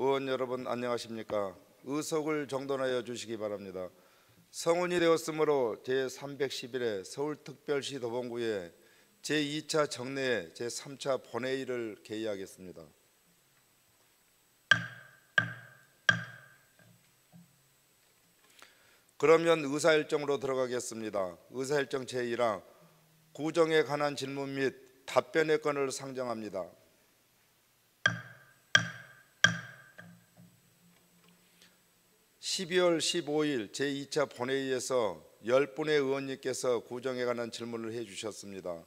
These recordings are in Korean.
의원 여러분 안녕하십니까? 의석을 정돈하여 주시기 바랍니다. 성운이 되었으므로 제311회 서울특별시 도봉구의 제2차 정례 제3차 본회의를 개의하겠습니다. 그러면 의사일정으로 들어가겠습니다. 의사일정 제1화 구정에 관한 질문 및 답변의 건을 상정합니다. (12월 15일) 제2차 본회의에서 10분의 의원님께서 구정에 관한 질문을 해주셨습니다.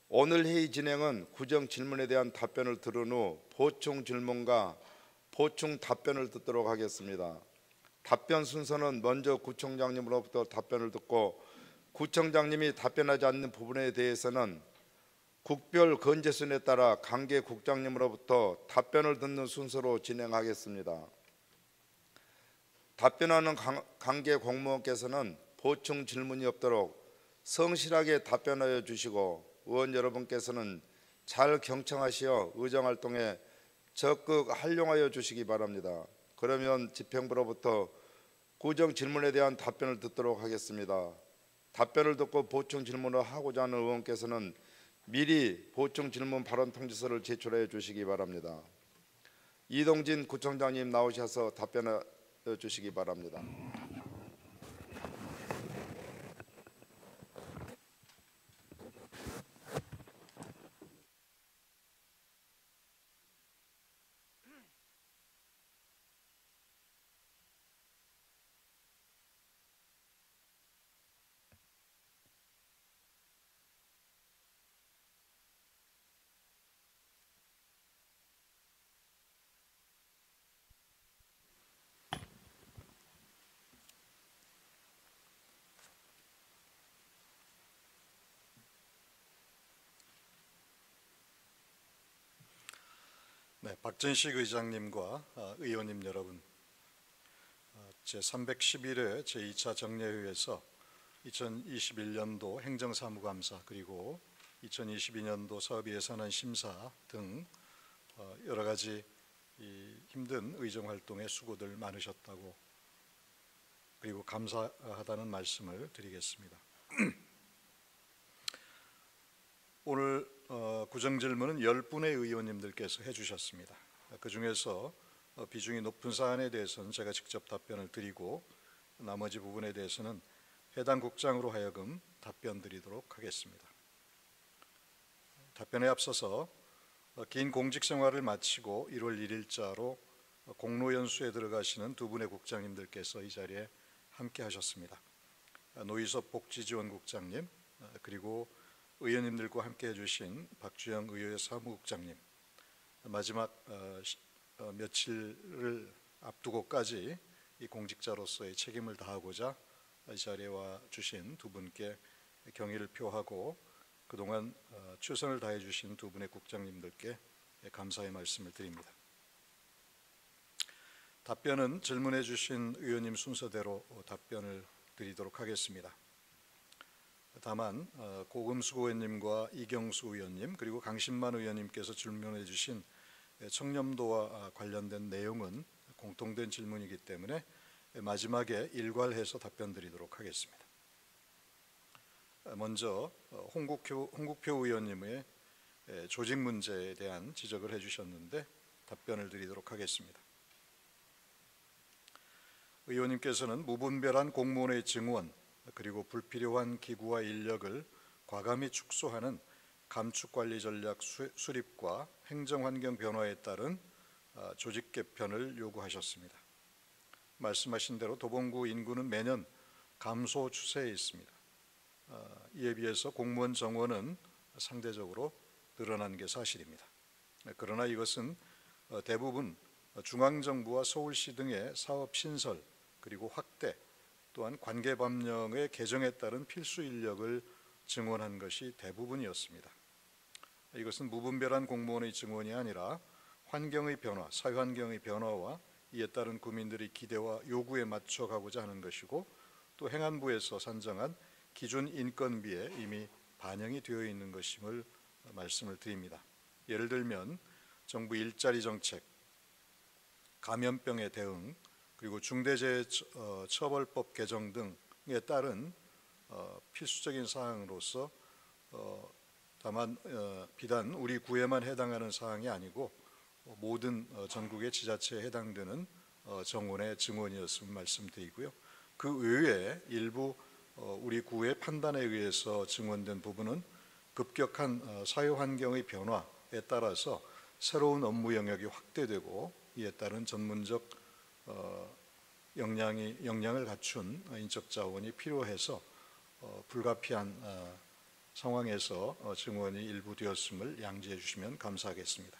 오늘 회의 진행은 구정 질문에 대한 답변을 들은 후 보충 질문과 보충 답변을 듣도록 하겠습니다. 답변 순서는 먼저 구청장님으로부터 답변을 듣고 구청장님이 답변하지 않는 부분에 대해서는 국별 건재순에 따라 관계 국장님으로부터 답변을 듣는 순서로 진행하겠습니다. 답변하는 관계 공무원께서는 보충 질문이 없도록 성실하게 답변하여 주시고 의원 여러분께서는 잘 경청하시어 의정활동에 적극 활용하여 주시기 바랍니다. 그러면 집행부로부터 구정 질문에 대한 답변을 듣도록 하겠습니다. 답변을 듣고 보충 질문을 하고자 하는 의원께서는 미리 보충 질문 발언 통지서를 제출해 주시기 바랍니다. 이동진 구청장님 나오셔서 답변해 주시기 바랍니다. 네, 박전식 의장님과 의원님 여러분, 제311회 제2차 정례회에서 2021년도 행정사무감사 그리고 2022년도 사업예산안 심사 등 여러 가지 힘든 의정활동에 수고들 많으셨다고 그리고 감사하다는 말씀을 드리겠습니다. 오늘 구정질문은 10분의 의원님들께서 해주셨습니다. 그 중에서 비중이 높은 사안에 대해서는 제가 직접 답변을 드리고 나머지 부분에 대해서는 해당 국장으로 하여금 답변 드리도록 하겠습니다. 답변에 앞서서 긴 공직 생활을 마치고 1월 1일자로 공로연수에 들어가시는 두 분의 국장님들께서 이 자리에 함께 하셨습니다. 노희섭 복지지원국장님 그리고 의원님들과 함께 해주신 박주영 의회 사무국장님, 마지막 며칠을 앞두고까지 이 공직자로서의 책임을 다하고자 이 자리에 와 주신 두 분께 경의를 표하고 그동안 최선을 다해 주신 두 분의 국장님들께 감사의 말씀을 드립니다. 답변은 질문해 주신 의원님 순서대로 답변을 드리도록 하겠습니다. 다만 고금수 의원님과 이경수 의원님 그리고 강신만 의원님께서 질문해 주신 청렴도와 관련된 내용은 공통된 질문이기 때문에 마지막에 일괄해서 답변 드리도록 하겠습니다. 먼저 홍국표 의원님의 조직 문제에 대한 지적을 해주셨는데 답변을 드리도록 하겠습니다. 의원님께서는 무분별한 공무원의 증원 그리고 불필요한 기구와 인력을 과감히 축소하는 감축관리 전략 수립과 행정환경 변화에 따른 조직 개편을 요구하셨습니다. 말씀하신 대로 도봉구 인구는 매년 감소 추세에 있습니다. 이에 비해서 공무원 정원은 상대적으로 늘어난 게 사실입니다. 그러나 이것은 대부분 중앙정부와 서울시 등의 사업 신설 그리고 확대 또한 관계법령의 개정에 따른 필수 인력을 증원한 것이 대부분이었습니다. 이것은 무분별한 공무원의 증원이 아니라 환경의 변화, 사회환경의 변화와 이에 따른 국민들의 기대와 요구에 맞춰가고자 하는 것이고 또 행안부에서 산정한 기준 인건비에 이미 반영이 되어 있는 것임을 말씀을 드립니다. 예를 들면 정부 일자리 정책, 감염병의 대응, 그리고 중대재해처벌법 개정 등에 따른 필수적인 사항으로서 다만 비단 우리 구에만 해당하는 사항이 아니고 모든 전국의 지자체에 해당되는 정원의 증언이었음을 말씀드리고요. 그 외에 일부 우리 구의 판단에 의해서 증언된 부분은 급격한 사회 환경의 변화에 따라서 새로운 업무 영역이 확대되고 이에 따른 전문적 역량을 갖춘 인적 자원이 필요해서 불가피한 상황에서 증언이 일부 되었음을 양지해 주시면 감사하겠습니다.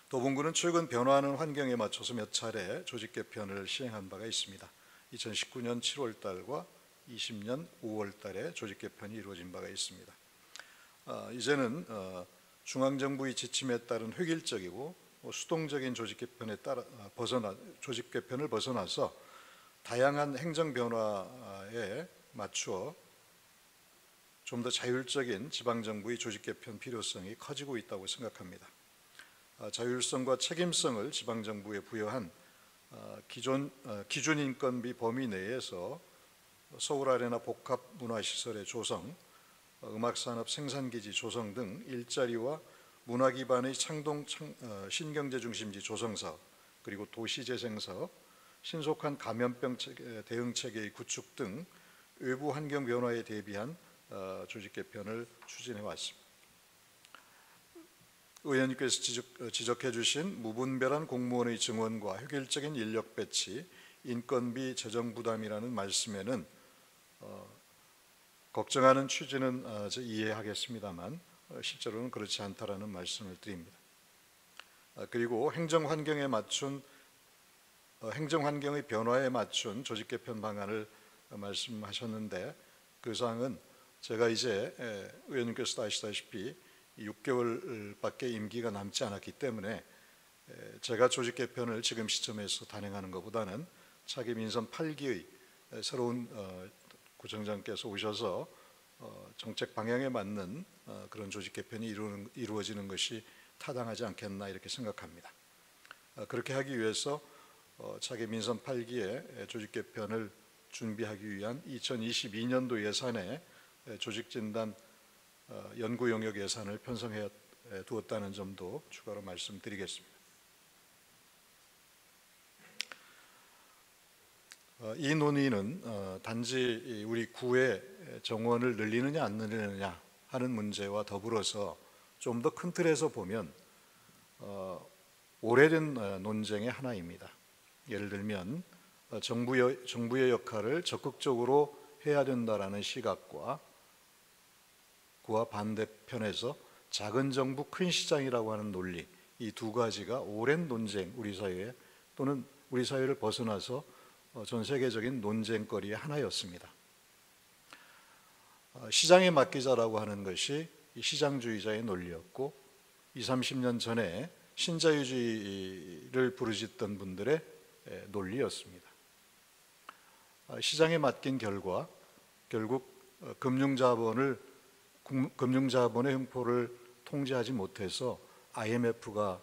도봉구는 최근 변화하는 환경에 맞춰서 몇 차례 조직 개편을 시행한 바가 있습니다. 2019년 7월 달과 20년 5월 달에 조직 개편이 이루어진 바가 있습니다. 이제는 중앙정부의 지침에 따른 획일적이고 수동적인 조직 개편을 벗어나서 다양한 행정 변화에 맞추어 좀 더 자율적인 지방정부의 조직 개편 필요성이 커지고 있다고 생각합니다. 자율성과 책임성을 지방정부에 부여한 기준인건비 범위 내에서 서울아레나 복합문화시설의 조성, 음악산업 생산기지 조성 등 일자리와 문화 기반의 창동 신경제 중심지 조성사업, 그리고 도시재생사업, 신속한 감염병 대응 체계의 구축 등 외부 환경 변화에 대비한 조직 개편을 추진해 왔습니다. 의원님께서 지적해 주신 무분별한 공무원의 증언과 획일적인 인력 배치, 인건비 재정 부담이라는 말씀에는 걱정하는 취지는 이해하겠습니다만 실제로는 그렇지 않다라는 말씀을 드립니다. 그리고 행정 환경의 변화에 맞춘 조직 개편 방안을 말씀하셨는데 그 사항은 제가 이제 의원님께서도 아시다시피 6개월밖에 임기가 남지 않았기 때문에 제가 조직 개편을 지금 시점에서 단행하는 것보다는 차기 민선 8기의 새로운 구청장께서 오셔서 정책 방향에 맞는 그런 조직 개편이 이루어지는 것이 타당하지 않겠나 이렇게 생각합니다. 그렇게 하기 위해서 차기 민선 8기의 조직 개편을 준비하기 위한 2022년도 예산에 조직진단 연구 영역 예산을 편성해 두었다는 점도 추가로 말씀드리겠습니다. 이 논의는 단지 우리 구의 정원을 늘리느냐 안 늘리느냐 하는 문제와 더불어서 좀 더 큰 틀에서 보면 오래된 논쟁의 하나입니다. 예를 들면 정부의 역할을 적극적으로 해야 된다라는 시각과 그와 반대편에서 작은 정부 큰 시장이라고 하는 논리, 이 두 가지가 오랜 논쟁, 우리 사회에 또는 우리 사회를 벗어나서 전 세계적인 논쟁거리의 하나였습니다. 시장에 맡기자라고 하는 것이 시장주의자의 논리였고 20, 30년 전에 신자유주의를 부르짖던 분들의 논리였습니다. 시장에 맡긴 결과 결국 금융자본의 횡포를 통제하지 못해서 IMF가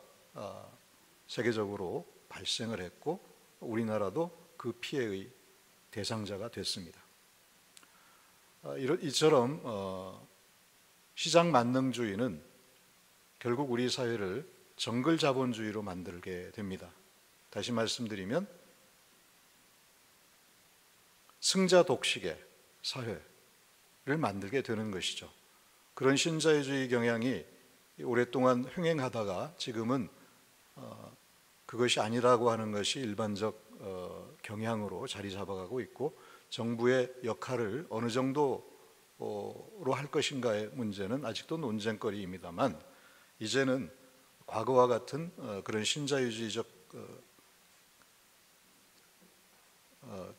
세계적으로 발생을 했고 우리나라도 그 피해의 대상자가 됐습니다. 이처럼 시장 만능주의는 결국 우리 사회를 정글 자본주의로 만들게 됩니다. 다시 말씀드리면 승자 독식의 사회를 만들게 되는 것이죠. 그런 신자유주의 경향이 오랫동안 횡행하다가 지금은 그것이 아니라고 하는 것이 일반적 경향으로 자리 잡아가고 있고 정부의 역할을 어느 정도로 할 것인가의 문제는 아직도 논쟁거리입니다만 이제는 과거와 같은 그런 신자유주의적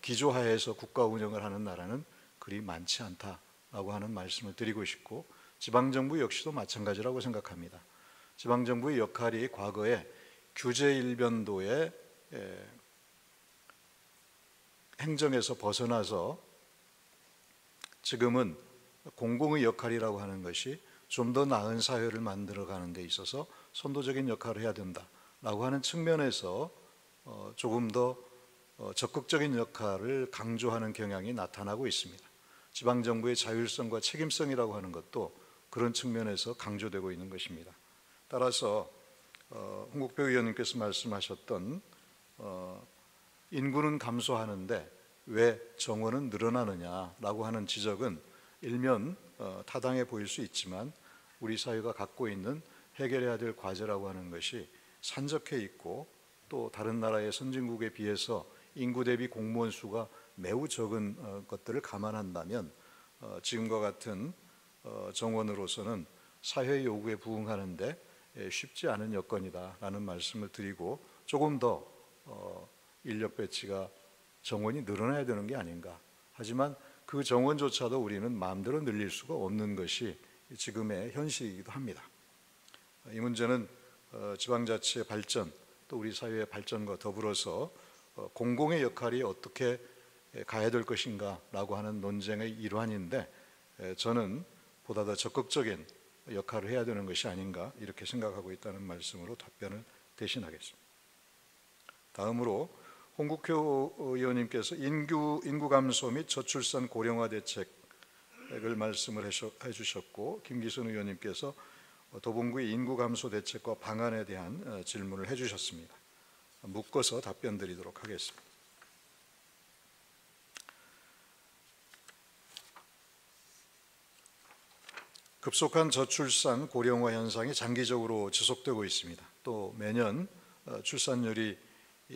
기조하에서 국가 운영을 하는 나라는 그리 많지 않다라고 하는 말씀을 드리고 싶고 지방정부 역시도 마찬가지라고 생각합니다. 지방정부의 역할이 과거에 규제 일변도의 행정에서 벗어나서 지금은 공공의 역할이라고 하는 것이 좀 더 나은 사회를 만들어가는 데 있어서 선도적인 역할을 해야 된다 라고 하는 측면에서 조금 더 적극적인 역할을 강조하는 경향이 나타나고 있습니다. 지방정부의 자율성과 책임성이라고 하는 것도 그런 측면에서 강조되고 있는 것입니다. 따라서 홍국표 의원님께서 말씀하셨던 인구는 감소하는데 왜 정원은 늘어나느냐라고 하는 지적은 일면 타당해 보일 수 있지만 우리 사회가 갖고 있는 해결해야 될 과제라고 하는 것이 산적해 있고 또 다른 나라의 선진국에 비해서 인구 대비 공무원 수가 매우 적은 것들을 감안한다면 지금과 같은 정원으로서는 사회 요구에 부응하는데 쉽지 않은 여건이다라는 말씀을 드리고 조금 더 인력 배치가 정원이 늘어나야 되는 게 아닌가. 하지만 그 정원조차도 우리는 마음대로 늘릴 수가 없는 것이 지금의 현실이기도 합니다. 이 문제는 지방자치의 발전 또 우리 사회의 발전과 더불어서 공공의 역할이 어떻게 가야 될 것인가라고 하는 논쟁의 일환인데 저는 보다 더 적극적인 역할을 해야 되는 것이 아닌가 이렇게 생각하고 있다는 말씀으로 답변을 대신하겠습니다. 다음으로 홍국표 의원님께서 인구 감소 및 저출산 고령화 대책을 말씀을 해주셨고 김기순 의원님께서 도봉구의 인구 감소 대책과 방안에 대한 질문을 해주셨습니다. 묶어서 답변 드리도록 하겠습니다. 급속한 저출산 고령화 현상이 장기적으로 지속되고 있습니다. 또 매년 출산율이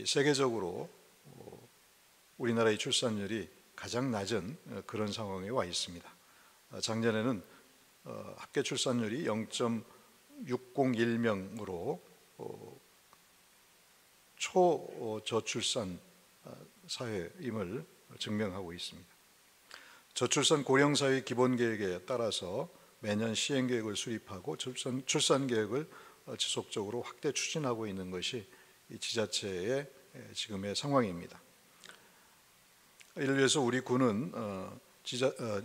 세계적으로 우리나라의 출산율이 가장 낮은 그런 상황에 와 있습니다. 작년에는 합계 출산율이 0.601명으로 초저출산 사회임을 증명하고 있습니다. 저출산 고령사회 기본계획에 따라서 매년 시행계획을 수립하고 출산계획을 지속적으로 확대 추진하고 있는 것이 이 지자체의 지금의 상황입니다. 이를 위해서 우리 군은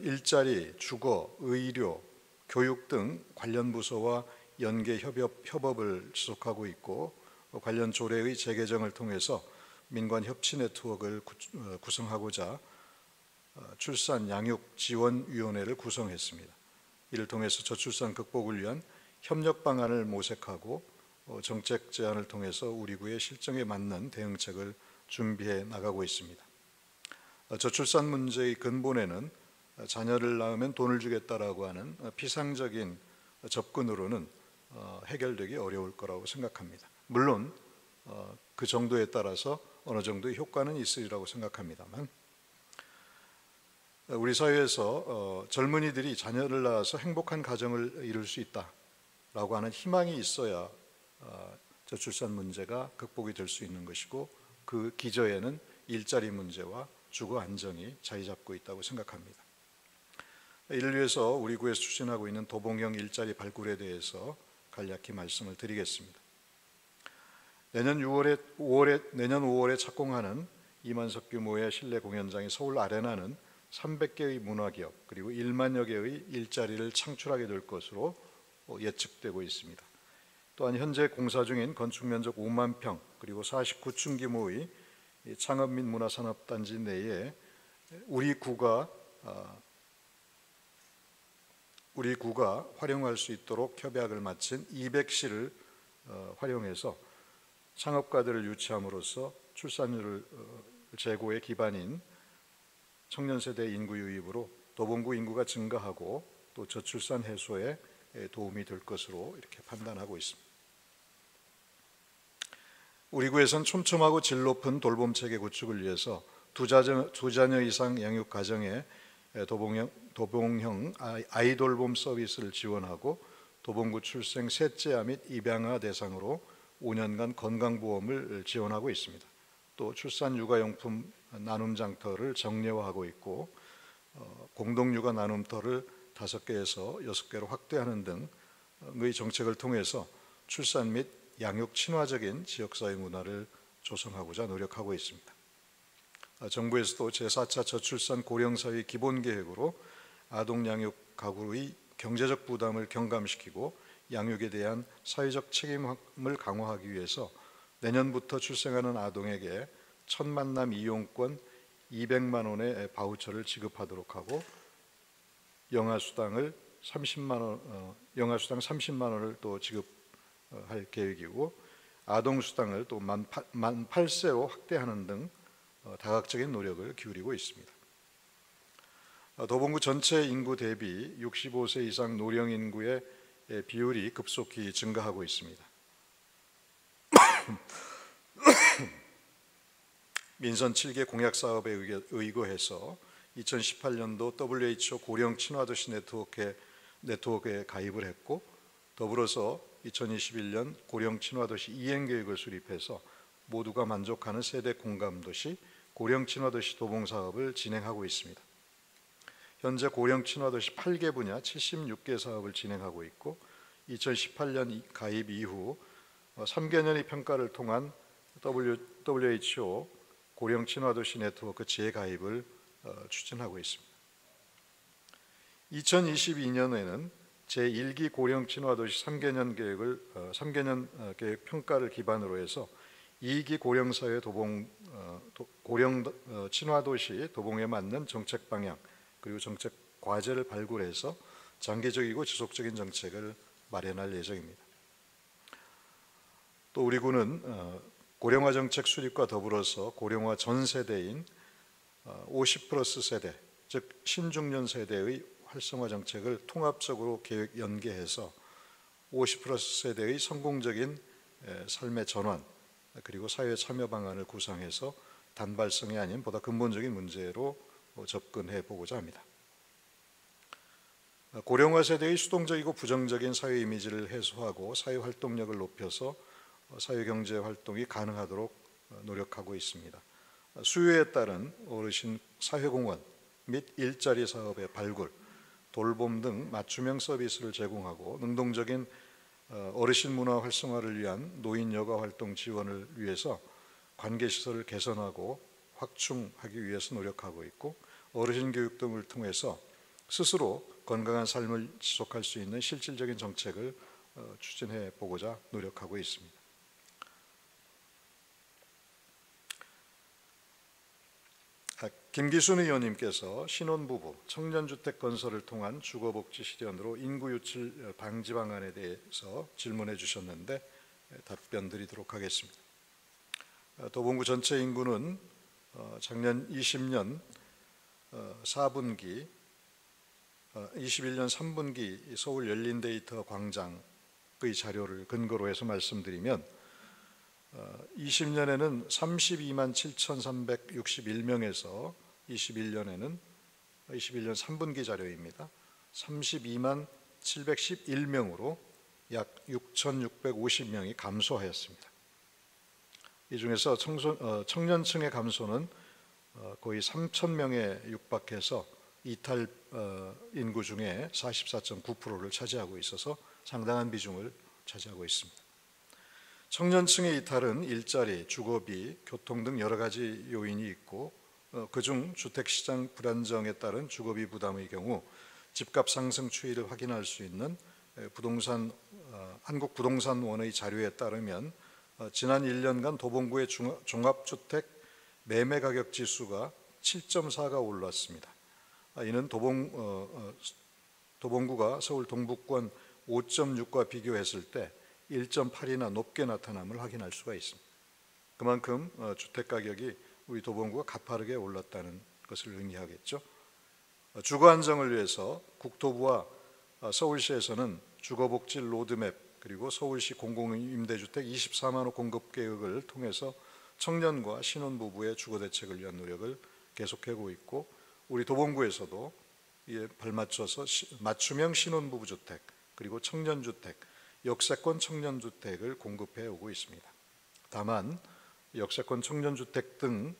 일자리, 주거, 의료, 교육 등 관련 부서와 연계 협업을 지속하고 있고 관련 조례의 재개정을 통해서 민관 협치 네트워크를 구성하고자 출산 양육 지원위원회를 구성했습니다. 이를 통해서 저출산 극복을 위한 협력 방안을 모색하고 정책 제안을 통해서 우리 구의 실정에 맞는 대응책을 준비해 나가고 있습니다. 저출산 문제의 근본에는 자녀를 낳으면 돈을 주겠다라고 하는 피상적인 접근으로는 해결되기 어려울 거라고 생각합니다. 물론 그 정도에 따라서 어느 정도의 효과는 있으리라고 생각합니다만 우리 사회에서 젊은이들이 자녀를 낳아서 행복한 가정을 이룰 수 있다라고 하는 희망이 있어야 저출산 문제가 극복이 될 수 있는 것이고 그 기저에는 일자리 문제와 주거 안정이 자리 잡고 있다고 생각합니다. 이를 위해서 우리 구에서 추진하고 있는 도봉형 일자리 발굴에 대해서 간략히 말씀을 드리겠습니다. 내년 5월에 착공하는 2만석 규모의 실내 공연장인 서울 아레나는 300개의 문화기업 그리고 1만여 개의 일자리를 창출하게 될 것으로 예측되고 있습니다. 또한 현재 공사 중인 건축 면적 5만 평 그리고 49층 규모의 창업 및 문화산업단지 내에 우리 구가 활용할 수 있도록 협약을 마친 200실을 활용해서 창업가들을 유치함으로써 출산율 제고의 기반인 청년세대 인구 유입으로 도봉구 인구가 증가하고 또 저출산 해소에 도움이 될 것으로 이렇게 판단하고 있습니다. 우리 구에선 촘촘하고 질 높은 돌봄체계 구축을 위해서 두 자녀 이상 양육 가정에 도봉형 아이돌봄 서비스를 지원하고 도봉구 출생 셋째아 및 입양아 대상으로 5년간 건강보험을 지원하고 있습니다. 또 출산 육아용품 나눔장터를 정례화하고 있고 공동육아 나눔터를 5개에서 6개로 확대하는 등의 정책을 통해서 출산 및 양육 친화적인 지역사회 문화를 조성하고자 노력하고 있습니다. 정부에서도 제4차 저출산 고령사회 기본계획으로 아동양육 가구의 경제적 부담을 경감시키고 양육에 대한 사회적 책임을 강화하기 위해서 내년부터 출생하는 아동에게 첫 만남 이용권 200만 원의 바우처를 지급하도록 하고 영아수당 30만 원을 또 지급할 계획이고 아동수당을 또 만 8세로 확대하는 등 다각적인 노력을 기울이고 있습니다. 도봉구 전체 인구 대비 65세 이상 노령 인구의 비율이 급속히 증가하고 있습니다. 민선 7개 공약 사업에 의거해서 2018년도 WHO 고령 친화도시 네트워크에 가입을 했고 더불어서 2021년 고령 친화도시 이행계획을 수립해서 모두가 만족하는 세대 공감도시 고령 친화도시 도봉 사업을 진행하고 있습니다. 현재 고령 친화도시 8개 분야 76개 사업을 진행하고 있고 2018년 가입 이후 3개년의 평가를 통한 WHO 고령 친화도시 네트워크 재가입을 추진하고 있습니다. 2022년에는 제1기 고령 친화도시 3개년 계획 평가를 기반으로 해서 2기 고령사회 고령 친화도시 도봉에 맞는 정책 방향 그리고 정책 과제를 발굴해서 장기적이고 지속적인 정책을 마련할 예정입니다. 또 우리 구는 고령화 정책 수립과 더불어서 고령화 전 세대인 50+ 세대, 즉 신중년 세대의 활성화 정책을 통합적으로 계획 연계해서 50+ 세대의 성공적인 삶의 전환 그리고 사회 참여 방안을 구상해서 단발성이 아닌 보다 근본적인 문제로 접근해 보고자 합니다. 고령화 세대의 수동적이고 부정적인 사회 이미지를 해소하고 사회 활동력을 높여서 사회경제 활동이 가능하도록 노력하고 있습니다. 수요에 따른 어르신 사회공헌 및 일자리 사업의 발굴, 돌봄 등 맞춤형 서비스를 제공하고 능동적인 어르신 문화 활성화를 위한 노인 여가 활동 지원을 위해서 관계시설을 개선하고 확충하기 위해서 노력하고 있고 어르신 교육 등을 통해서 스스로 건강한 삶을 지속할 수 있는 실질적인 정책을 추진해 보고자 노력하고 있습니다. 김기순 의원님께서 신혼부부, 청년주택 건설을 통한 주거복지 실현으로 인구 유출 방지 방안에 대해서 질문해 주셨는데 답변 드리도록 하겠습니다. 도봉구 전체 인구는 작년 20년 4분기, 21년 3분기 서울 열린데이터 광장의 자료를 근거로 해서 말씀드리면 20년에는 32만 7,361명에서 21년 3분기 자료입니다. 32만 711명으로 약 6,650명이 감소하였습니다. 이 중에서 청년층의 감소는 거의 3,000명에 육박해서 이탈 인구 중에 44.9%를 차지하고 있어서 상당한 비중을 차지하고 있습니다. 청년층의 이탈은 일자리, 주거비, 교통 등 여러 가지 요인이 있고 그중 주택시장 불안정에 따른 주거비 부담의 경우 집값 상승 추이를 확인할 수 있는 한국부동산원의 자료에 따르면 지난 1년간 도봉구의 종합주택 매매가격 지수가 7.4가 올랐습니다. 이는 도봉구가 서울 동북권 5.6과 비교했을 때 1.8이나 높게 나타남을 확인할 수가 있습니다. 그만큼 주택가격이 우리 도봉구가 가파르게 올랐다는 것을 의미하겠죠. 주거 안정을 위해서 국토부와 서울시에서는 주거복지 로드맵 그리고 서울시 공공임대주택 24만 호 공급 계획을 통해서 청년과 신혼부부의 주거대책을 위한 노력을 계속하고 있고 우리 도봉구에서도 이에 발맞춰서 맞춤형 신혼부부주택 그리고 청년주택, 역세권 청년주택을 공급해 오고 있습니다. 다만 역세권 청년주택 등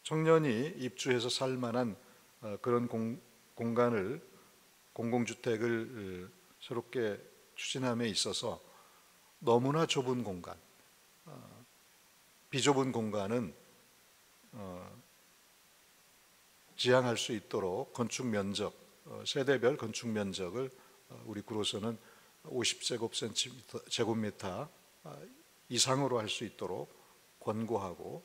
청년이 입주해서 살 만한 그런 공간을 공공주택을 새롭게 추진함에 있어서 너무나 좁은 공간, 비좁은 공간은 지향할 수 있도록 건축 면적, 세대별 건축 면적을 우리 구로서는 50제곱미터 이상으로 할 수 있도록 권고하고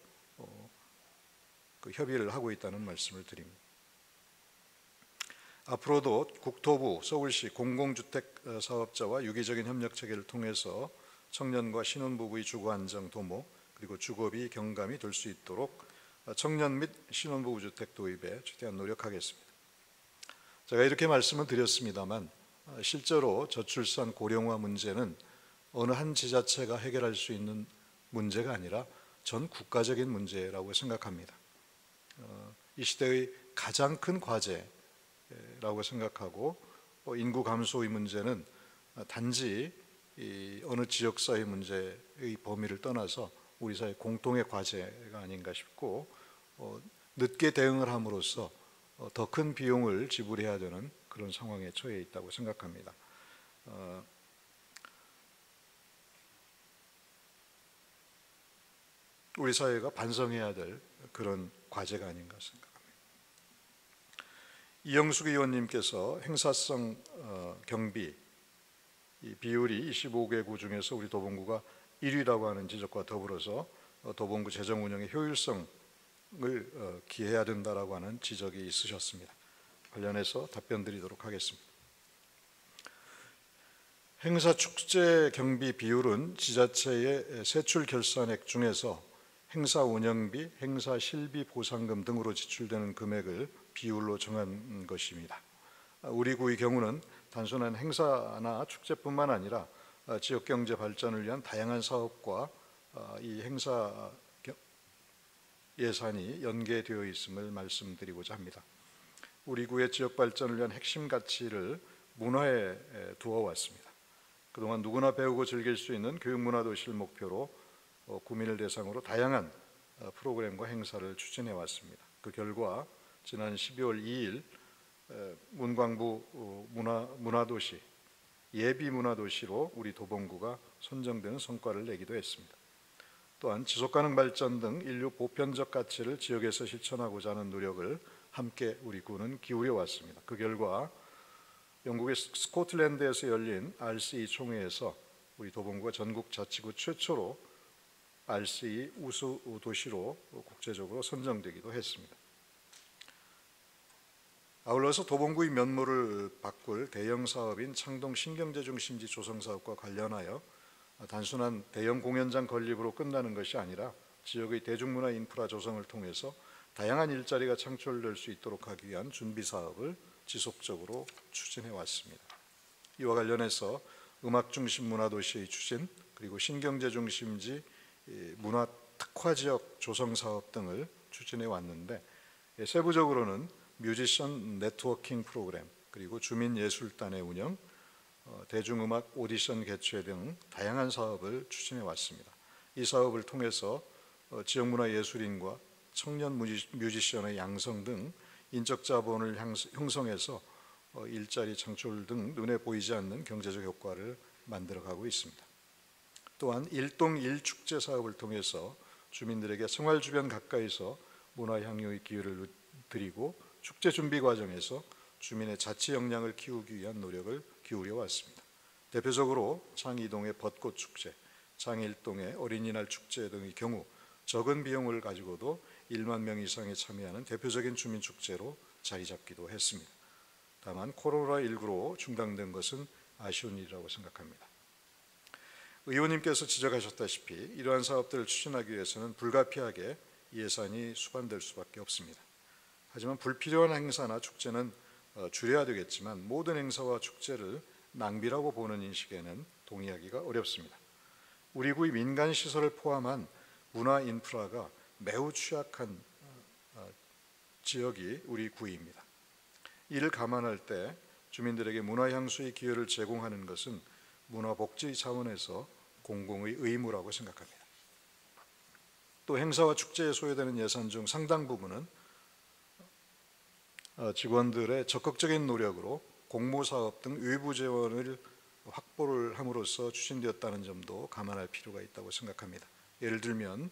그 협의를 하고 있다는 말씀을 드립니다. 앞으로도 국토부, 서울시 공공주택 사업자와 유기적인 협력 체계를 통해서 청년과 신혼부부의 주거 안정 도모 그리고 주거비 경감이 될 수 있도록 청년 및 신혼부부 주택 도입에 최대한 노력하겠습니다. 제가 이렇게 말씀을 드렸습니다만 실제로 저출산 고령화 문제는 어느 한 지자체가 해결할 수 있는 문제가 아니라 전 국가적인 문제라고 생각합니다. 이 시대의 가장 큰 과제라고 생각하고 인구 감소의 문제는 단지 어느 지역사회 문제의 범위를 떠나서 우리 사회 공통의 과제가 아닌가 싶고 늦게 대응을 함으로써 더 큰 비용을 지불해야 되는 그런 상황에 처해 있다고 생각합니다. 우리 사회가 반성해야 될 그런 과제가 아닌가 생각합니다. 이영숙 의원님께서 행사성 경비 이 비율이 25개구 중에서 우리 도봉구가 1위라고 하는 지적과 더불어서 도봉구 재정 운영의 효율성을 기해야 된다라고 하는 지적이 있으셨습니다. 관련해서 답변 드리도록 하겠습니다. 행사 축제 경비 비율은 지자체의 세출 결산액 중에서 행사 운영비, 행사 실비 보상금 등으로 지출되는 금액을 비율로 정한 것입니다. 우리 구의 경우는 단순한 행사나 축제뿐만 아니라 지역 경제 발전을 위한 다양한 사업과 이 행사 예산이 연계되어 있음을 말씀드리고자 합니다. 우리 구의 지역 발전을 위한 핵심 가치를 문화에 두어 왔습니다. 그동안 누구나 배우고 즐길 수 있는 교육문화도시를 목표로 구민을 대상으로 다양한 프로그램과 행사를 추진해 왔습니다. 그 결과 지난 12월 2일 문광부 문화도시 예비문화도시로 우리 도봉구가 선정되는 성과를 내기도 했습니다. 또한 지속가능 발전 등 인류 보편적 가치를 지역에서 실천하고자 하는 노력을 함께 우리 구는 기울여 왔습니다. 그 결과 영국의 스코틀랜드에서 열린 RCE 총회에서 우리 도봉구가 전국 자치구 최초로 RCE 우수 도시로 국제적으로 선정되기도 했습니다. 아울러서 도봉구의 면모를 바꿀 대형 사업인 창동 신경제중심지 조성 사업과 관련하여 단순한 대형 공연장 건립으로 끝나는 것이 아니라 지역의 대중문화 인프라 조성을 통해서 다양한 일자리가 창출될 수 있도록 하기 위한 준비 사업을 지속적으로 추진해 왔습니다. 이와 관련해서 음악 중심 문화도시의 추진 그리고 신경제 중심지 문화 특화 지역 조성 사업 등을 추진해 왔는데 세부적으로는 뮤지션 네트워킹 프로그램 그리고 주민예술단의 운영, 대중음악 오디션 개최 등 다양한 사업을 추진해 왔습니다. 이 사업을 통해서 지역문화예술인과 청년 뮤지션의 양성 등 인적 자본을 형성해서 일자리 창출 등 눈에 보이지 않는 경제적 효과를 만들어가고 있습니다. 또한 일동 일축제 사업을 통해서 주민들에게 생활 주변 가까이서 문화 향유의 기회를 드리고 축제 준비 과정에서 주민의 자치 역량을 키우기 위한 노력을 기울여 왔습니다. 대표적으로 창이동의 벚꽃 축제, 장일동의 어린이날 축제 등의 경우 적은 비용을 가지고도 1만 명 이상이 참여하는 대표적인 주민축제로 자리 잡기도 했습니다. 다만 코로나19로 중단된 것은 아쉬운 일이라고 생각합니다. 의원님께서 지적하셨다시피 이러한 사업들을 추진하기 위해서는 불가피하게 예산이 수반될 수밖에 없습니다. 하지만 불필요한 행사나 축제는 줄여야 되겠지만 모든 행사와 축제를 낭비라고 보는 인식에는 동의하기가 어렵습니다. 우리 구의 민간시설을 포함한 문화 인프라가 매우 취약한 지역이 우리 구입니다. 이를 감안할 때 주민들에게 문화향수의 기회를 제공하는 것은 문화복지 차원에서 공공의 의무라고 생각합니다. 또 행사와 축제에 소요되는 예산 중 상당 부분은 직원들의 적극적인 노력으로 공모사업 등 외부 재원을 확보를 함으로써 추진되었다는 점도 감안할 필요가 있다고 생각합니다. 예를 들면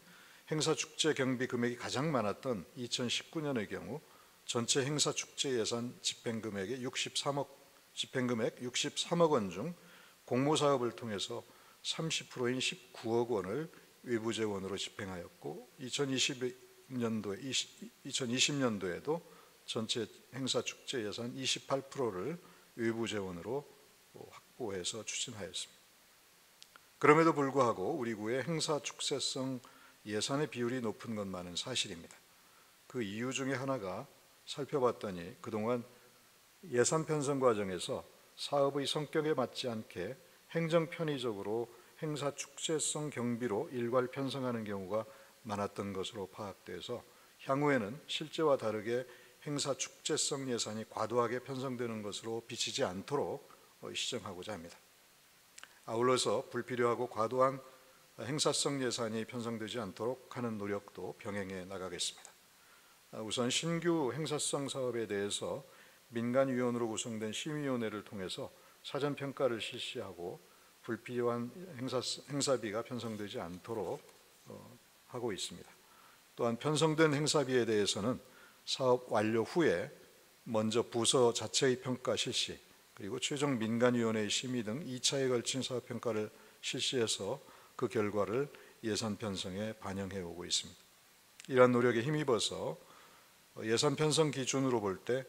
행사 축제 경비 금액이 가장 많았던 2019년의 경우 전체 행사 축제 예산 집행금액 63억 원 중 공모사업을 통해서 30%인 19억 원을 외부 재원으로 집행하였고 2020년도에도 전체 행사 축제 예산 28%를 외부 재원으로 확보해서 추진하였습니다. 그럼에도 불구하고 우리 구의 행사 축제성 예산의 비율이 높은 것만은 사실입니다. 그 이유 중에 하나가 살펴봤더니 그동안 예산 편성 과정에서 사업의 성격에 맞지 않게 행정 편의적으로 행사 축제성 경비로 일괄 편성하는 경우가 많았던 것으로 파악돼서 향후에는 실제와 다르게 행사 축제성 예산이 과도하게 편성되는 것으로 비치지 않도록 시정하고자 합니다. 아울러서 불필요하고 과도한 행사성 예산이 편성되지 않도록 하는 노력도 병행해 나가겠습니다. 우선 신규 행사성 사업에 대해서 민간위원으로 구성된 심의위원회를 통해서 사전평가를 실시하고 불필요한 행사비가 편성되지 않도록 하고 있습니다. 또한 편성된 행사비에 대해서는 사업 완료 후에 먼저 부서 자체의 평가 실시, 그리고 최종 민간위원회의 심의 등 2차에 걸친 사업평가를 실시해서 그 결과를 예산 편성에 반영해 오고 있습니다. 이러한 노력에 힘입어서 예산 편성 기준으로 볼 때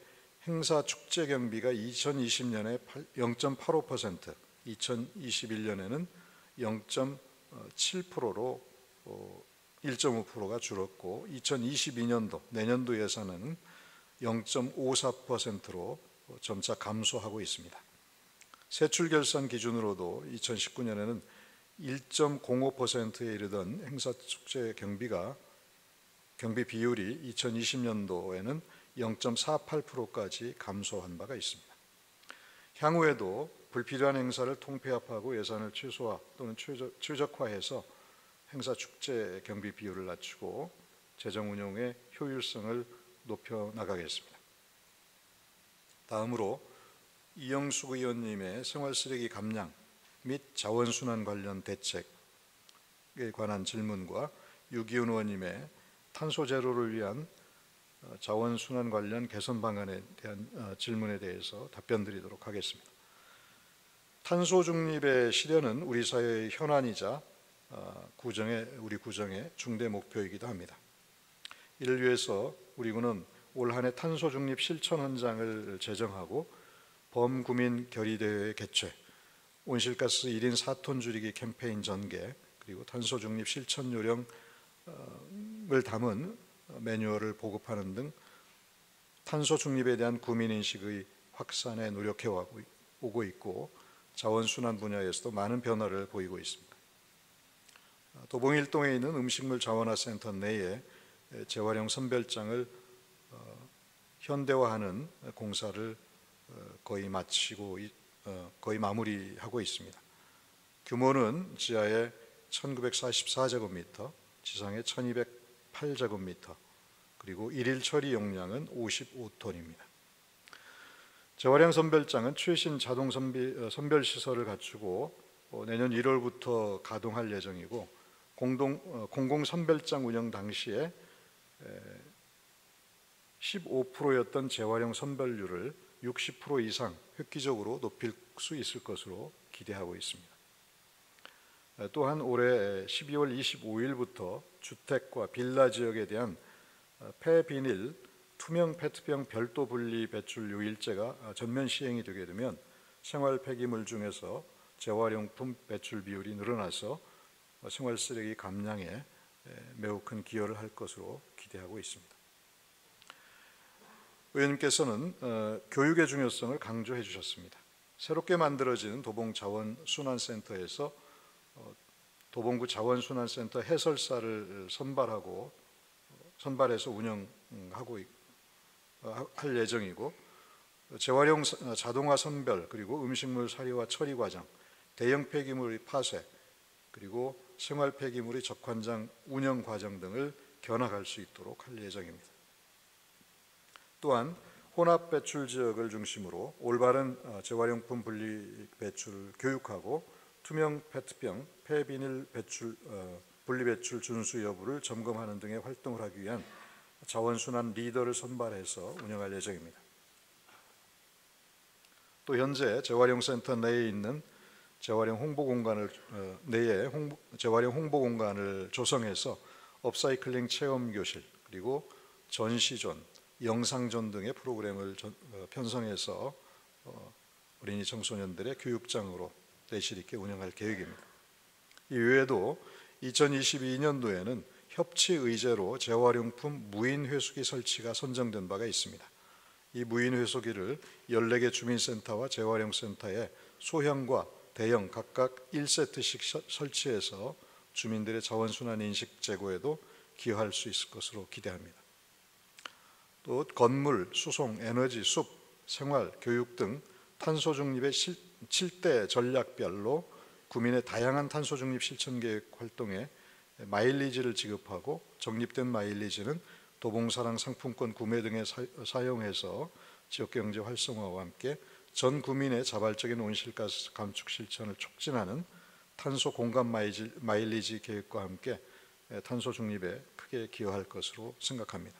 행사 축제 경비가 2020년에 0.85%, 2021년에는 0.7%로 1.5%가 줄었고 2022년도 내년도 예산은 0.54%로 점차 감소하고 있습니다. 세출 결산 기준으로도 2019년에는 1.05%에 이르던 행사 축제 경비 비율이 2020년도에는 0.48%까지 감소한 바가 있습니다. 향후에도 불필요한 행사를 통폐합하고 예산을 최소화 또는 최적화해서 행사 축제 경비 비율을 낮추고 재정 운용의 효율성을 높여 나가겠습니다. 다음으로 이영숙 의원님의 생활쓰레기 감량 및 자원순환 관련 대책에 관한 질문과 유기훈 의원님의 탄소 제로를 위한 자원순환 관련 개선 방안에 대한 질문에 대해서 답변드리도록 하겠습니다. 탄소 중립의 실현은 우리 사회의 현안이자 우리 구정의 중대 목표이기도 합니다. 이를 위해서 우리 군은 올 한 해 탄소 중립 실천 헌장을 제정하고 범구민 결의대회 개최, 온실가스 1인 4톤 줄이기 캠페인 전개, 그리고 탄소 중립 실천 요령을 담은 매뉴얼을 보급하는 등 탄소 중립에 대한 구민인식의 확산에 노력해 오고 있고 자원순환 분야에서도 많은 변화를 보이고 있습니다. 도봉일동에 있는 음식물 자원화센터 내에 재활용 선별장을 현대화하는 공사를 거의 마무리하고 있습니다. 규모는 지하에 1944제곱미터, 지상에 1208제곱미터, 그리고 일일 처리 용량은 55톤입니다. 재활용 선별장은 최신 자동 선별 시설을 갖추고 내년 1월부터 가동할 예정이고 공공 선별장 운영 당시에 15%였던 재활용 선별률을 60% 이상 획기적으로 높일 수 있을 것으로 기대하고 있습니다. 또한 올해 12월 25일부터 주택과 빌라 지역에 대한 폐비닐 투명 페트병 별도 분리 배출 요일제가 전면 시행이 되게 되면 생활 폐기물 중에서 재활용품 배출 비율이 늘어나서 생활 쓰레기 감량에 매우 큰 기여를 할 것으로 기대하고 있습니다. 의원님께서는 교육의 중요성을 강조해 주셨습니다. 새롭게 만들어진 도봉자원순환센터에서 도봉구 자원순환센터 해설사를 선발해서 운영하고 할 예정이고 재활용 자동화 선별, 그리고 음식물 사료화 처리 과정, 대형 폐기물의 파쇄, 그리고 생활 폐기물의 적환장 운영 과정 등을 견학할 수 있도록 할 예정입니다. 또한 혼합 배출 지역을 중심으로 올바른 재활용품 분리 배출을 교육하고 투명 페트병, 폐비닐 배출 분리 배출 준수 여부를 점검하는 등의 활동을 하기 위한 자원순환 리더를 선발해서 운영할 예정입니다. 또 현재 재활용센터 내에 있는 재활용 홍보 공간을 내에 재활용 홍보 공간을 조성해서 업사이클링 체험 교실 그리고 전시존, 영상존 등의 프로그램을 편성해서 어린이 청소년들의 교육장으로 내실 있게 운영할 계획입니다. 이외에도 2022년도에는 협치 의제로 재활용품 무인 회수기 설치가 선정된 바가 있습니다. 이 무인 회수기를 14개 주민센터와 재활용센터에 소형과 대형 각각 1세트씩 설치해서 주민들의 자원순환 인식 제고에도 기여할 수 있을 것으로 기대합니다. 또 건물, 수송, 에너지, 숲, 생활, 교육 등 탄소 중립의 7대 전략별로 구민의 다양한 탄소 중립 실천 계획 활동에 마일리지를 지급하고 적립된 마일리지는 도봉사랑 상품권 구매 등에 사용해서 지역경제 활성화와 함께 전 구민의 자발적인 온실가스 감축 실천을 촉진하는 탄소 공감 마일리지 계획과 함께 탄소 중립에 크게 기여할 것으로 생각합니다.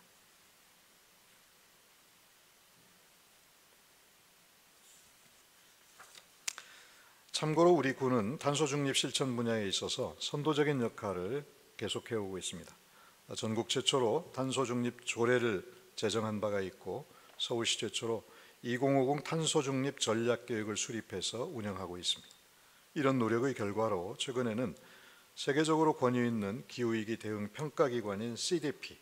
참고로 우리 군은 탄소 중립 실천 분야에 있어서 선도적인 역할을 계속해오고 있습니다. 전국 최초로 탄소 중립 조례를 제정한 바가 있고 서울시 최초로 2050 탄소 중립 전략 계획을 수립해서 운영하고 있습니다. 이런 노력의 결과로 최근에는 세계적으로 권위 있는 기후위기 대응 평가기관인 CDP,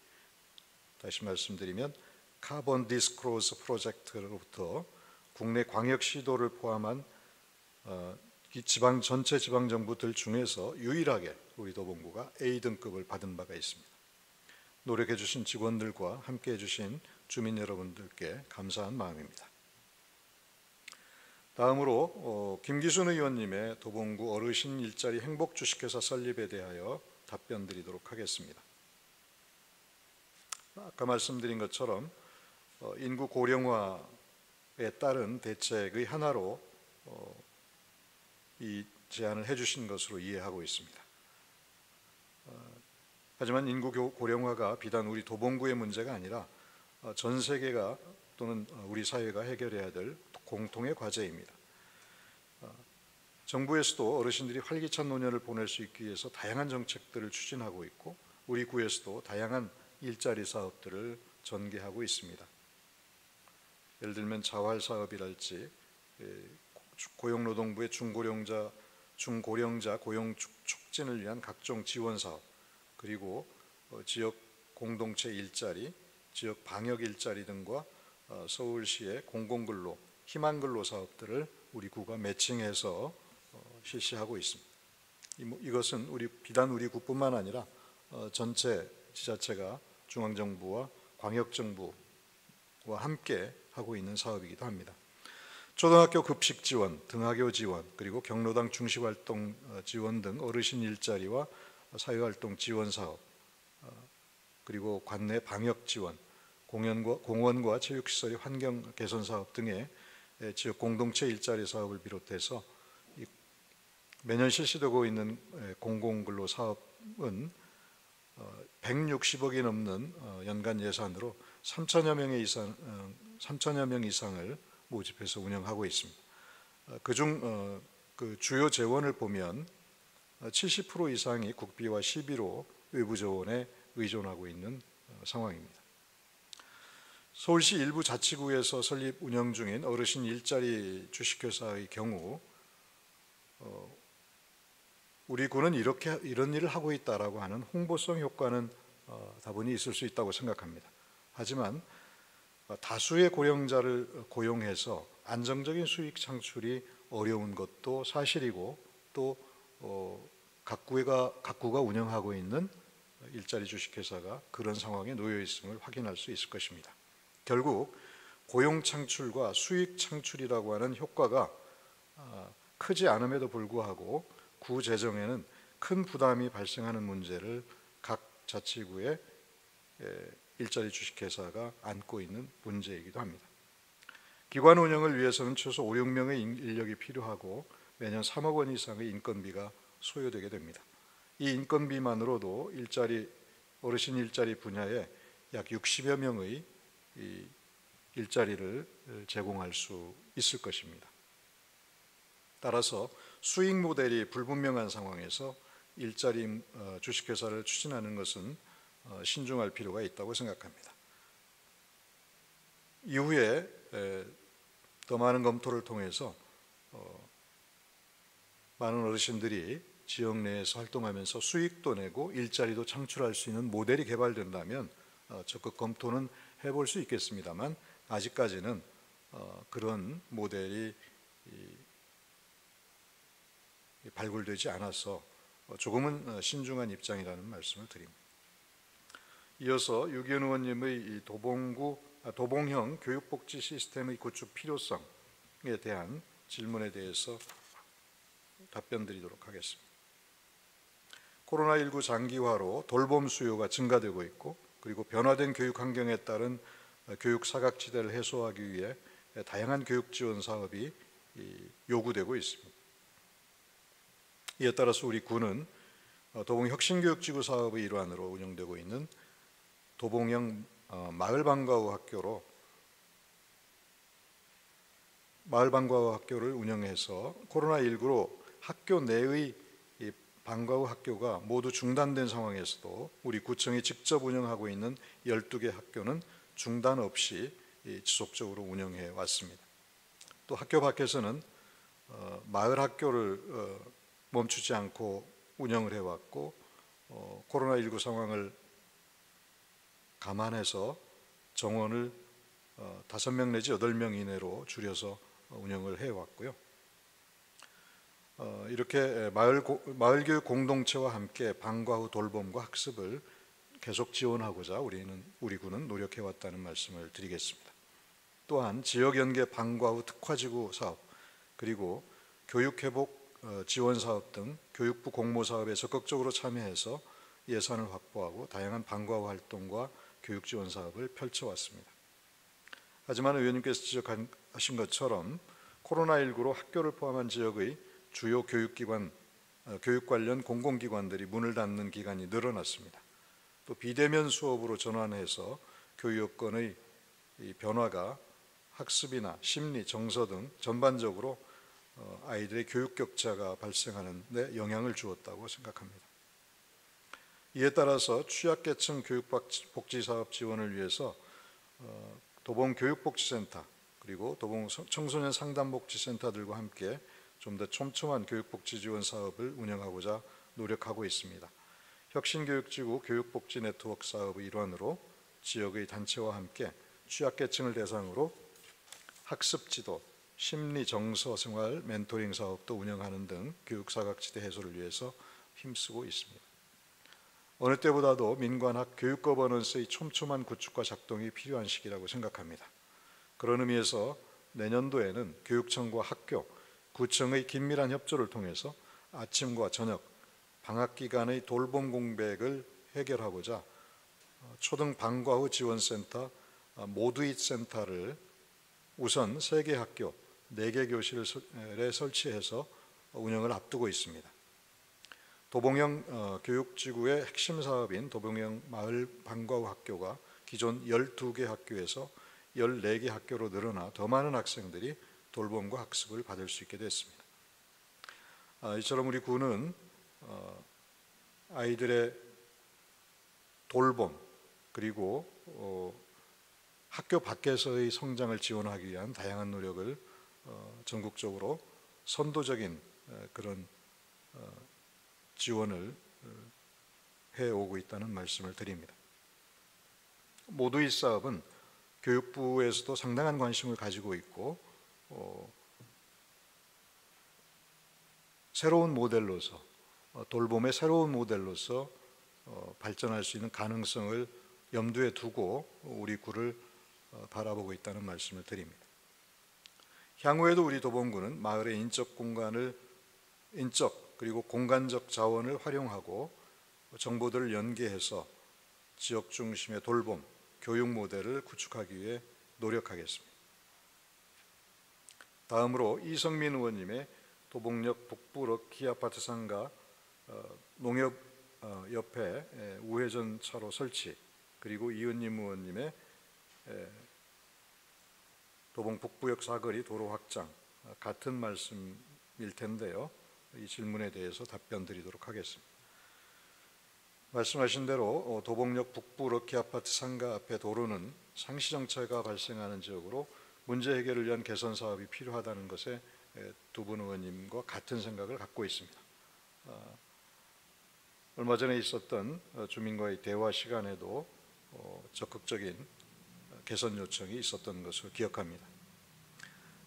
다시 말씀드리면 카본 디스클로저 프로젝트로부터 국내 광역시도를 포함한 전체 지방정부들 중에서 유일하게 우리 도봉구가 A등급을 받은 바가 있습니다. 노력해 주신 직원들과 함께해 주신 주민 여러분들께 감사한 마음입니다. 다음으로 김기순 의원님의 도봉구 어르신 일자리 행복 주식회사 설립에 대하여 답변 드리도록 하겠습니다. 아까 말씀드린 것처럼 인구 고령화에 따른 대책의 하나로 이 제안을 해주신 것으로 이해하고 있습니다. 하지만 인구 고령화가 비단 우리 도봉구의 문제가 아니라 전 세계가 또는 우리 사회가 해결해야 될 공통의 과제입니다. 정부에서도 어르신들이 활기찬 노년을 보낼 수 있기 위해서 다양한 정책들을 추진하고 있고 우리 구에서도 다양한 일자리 사업들을 전개하고 있습니다. 예를 들면 자활사업이랄지 고용노동부의 중고령자 고용 촉진을 위한 각종 지원 사업, 그리고 지역 공동체 일자리, 지역 방역 일자리 등과 서울시의 공공근로, 희망근로 사업들을 우리 구가 매칭해서 실시하고 있습니다. 이것은 비단 우리 구뿐만 아니라 전체 지자체가 중앙정부와 광역정부와 함께 하고 있는 사업이기도 합니다. 초등학교 급식 지원, 등하교 지원, 그리고 경로당 중시활동 지원 등 어르신 일자리와 사회활동 지원 사업, 그리고 관내 방역 지원, 공원과 체육시설의 환경 개선 사업 등의 지역 공동체 일자리 사업을 비롯해서 매년 실시되고 있는 공공근로 사업은 160억이 넘는 연간 예산으로 3천여 명 이상을 모집해서 운영하고 있습니다. 그중 그 주요 재원을 보면 70% 이상이 국비와 시비로 외부 재원에 의존하고 있는 상황입니다. 서울시 일부 자치구에서 설립 운영 중인 어르신 일자리 주식회사의 경우 우리 구는 이런 일을 하고 있다라고 하는 홍보성 효과는 다분히 있을 수 있다고 생각합니다. 하지만 다수의 고령자를 고용해서 안정적인 수익 창출이 어려운 것도 사실이고 또 각구가 운영하고 있는 일자리 주식회사가 그런 상황에 놓여 있음을 확인할 수 있을 것입니다. 결국 고용 창출과 수익 창출이라고 하는 효과가 크지 않음에도 불구하고 구 재정에는 큰 부담이 발생하는 문제를 각 자치구의 일자리 주식회사가 안고 있는 문제이기도 합니다. 기관 운영을 위해서는 최소 5, 6명의 인력이 필요하고 매년 3억 원 이상의 인건비가 소요되게 됩니다. 이 인건비만으로도 어르신 일자리 분야에 약 60여 명의 일자리를 제공할 수 있을 것입니다. 따라서 수익 모델이 불분명한 상황에서 일자리 주식회사를 추진하는 것은 신중할 필요가 있다고 생각합니다. 이후에 더 많은 검토를 통해서 많은 어르신들이 지역 내에서 활동하면서 수익도 내고 일자리도 창출할 수 있는 모델이 개발된다면 적극 검토는 해볼 수 있겠습니다만, 아직까지는 그런 모델이 발굴되지 않아서 조금은 신중한 입장이라는 말씀을 드립니다. 이어서 유기현 의원님의 도봉형 교육복지 시스템의 구축 필요성에 대한 질문에 대해서 답변 드리도록 하겠습니다. 코로나19 장기화로 돌봄 수요가 증가되고 있고, 그리고 변화된 교육 환경에 따른 교육 사각지대를 해소하기 위해 다양한 교육 지원 사업이 요구되고 있습니다. 이에 따라서 우리 군은 도봉 혁신교육지구 사업의 일환으로 운영되고 있는 도봉형 마을방과후 학교를 운영해서 코로나19로 학교 내의 방과후 학교가 모두 중단된 상황에서도 우리 구청이 직접 운영하고 있는 12개 학교는 중단 없이 지속적으로 운영해 왔습니다. 또 학교 밖에서는 마을 학교를 멈추지 않고 운영을 해왔고, 코로나19 상황을 감안해서 정원을 5명 내지 8명 이내로 줄여서 운영을 해왔고요. 이렇게 마을교육 공동체와 함께 방과 후 돌봄과 학습을 계속 지원하고자 우리 군은 노력해왔다는 말씀을 드리겠습니다. 또한 지역연계 방과 후 특화지구 사업, 그리고 교육회복 지원 사업 등 교육부 공모 사업에 적극적으로 참여해서 예산을 확보하고 다양한 방과 후 활동과 교육 지원 사업을 펼쳐왔습니다. 하지만 의원님께서 지적하신 것처럼 코로나19로 학교를 포함한 지역의 주요 교육 관련 공공기관들이 문을 닫는 기간이 늘어났습니다. 또 비대면 수업으로 전환해서 교육 여건의 변화가 학습이나 심리, 정서 등 전반적으로 아이들의 교육 격차가 발생하는 데 영향을 주었다고 생각합니다. 이에 따라서 취약계층 교육복지사업 지원을 위해서 도봉 교육복지센터, 그리고 도봉 청소년 상담복지센터들과 함께 좀 더 촘촘한 교육복지 지원 사업을 운영하고자 노력하고 있습니다. 혁신교육지구 교육복지 네트워크 사업의 일환으로 지역의 단체와 함께 취약계층을 대상으로 학습지도, 심리, 정서, 생활, 멘토링 사업도 운영하는 등 교육사각지대 해소를 위해서 힘쓰고 있습니다. 어느 때보다도 민관학 교육 거버넌스의 촘촘한 구축과 작동이 필요한 시기라고 생각합니다. 그런 의미에서 내년도에는 교육청과 학교, 구청의 긴밀한 협조를 통해서 아침과 저녁, 방학 기간의 돌봄 공백을 해결하고자 초등 방과 후 지원센터 모두잇 센터를 우선 3개 학교, 4개 교실에 설치해서 운영을 앞두고 있습니다. 도봉형 교육지구의 핵심 사업인 도봉형 마을 방과 후 학교가 기존 12개 학교에서 14개 학교로 늘어나 더 많은 학생들이 돌봄과 학습을 받을 수 있게 됐습니다. 이처럼 우리 군은 아이들의 돌봄, 그리고 학교 밖에서의 성장을 지원하기 위한 다양한 노력을 전국적으로 선도적인 그런 지원을 해오고 있다는 말씀을 드립니다. 모두잇 사업은 교육부에서도 상당한 관심을 가지고 있고, 새로운 모델로서, 돌봄의 새로운 모델로서 발전할 수 있는 가능성을 염두에 두고 우리 구를 바라보고 있다는 말씀을 드립니다. 향후에도 우리 도봉구는 마을의 인적 그리고 공간적 자원을 활용하고 정보들을 연계해서 지역 중심의 돌봄, 교육 모델을 구축하기 위해 노력하겠습니다. 다음으로 이성민 의원님의 도봉역 북부 럭키 아파트 상가 농협 옆에 우회전 차로 설치, 그리고 이은님 의원님의 도봉 북부역 사거리 도로 확장, 같은 말씀일 텐데요. 이 질문에 대해서 답변 드리도록 하겠습니다. 말씀하신 대로 도봉역 북부 럭키 아파트 상가 앞의 도로는 상시정차가 발생하는 지역으로 문제 해결을 위한 개선 사업이 필요하다는 것에 두 분 의원님과 같은 생각을 갖고 있습니다. 얼마 전에 있었던 주민과의 대화 시간에도 적극적인 개선 요청이 있었던 것을 기억합니다.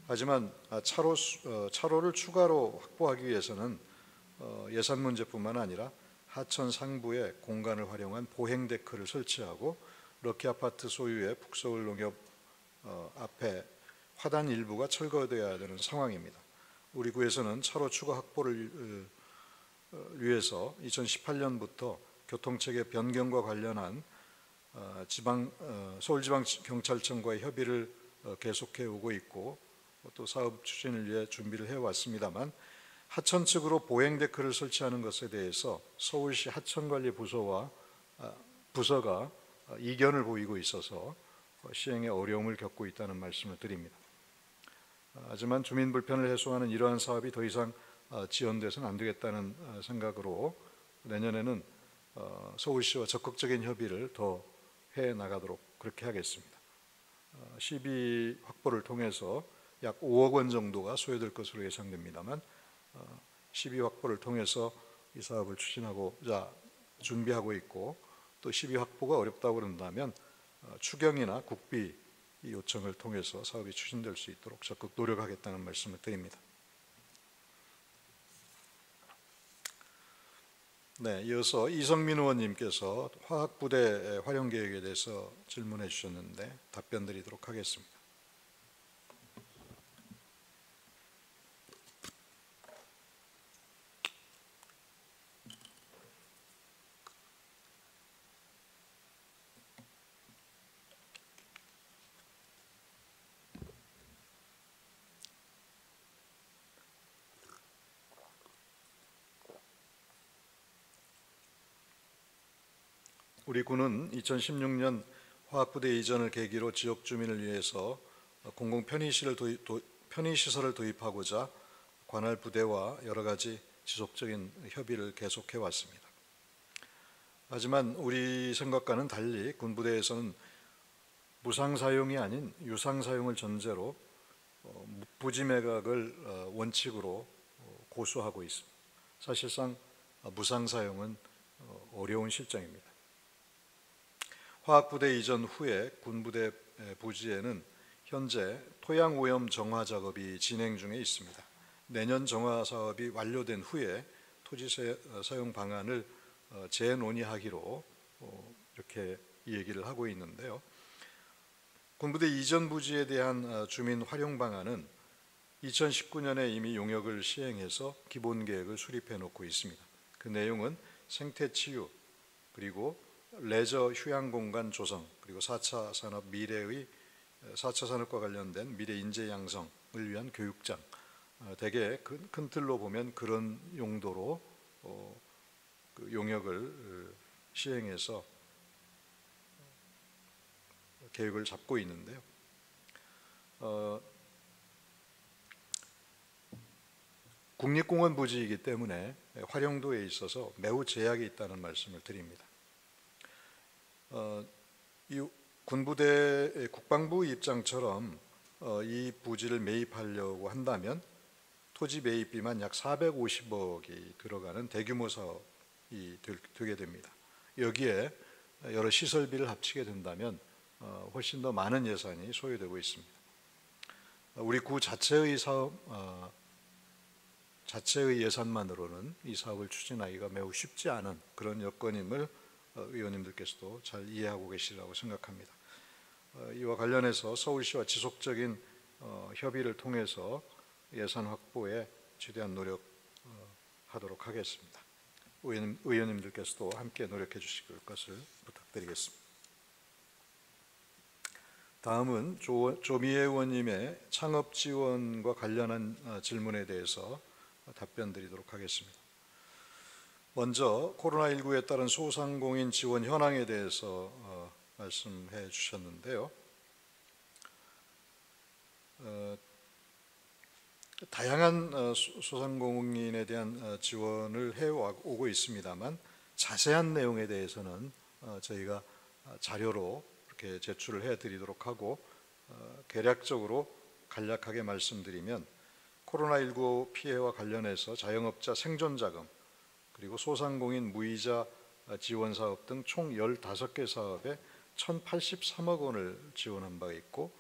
하지만 차로를 추가로 확보하기 위해서는 예산 문제뿐만 아니라 하천 상부에 공간을 활용한 보행 데크를 설치하고 럭키 아파트 소유의 북서울 농협 앞에 화단 일부가 철거되어야 되는 상황입니다. 우리 구에서는 차로 추가 확보를 위해서 2018년부터 교통체계 변경과 관련한 서울지방경찰청과의 협의를 계속해 오고 있고 또 사업 추진을 위해 준비를 해왔습니다만 하천 측으로 보행 데크를 설치하는 것에 대해서 서울시 하천관리부서가 이견을 보이고 있어서 시행에 어려움을 겪고 있다는 말씀을 드립니다. 하지만 주민 불편을 해소하는 이러한 사업이 더 이상 지연돼서는 안 되겠다는 생각으로 내년에는 서울시와 적극적인 협의를 더 해 나가도록 그렇게 하겠습니다. 시비 확보를 통해서 약 5억 원 정도가 소요될 것으로 예상됩니다만 시비 확보를 통해서 이 사업을 추진하고자 준비하고 있고 또 시비 확보가 어렵다고 그런다면 추경이나 국비 요청을 통해서 사업이 추진될 수 있도록 적극 노력하겠다는 말씀을 드립니다. 네, 이어서 이성민 의원님께서 화학부대 활용 계획에 대해서 질문해 주셨는데 답변 드리도록 하겠습니다. 우리 군은 2016년 화학부대 이전을 계기로 지역 주민을 위해서 공공 편의시설을 도입하고자 관할 부대와 여러 가지 지속적인 협의를 계속해 왔습니다. 하지만 우리 생각과는 달리 군부대에서는 무상 사용이 아닌 유상 사용을 전제로 부지 매각을 원칙으로 고수하고 있습니다. 사실상 무상 사용은 어려운 실정입니다. 화학부대 이전 후에 군부대 부지에는 현재 토양오염 정화 작업이 진행 중에 있습니다. 내년 정화 사업이 완료된 후에 토지 사용 방안을 재논의하기로 이렇게 얘기를 하고 있는데요. 군부대 이전 부지에 대한 주민 활용 방안은 2019년에 이미 용역을 시행해서 기본 계획을 수립해 놓고 있습니다. 그 내용은 생태치유 그리고 레저 휴양공간 조성 그리고 4차 산업과 관련된 미래 인재 양성을 위한 교육장 대개 큰 틀로 보면 그런 용도로 그 용역을 시행해서 계획을 잡고 있는데요. 국립공원 부지이기 때문에 활용도에 있어서 매우 제약이 있다는 말씀을 드립니다. 이 군부대 국방부 입장처럼 이 부지를 매입하려고 한다면 토지 매입비만 약 450억이 들어가는 대규모 사업이 되게 됩니다. 여기에 여러 시설비를 합치게 된다면 훨씬 더 많은 예산이 소요되고 있습니다. 우리 구 자체의 예산만으로는 이 사업을 추진하기가 매우 쉽지 않은 그런 여건임을 의원님들께서도 잘 이해하고 계시리라고 생각합니다. 이와 관련해서 서울시와 지속적인 협의를 통해서 예산 확보에 최대한 노력하도록 하겠습니다. 의원님들께서도 함께 노력해 주실 것을 부탁드리겠습니다. 다음은 조미애 의원님의 창업 지원과 관련한 질문에 대해서 답변 드리도록 하겠습니다. 먼저 코로나19에 따른 소상공인 지원 현황에 대해서 말씀해 주셨는데요. 다양한 소상공인에 대한 지원을 해오고 있습니다만 자세한 내용에 대해서는 저희가 자료로 이렇게 제출을 해드리도록 하고, 개략적으로 간략하게 말씀드리면 코로나19 피해와 관련해서 자영업자 생존자금 그리고 소상공인 무이자 지원 사업 등 총 15개 사업에 1,083억 원을 지원한 바가 있고,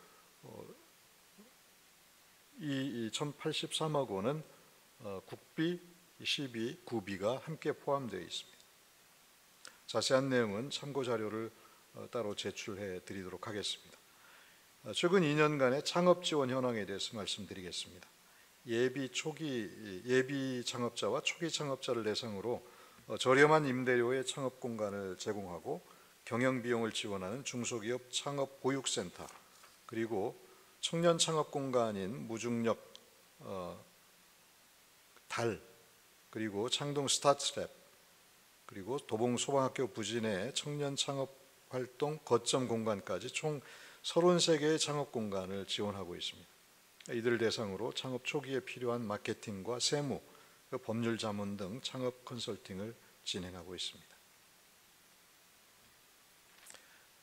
이 1,083억 원은 국비, 시비, 구비가 함께 포함되어 있습니다. 자세한 내용은 참고 자료를 따로 제출해 드리도록 하겠습니다. 최근 2년간의 창업 지원 현황에 대해서 말씀드리겠습니다. 예비 창업자와 초기 창업자를 대상으로 저렴한 임대료의 창업 공간을 제공하고 경영 비용을 지원하는 중소기업 창업 보육센터, 그리고 청년 창업 공간인 무중력 달, 그리고 창동 스타트랩, 그리고 도봉 소방학교 부지 내 청년 창업 활동 거점 공간까지 총 33개의 창업 공간을 지원하고 있습니다. 이들을 대상으로 창업 초기에 필요한 마케팅과 세무, 법률 자문 등 창업 컨설팅을 진행하고 있습니다.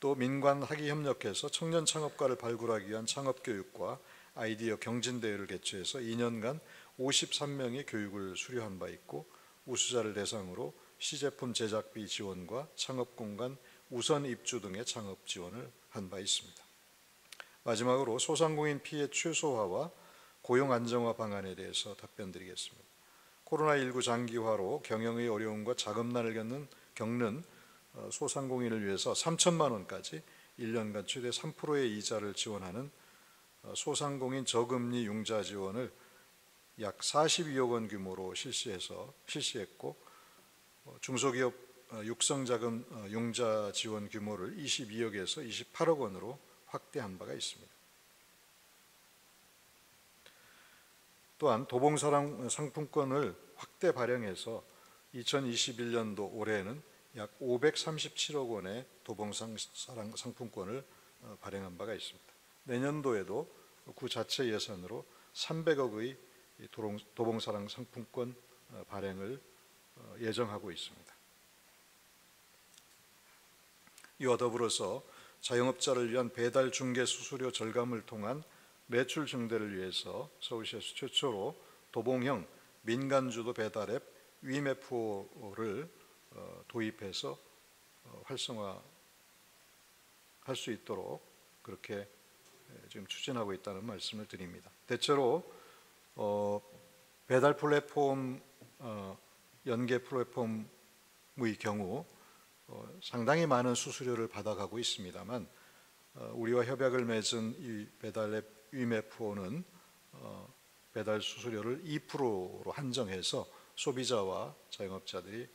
또 민관 학위협력회에서 청년 창업가를 발굴하기 위한 창업교육과 아이디어 경진대회를 개최해서 2년간 53명의 교육을 수료한 바 있고, 우수자를 대상으로 시제품 제작비 지원과 창업공간 우선 입주 등의 창업 지원을 한 바 있습니다. 마지막으로 소상공인 피해 최소화와 고용 안정화 방안에 대해서 답변드리겠습니다. 코로나19 장기화로 경영의 어려움과 자금난을 겪는 소상공인을 위해서 3천만 원까지 1년간 최대 3%의 이자를 지원하는 소상공인 저금리 융자 지원을 약 42억 원 규모로 실시했고, 중소기업 육성자금 융자 지원 규모를 22억에서 28억 원으로 확대한 바가 있습니다. 또한 도봉사랑 상품권을 확대 발행해서 2021년도 올해에는 약 537억 원의 도봉사랑 상품권을 발행한 바가 있습니다. 내년도에도 구 자체 예산으로 300억의 도봉사랑 상품권 발행을 예정하고 있습니다. 이와 더불어서 자영업자를 위한 배달 중개 수수료 절감을 통한 매출 증대를 위해서 서울시에서 최초로 도봉형 민간주도 배달 앱 위메프를 도입해서 활성화할 수 있도록 그렇게 지금 추진하고 있다는 말씀을 드립니다. 대체로 배달 플랫폼, 연계 플랫폼의 경우 상당히 많은 수수료를 받아가고 있습니다만, 우리와 협약을 맺은 이 배달앱 위메프는 배달 수수료를 2%로 한정해서 소비자와 자영업자들이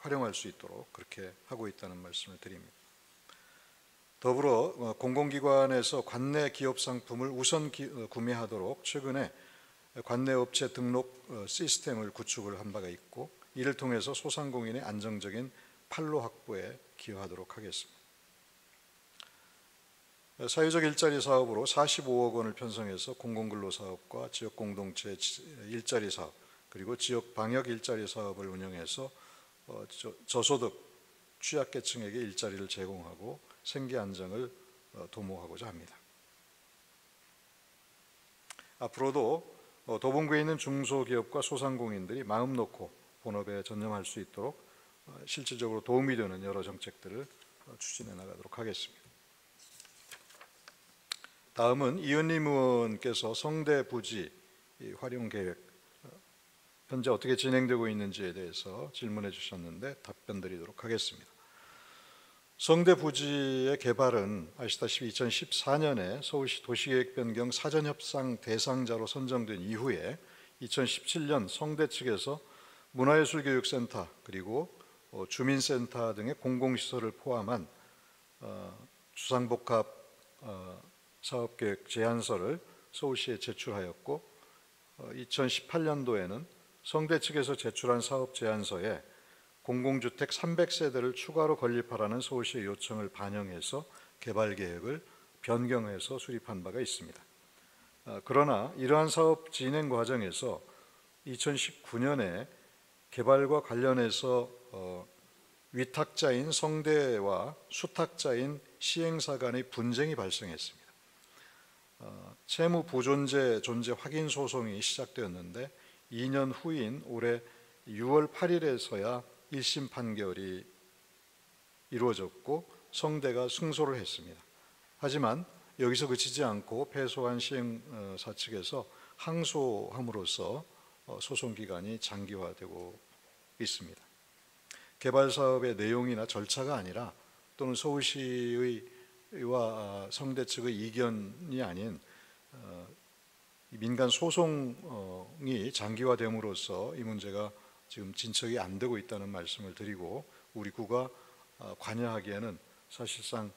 활용할 수 있도록 그렇게 하고 있다는 말씀을 드립니다. 더불어 공공기관에서 관내 기업 상품을 우선 구매하도록 최근에 관내업체 등록 시스템을 구축을 한 바가 있고, 이를 통해서 소상공인의 안정적인 판로 확보에 기여하도록 하겠습니다. 사회적 일자리 사업으로 45억 원을 편성해서 공공근로사업과 지역공동체 일자리 사업, 그리고 지역 방역 일자리 사업을 운영해서 저소득 취약계층에게 일자리를 제공하고 생계 안정을 도모하고자 합니다. 앞으로도 도봉구에 있는 중소기업과 소상공인들이 마음 놓고 본업에 전념할 수 있도록 실질적으로 도움이 되는 여러 정책들을 추진해 나가도록 하겠습니다. 다음은 이은림 의원께서 성대 부지 활용 계획 현재 어떻게 진행되고 있는지에 대해서 질문해 주셨는데 답변 드리도록 하겠습니다. 성대 부지의 개발은 아시다시피 2014년에 서울시 도시계획 변경 사전협상 대상자로 선정된 이후에 2017년 성대 측에서 문화예술교육센터 그리고 주민센터 등의 공공시설을 포함한 주상복합 사업계획 제안서를 서울시에 제출하였고, 2018년도에는 성대 측에서 제출한 사업 제안서에 공공주택 300세대를 추가로 건립하라는 서울시의 요청을 반영해서 개발 계획을 변경해서 수립한 바가 있습니다. 그러나 이러한 사업 진행 과정에서 2019년에 개발과 관련해서 위탁자인 성대와 수탁자인 시행사 간의 분쟁이 발생했습니다. 채무 부존재 존재 확인 소송이 시작되었는데 2년 후인 올해 6월 8일에서야 1심 판결이 이루어졌고 성대가 승소를 했습니다. 하지만 여기서 그치지 않고 패소한 시행사 측에서 항소함으로써 소송 기간이 장기화되고 있습니다. 개발 사업의 내용이나 절차가 아니라 또는 서울시와 성대 측의 이견이 아닌 민간 소송이 장기화됨으로써 이 문제가 지금 진척이 안 되고 있다는 말씀을 드리고 우리 구가 관여하기에는 사실상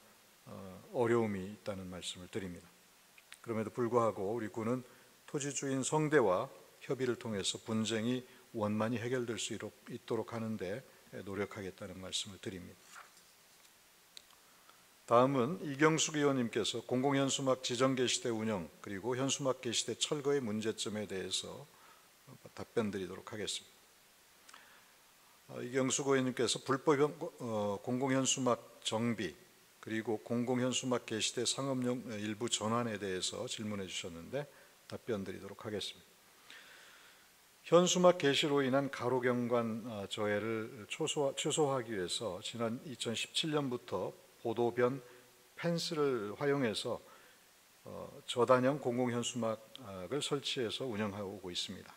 어려움이 있다는 말씀을 드립니다. 그럼에도 불구하고 우리 구는 토지주인 성대와 협의를 통해서 분쟁이 원만히 해결될 수 있도록 하는데 노력하겠다는 말씀을 드립니다. 다음은 이경숙 의원님께서 공공현수막 지정게시대 운영 그리고 현수막 게시대 철거의 문제점에 대해서 답변드리도록 하겠습니다. 이경숙 의원님께서 불법 공공현수막 정비 그리고 공공현수막 게시대 상업용 일부 전환에 대해서 질문해 주셨는데 답변드리도록 하겠습니다. 현수막 게시로 인한 가로경관 저해를 최소화하기 위해서 지난 2017년부터 보도변 펜스를 활용해서 저단형 공공현수막을 설치해서 운영하고 있습니다.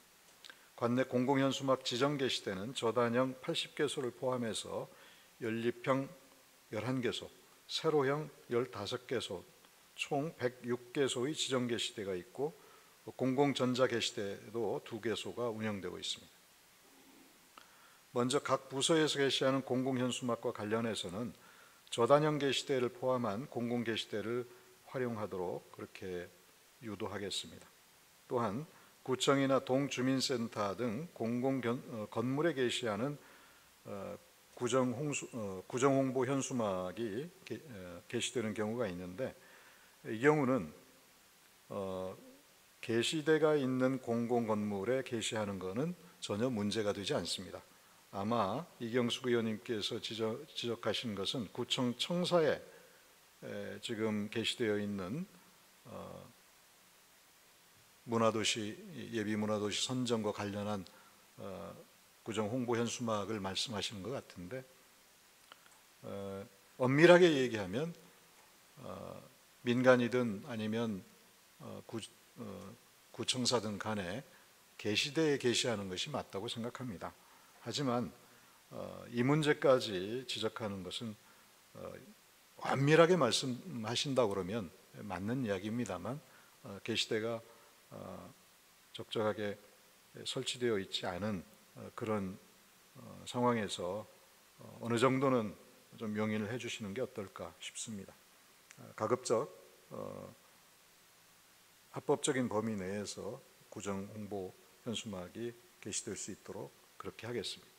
관내 공공현수막 지정 게시대는 저단형 80개소를 포함해서 연립형 11개소, 세로형 15개소, 총 106개소의 지정 게시대가 있고 공공전자 게시대도 2개소가 운영되고 있습니다. 먼저 각 부서에서 게시하는 공공현수막과 관련해서는 저단형 게시대를 포함한 공공게시대를 활용하도록 그렇게 유도하겠습니다. 또한 구청이나 동주민센터 등 건물에 게시하는 구정홍보 현수막이 게시되는 경우가 있는데 이 경우는 게시대가 있는 공공건물에 게시하는 것은 전혀 문제가 되지 않습니다. 아마 이경숙 의원님께서 지적하신 것은 구청 청사에 지금 게시되어 있는 예비문화도시 선정과 관련한 구정 홍보 현수막을 말씀하시는 것 같은데 엄밀하게 얘기하면 민간이든 아니면 구청사든 간에 게시대에 게시하는 것이 맞다고 생각합니다. 하지만 이 문제까지 지적하는 것은 엄밀하게 말씀하신다고 그러면 맞는 이야기입니다만 게시대가 적절하게 설치되어 있지 않은 그런 상황에서 어느 정도는 좀 용인을 해주시는 게 어떨까 싶습니다. 가급적 합법적인 범위 내에서 구정 홍보 현수막이 게시될 수 있도록 그렇게 하겠습니다.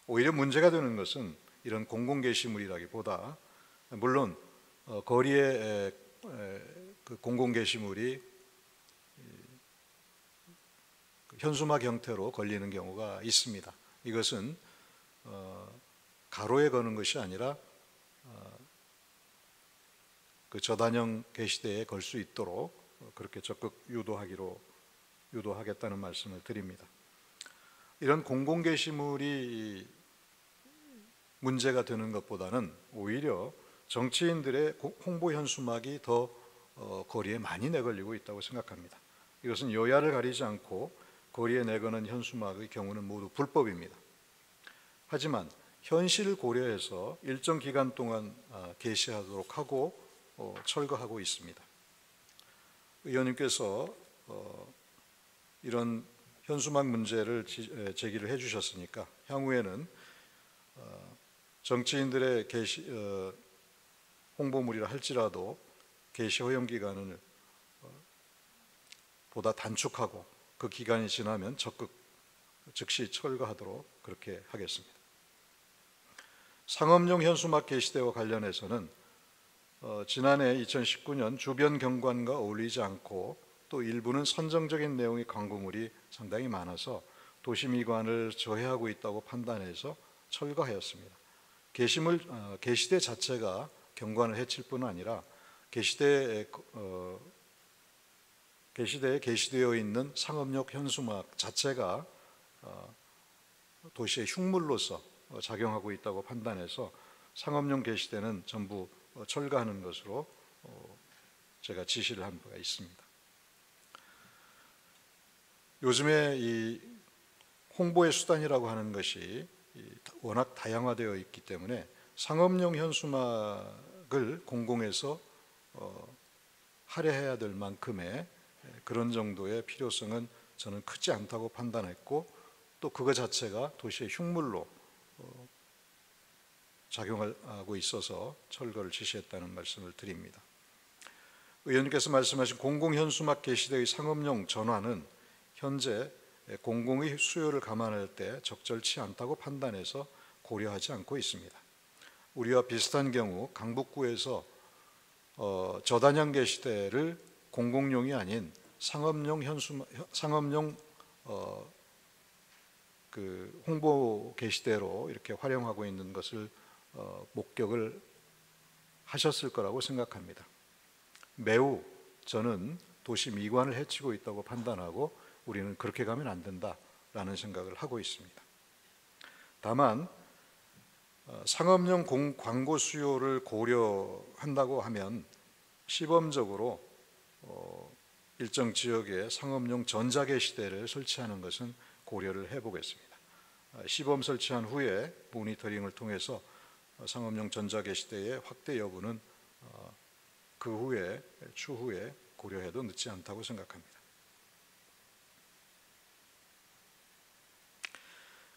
오히려 문제가 되는 것은 이런 공공 게시물이라기보다 물론 거리에 그 공공 게시물이 현수막 형태로 걸리는 경우가 있습니다. 이것은 가로에 거는 것이 아니라 그 저단형 게시대에 걸 수 있도록 그렇게 적극 유도하겠다는 말씀을 드립니다. 이런 공공 게시물이 문제가 되는 것보다는 오히려 정치인들의 홍보 현수막이 더 거리에 많이 내걸리고 있다고 생각합니다. 이것은 여야를 가리지 않고 거리에 내거는 현수막의 경우는 모두 불법입니다. 하지만 현실을 고려해서 일정 기간 동안 게시하도록 하고 철거하고 있습니다. 의원님께서 이런 현수막 문제를 제기를 해주셨으니까 향후에는 정치인들의 홍보물이라 할지라도 게시 허용 기간을 보다 단축하고 그 기간이 지나면 즉시 철거하도록 그렇게 하겠습니다. 상업용 현수막 게시대와 관련해서는 지난해 2019년 주변 경관과 어울리지 않고 또 일부는 선정적인 내용의 광고물이 상당히 많아서 도시미관을 저해하고 있다고 판단해서 철거하였습니다. 게시대 자체가 경관을 해칠 뿐 아니라 게시대에 게시되어 있는 상업용 현수막 자체가 도시의 흉물로서 작용하고 있다고 판단해서 상업용 게시대는 전부 철거하는 것으로 제가 지시를 한 바가 있습니다. 요즘에 이 홍보의 수단이라고 하는 것이 워낙 다양화되어 있기 때문에 상업용 현수막을 공공에서 할애해야 될 만큼의 그런 정도의 필요성은 저는 크지 않다고 판단했고, 또 그거 자체가 도시의 흉물로 작용하고 있어서 철거를 지시했다는 말씀을 드립니다. 의원님께서 말씀하신 공공현수막 게시대의 상업용 전환은 현재 공공의 수요를 감안할 때 적절치 않다고 판단해서 고려하지 않고 있습니다. 우리와 비슷한 경우 강북구에서 저단형 게시대를 공공용이 아닌 상업용 그 홍보 게시대로 이렇게 활용하고 있는 것을 목격을 하셨을 거라고 생각합니다. 매우 저는 도시 미관을 해치고 있다고 판단하고 우리는 그렇게 가면 안 된다라는 생각을 하고 있습니다. 다만 상업용 광고 수요를 고려한다고 하면 시범적으로 일정 지역에 상업용 전자게시대를 설치하는 것은 고려를 해보겠습니다. 시범 설치한 후에 모니터링을 통해서 상업용 전자게시대의 확대 여부는 그 후에 추후에 고려해도 늦지 않다고 생각합니다.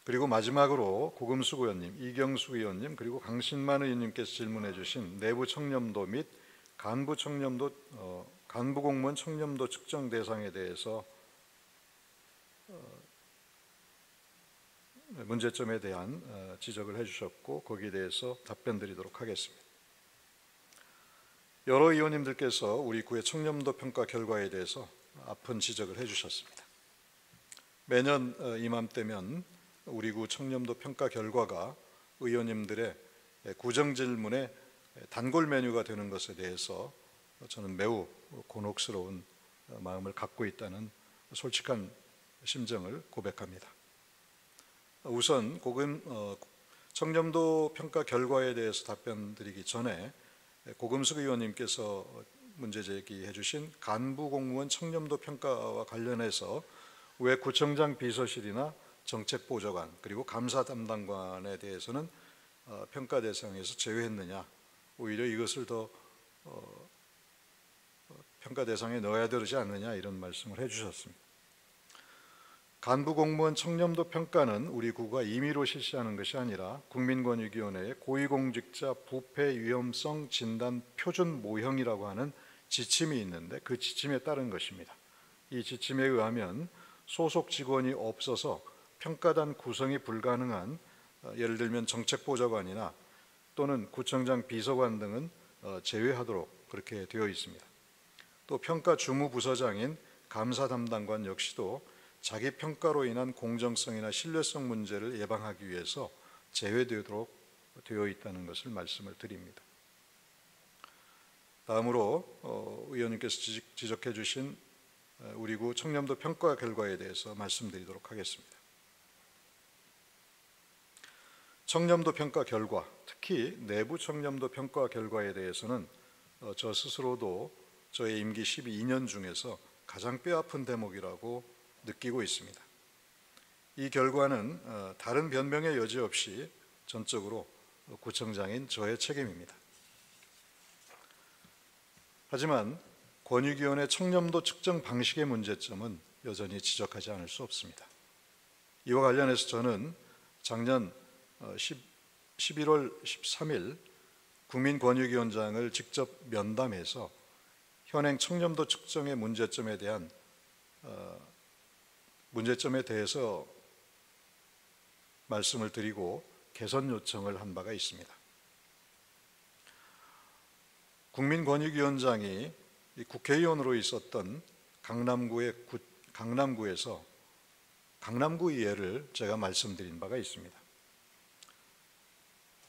그리고 마지막으로 고금숙 의원님, 이경수 의원님, 그리고 강신만 의원님께서 질문해 주신 내부 청렴도 및 간부 공무원 청렴도 측정 대상에 대해서 문제점에 대한 지적을 해주셨고, 거기에 대해서 답변 드리도록 하겠습니다. 여러 의원님들께서 우리 구의 청렴도 평가 결과에 대해서 아픈 지적을 해주셨습니다. 매년 이맘때면 우리 구 청렴도 평가 결과가 의원님들의 구정 질문에 단골 메뉴가 되는 것에 대해서 저는 매우 곤혹스러운 마음을 갖고 있다는 솔직한 심정을 고백합니다. 우선 청렴도 평가 결과에 대해서 답변 드리기 전에 고금숙 의원님께서 문제 제기해 주신 간부 공무원 청렴도 평가와 관련해서 왜 구청장 비서실이나 정책보좌관 그리고 감사 담당관에 대해서는 평가 대상에서 제외했느냐, 오히려 이것을 더 평가 대상에 넣어야 되지 않느냐, 이런 말씀을 해주셨습니다. 간부 공무원 청렴도 평가는 우리 구가 임의로 실시하는 것이 아니라 국민권익위원회의 고위공직자 부패 위험성 진단 표준 모형이라고 하는 지침이 있는데 그 지침에 따른 것입니다. 이 지침에 의하면 소속 직원이 없어서 평가단 구성이 불가능한 예를 들면 정책보좌관이나 또는 구청장 비서관 등은 제외하도록 그렇게 되어 있습니다. 또 평가 주무부서장인 감사 담당관 역시도 자기 평가로 인한 공정성이나 신뢰성 문제를 예방하기 위해서 제외되도록 되어 있다는 것을 말씀을 드립니다. 다음으로 의원님께서 지적해 주신 우리 구 청렴도 평가 결과에 대해서 말씀드리도록 하겠습니다. 청렴도 평가 결과, 특히 내부 청렴도 평가 결과에 대해서는 저 스스로도 저의 임기 12년 중에서 가장 뼈아픈 대목이라고 느끼고 있습니다. 이 결과는 다른 변명의 여지 없이 전적으로 구청장인 저의 책임입니다. 하지만 권익위원회 청렴도 측정 방식의 문제점은 여전히 지적하지 않을 수 없습니다. 이와 관련해서 저는 작년 11월 13일 국민권익위원장을 직접 면담해서 현행 청렴도 측정의 문제점에 대해서 말씀을 드리고 개선 요청을 한 바가 있습니다. 국민권익위원장이 이 국회의원으로 있었던 강남구에서 강남구 예를 제가 말씀드린 바가 있습니다.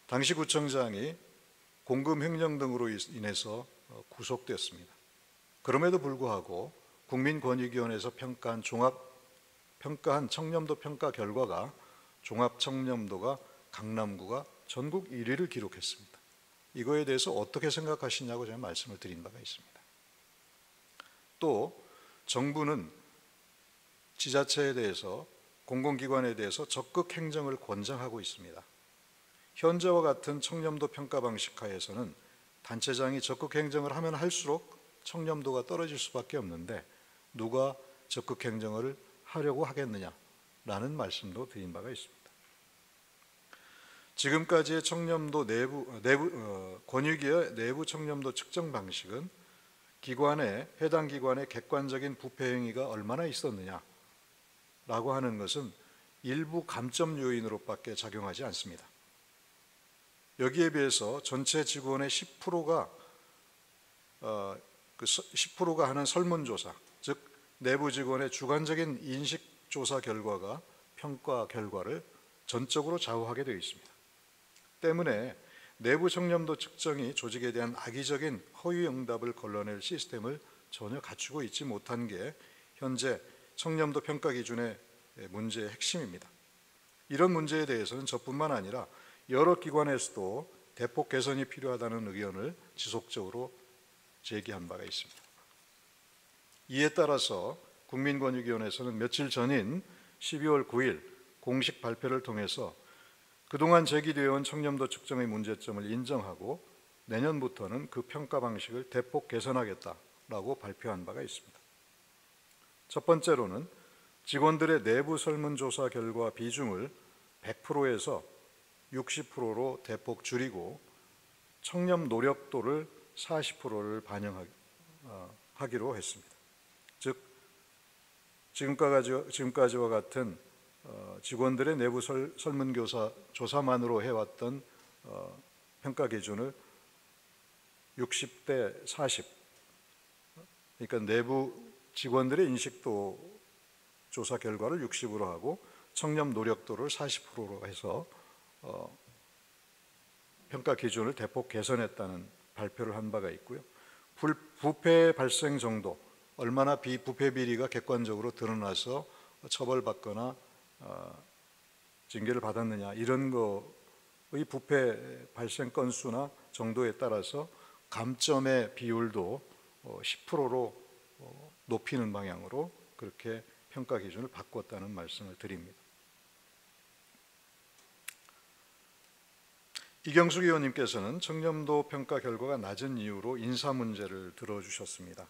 당시 구청장이 공금 횡령 등으로 인해서 구속되었습니다. 그럼에도 불구하고 국민권익위원회에서 평가한 청렴도 평가 결과가 종합 청렴도가 강남구가 전국 1위를 기록했습니다. 이거에 대해서 어떻게 생각하시냐고 제가 말씀을 드린 바가 있습니다. 또 정부는 지자체에 대해서 공공기관에 대해서 적극 행정을 권장하고 있습니다. 현재와 같은 청렴도 평가 방식 하에서는 단체장이 적극 행정을 하면 할수록 청렴도가 떨어질 수밖에 없는데 누가 적극 행정을 하려고 하겠느냐라는 말씀도 드린 바가 있습니다. 지금까지의 청렴도 권익위의 내부 청렴도 측정 방식은 해당 기관의 객관적인 부패 행위가 얼마나 있었느냐라고 하는 것은 일부 감점 요인으로밖에 작용하지 않습니다. 여기에 비해서 전체 직원의 10%가 하는 설문조사, 즉 내부 직원의 주관적인 인식조사 결과가 평가 결과를 전적으로 좌우하게 되어 있습니다. 때문에 내부 청렴도 측정이 조직에 대한 악의적인 허위 응답을 걸러낼 시스템을 전혀 갖추고 있지 못한 게 현재 청렴도 평가 기준의 문제의 핵심입니다. 이런 문제에 대해서는 저뿐만 아니라 여러 기관에서도 대폭 개선이 필요하다는 의견을 지속적으로 제기한 바가 있습니다. 이에 따라서 국민권익위원회에서는 며칠 전인 12월 9일 공식 발표를 통해서 그동안 제기되어 온 청렴도 측정의 문제점을 인정하고 내년부터는 그 평가 방식을 대폭 개선하겠다라고 발표한 바가 있습니다. 첫 번째로는 직원들의 내부 설문조사 결과 비중을 100%에서 60%로 대폭 줄이고 청렴 노력도를 40%를 반영하기로 했습니다. 즉 지금까지와 같은 직원들의 내부 설문조사만으로 해왔던 평가 기준을 60대 40, 그러니까 내부 직원들의 인식도 조사 결과를 60으로 하고 청렴 노력도를 40%로 해서 평가 기준을 대폭 개선했다는 발표를 한 바가 있고요. 부패 발생 정도, 얼마나 부패 비리가 객관적으로 드러나서 처벌받거나 징계를 받았느냐, 이런 거의 부패 발생 건수나 정도에 따라서 감점의 비율도 10%로 높이는 방향으로 그렇게 평가 기준을 바꿨다는 말씀을 드립니다. 이경숙 의원님께서는 청렴도 평가 결과가 낮은 이유로 인사 문제를 들어주셨습니다.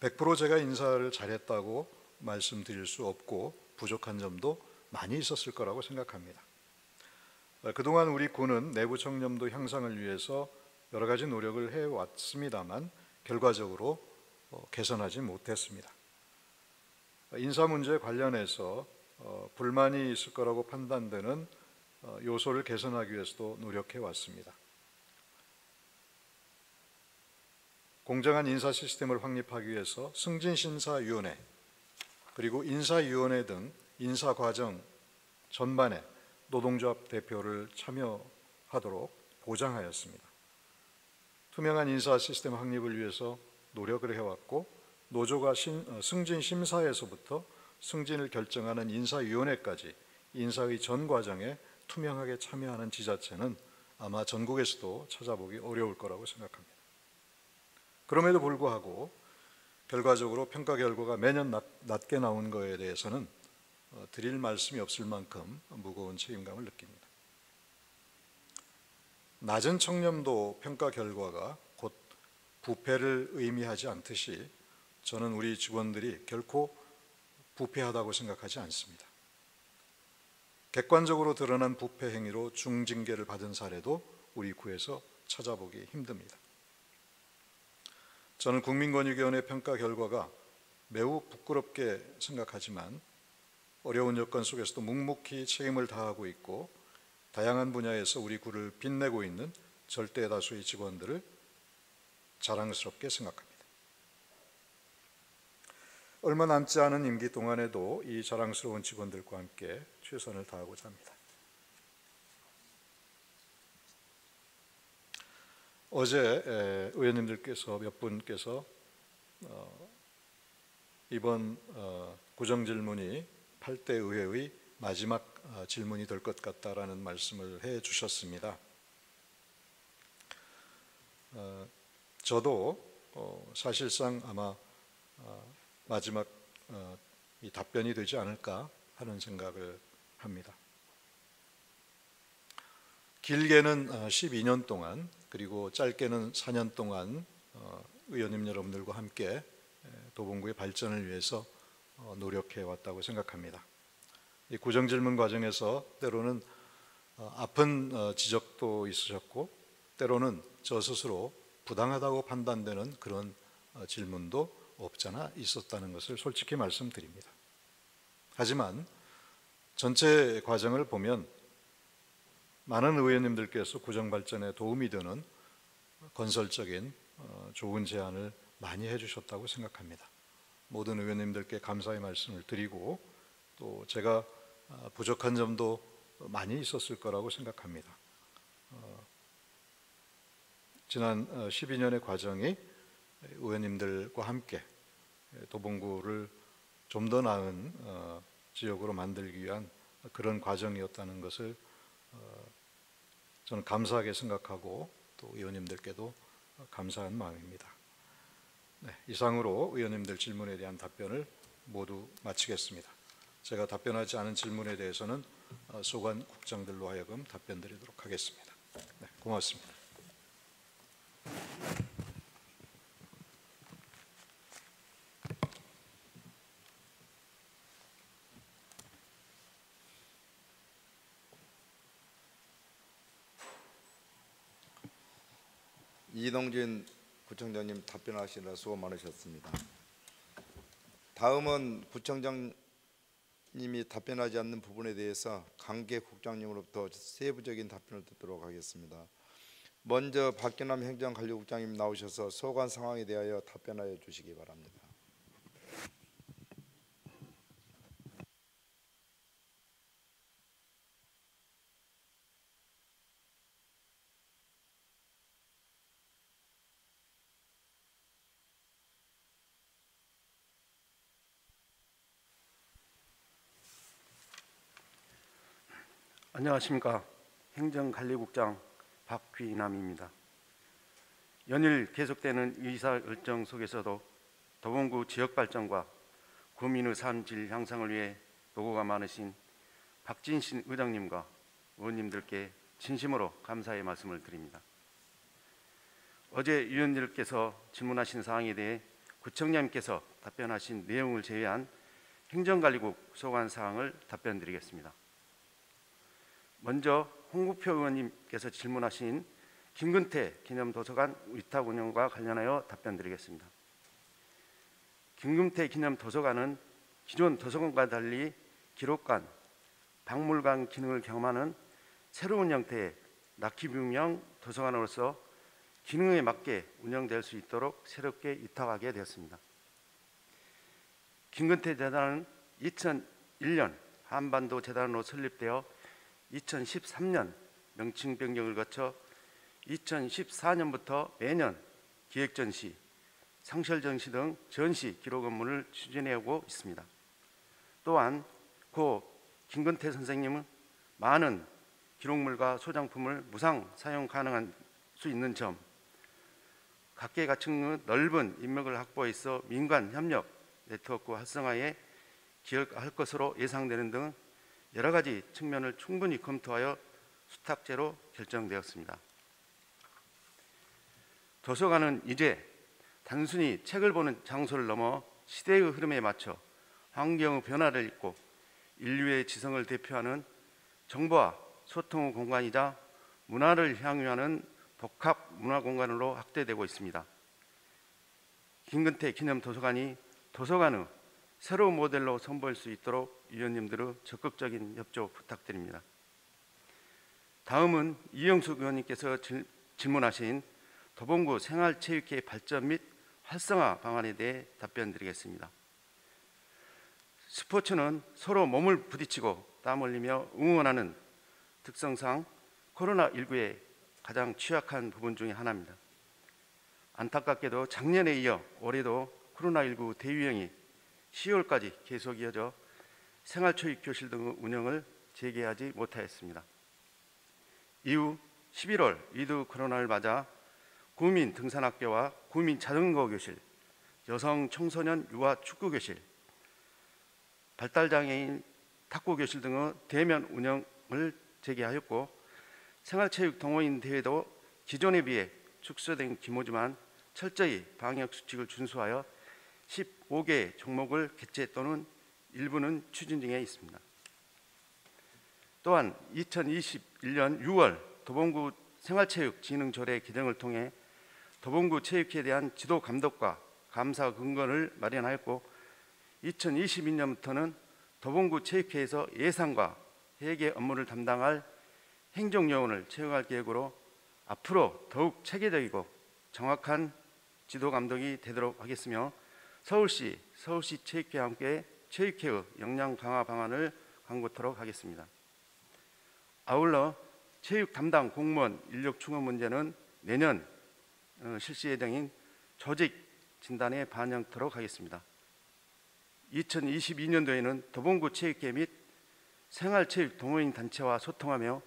100% 제가 인사를 잘했다고 말씀드릴 수 없고 부족한 점도 많이 있었을 거라고 생각합니다. 그동안 우리 군은 내부 청렴도 향상을 위해서 여러 가지 노력을 해왔습니다만 결과적으로 개선하지 못했습니다. 인사 문제 관련해서 불만이 있을 거라고 판단되는 요소를 개선하기 위해서도 노력해 왔습니다. 공정한 인사 시스템을 확립하기 위해서 승진심사위원회 그리고 인사위원회 등 인사 과정 전반에 노동조합 대표를 참여하도록 보장하였습니다. 투명한 인사 시스템 확립을 위해서 노력을 해왔고 노조가 승진 심사에서부터 승진을 결정하는 인사위원회까지 인사의 전 과정에 투명하게 참여하는 지자체는 아마 전국에서도 찾아보기 어려울 거라고 생각합니다. 그럼에도 불구하고 결과적으로 평가 결과가 매년 낮게 나온 것에 대해서는 드릴 말씀이 없을 만큼 무거운 책임감을 느낍니다. 낮은 청렴도 평가 결과가 곧 부패를 의미하지 않듯이 저는 우리 직원들이 결코 부패하다고 생각하지 않습니다. 객관적으로 드러난 부패 행위로 중징계를 받은 사례도 우리 구에서 찾아보기 힘듭니다. 저는 국민권익위원회 평가 결과가 매우 부끄럽게 생각하지만 어려운 여건 속에서도 묵묵히 책임을 다하고 있고 다양한 분야에서 우리 구를 빛내고 있는 절대 다수의 직원들을 자랑스럽게 생각합니다. 얼마 남지 않은 임기 동안에도 이 자랑스러운 직원들과 함께 최선을 다하고자 합니다. 어제 의원님들께서 몇 분께서 이번 구정질문이 8대 의회의 마지막 질문이 될 것 같다라는 말씀을 해 주셨습니다. 저도 사실상 아마 마지막 이 답변이 되지 않을까 하는 생각을 합니다. 길게는 12년 동안 그리고 짧게는 4년 동안 의원님 여러분들과 함께 도봉구의 발전을 위해서 노력해 왔다고 생각합니다. 이 구정질문 과정에서 때로는 아픈 지적도 있으셨고 때로는 저 스스로 부당하다고 판단되는 그런 질문도 없잖아 있었다는 것을 솔직히 말씀드립니다. 하지만 전체 과정을 보면 많은 의원님들께서 구정 발전에 도움이 되는 건설적인 좋은 제안을 많이 해주셨다고 생각합니다. 모든 의원님들께 감사의 말씀을 드리고 또 제가 부족한 점도 많이 있었을 거라고 생각합니다. 지난 12년의 과정이 의원님들과 함께 도봉구를 좀 더 나은 지역으로 만들기 위한 그런 과정이었다는 것을 저는 감사하게 생각하고 또 의원님들께도 감사한 마음입니다. 네, 이상으로 의원님들 질문에 대한 답변을 모두 마치겠습니다. 제가 답변하지 않은 질문에 대해서는 소관 국장들로 하여금 답변 드리도록 하겠습니다. 네, 고맙습니다. 이동진 구청장님 답변하시느라 수고 많으셨습니다. 다음은 구청장님이 답변하지 않는 부분에 대해서 관계 국장님으로부터 세부적인 답변을 듣도록 하겠습니다. 먼저 박기남 행정관리국장님 나오셔서 소관 상황에 대하여 답변하여 주시기 바랍니다. 안녕하십니까. 행정관리국장 박귀남입니다. 연일 계속되는 의사일정 속에서도 도봉구 지역발전과 구민의 삶질 향상을 위해 노고가 많으신 박진신 의장님과 의원님들께 진심으로 감사의 말씀을 드립니다. 어제 위원님께서 질문하신 사항에 대해 구청장님께서 답변하신 내용을 제외한 행정관리국 소관 사항을 답변드리겠습니다. 먼저 홍국표 의원님께서 질문하신 김근태 기념도서관 위탁 운영과 관련하여 답변드리겠습니다. 김근태 기념도서관은 기존 도서관과 달리 기록관, 박물관 기능을 경험하는 새로운 형태의 낙희뷰명 도서관으로서 기능에 맞게 운영될 수 있도록 새롭게 위탁하게 되었습니다. 김근태 재단은 2001년 한반도 재단으로 설립되어 2013년 명칭 변경을 거쳐 2014년부터 매년 기획전시, 상설전시 등 전시 기록 업무를 추진해오고 있습니다. 또한 고 김근태 선생님은 많은 기록물과 소장품을 무상 사용 가능한 수 있는 점, 각계각층의 넓은 인맥을 확보해 있어 민관 협력 네트워크 활성화에 기여할 것으로 예상되는 등 여러 가지 측면을 충분히 검토하여 수탁제로 결정되었습니다. 도서관은 이제 단순히 책을 보는 장소를 넘어 시대의 흐름에 맞춰 환경의 변화를 잇고 인류의 지성을 대표하는 정보와 소통의 공간이자 문화를 향유하는 복합 문화 공간으로 확대되고 있습니다. 김근태 기념도서관이 도서관의 새로운 모델로 선보일 수 있도록 위원님들의 적극적인 협조 부탁드립니다. 다음은 이영숙 의원님께서 질문하신 도봉구 생활체육회 발전 및 활성화 방안에 대해 답변드리겠습니다. 스포츠는 서로 몸을 부딪히고 땀 흘리며 응원하는 특성상 코로나19에 가장 취약한 부분 중에 하나입니다. 안타깝게도 작년에 이어 올해도 코로나19 대유행이 10월까지 계속 이어져 생활체육교실 등의 운영을 재개하지 못하였습니다. 이후 11월 위드 코로나를 맞아 구민 등산학교와 구민 자전거교실, 여성 청소년 유아 축구교실, 발달장애인 탁구교실 등의 대면 운영을 재개하였고 생활체육 동호인 대회도 기존에 비해 축소된 규모지만 철저히 방역수칙을 준수하여 15개 종목을 개최 또는 일부는 추진 중에 있습니다. 또한 2021년 6월 도봉구 생활체육진흥조례 개정을 통해 도봉구 체육회에 대한 지도 감독과 감사 근거를 마련하였고 2022년부터는 도봉구 체육회에서 예산과 회계 업무를 담당할 행정요원을 채용할 계획으로 앞으로 더욱 체계적이고 정확한 지도 감독이 되도록 하겠으며 서울시 체육회와 함께 체육회의 역량 강화 방안을 강구토록 하겠습니다. 아울러 체육 담당 공무원 인력 충원 문제는 내년 실시 예정인 조직 진단에 반영토록 하겠습니다. 2022년도에는 도봉구 체육회 및 생활체육 동호인 단체와 소통하며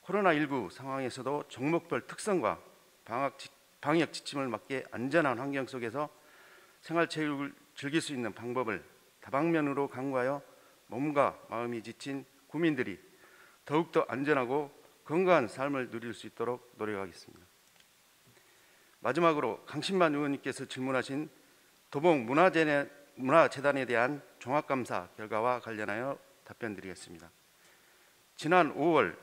코로나19 상황에서도 종목별 특성과 방역 지침을 맞게 안전한 환경 속에서 생활체육을 즐길 수 있는 방법을 다방면으로 강구하여 몸과 마음이 지친 구민들이 더욱더 안전하고 건강한 삶을 누릴 수 있도록 노력하겠습니다. 마지막으로 강신만 의원님께서 질문하신 도봉 문화재단에 대한 종합감사 결과와 관련하여 답변드리겠습니다. 지난 5월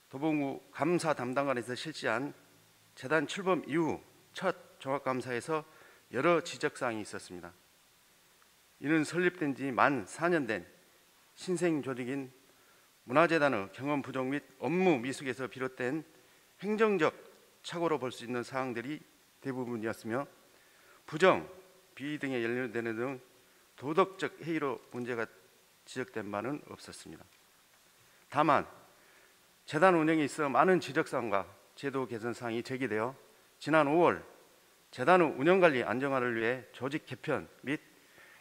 도봉구 감사 담당관에서 실시한 재단 출범 이후 첫 종합감사에서 여러 지적사항이 있었습니다. 이는 설립된 지 만 4년 된 신생 조직인 문화재단의 경험 부족 및 업무 미숙에서 비롯된 행정적 착오로 볼 수 있는 사항들이 대부분이었으며 부정, 비위 등에 연루되는 등 도덕적 해이로 문제가 지적된 바는 없었습니다. 다만 재단 운영에 있어 많은 지적사항과 제도 개선 사항이 제기되어 지난 5월 재단의 운영관리 안정화를 위해 조직 개편 및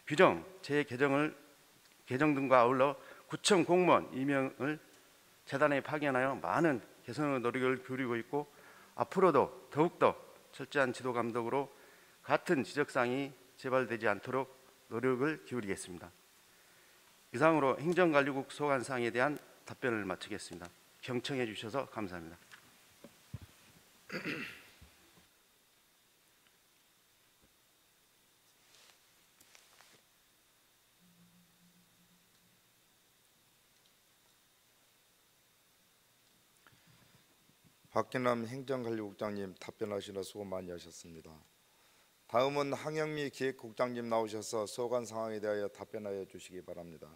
규정 재개정 등과 아울러 구청 공무원 임명을 재단에 파견하여 많은 개선의 노력을 기울이고 있고 앞으로도 더욱더 철저한 지도 감독으로 같은 지적사항이 재발되지 않도록 노력을 기울이겠습니다. 이상으로 행정관리국 소관사항에 대한 답변을 마치겠습니다. 경청해 주셔서 감사합니다. 박기남 행정관리국장님 답변하시느라 수고 많이 하셨습니다. 다음은 항영미 기획국장님 나오셔서 소관 상황에 대하여 답변하여 주시기 바랍니다.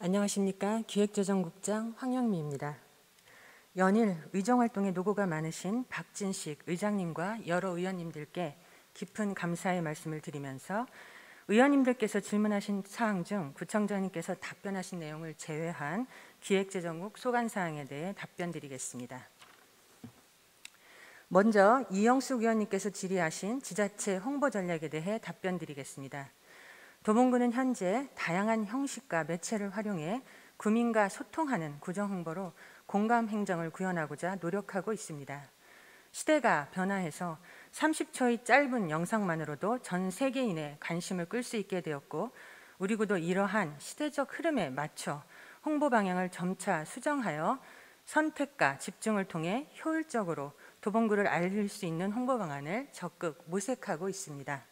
안녕하십니까. 기획재정국장 황영미입니다. 연일 의정활동에 노고가 많으신 박진식 의장님과 여러 의원님들께 깊은 감사의 말씀을 드리면서 의원님들께서 질문하신 사항 중 구청장님께서 답변하신 내용을 제외한 기획재정국 소관사항에 대해 답변드리겠습니다. 먼저 이영숙 의원님께서 질의하신 지자체 홍보 전략에 대해 답변드리겠습니다. 도봉구는 현재 다양한 형식과 매체를 활용해 구민과 소통하는 구정 홍보로 공감 행정을 구현하고자 노력하고 있습니다. 시대가 변화해서 30초의 짧은 영상만으로도 전 세계인의 관심을 끌 수 있게 되었고 우리 구도 이러한 시대적 흐름에 맞춰 홍보 방향을 점차 수정하여 선택과 집중을 통해 효율적으로 도봉구를 알릴 수 있는 홍보 방안을 적극 모색하고 있습니다.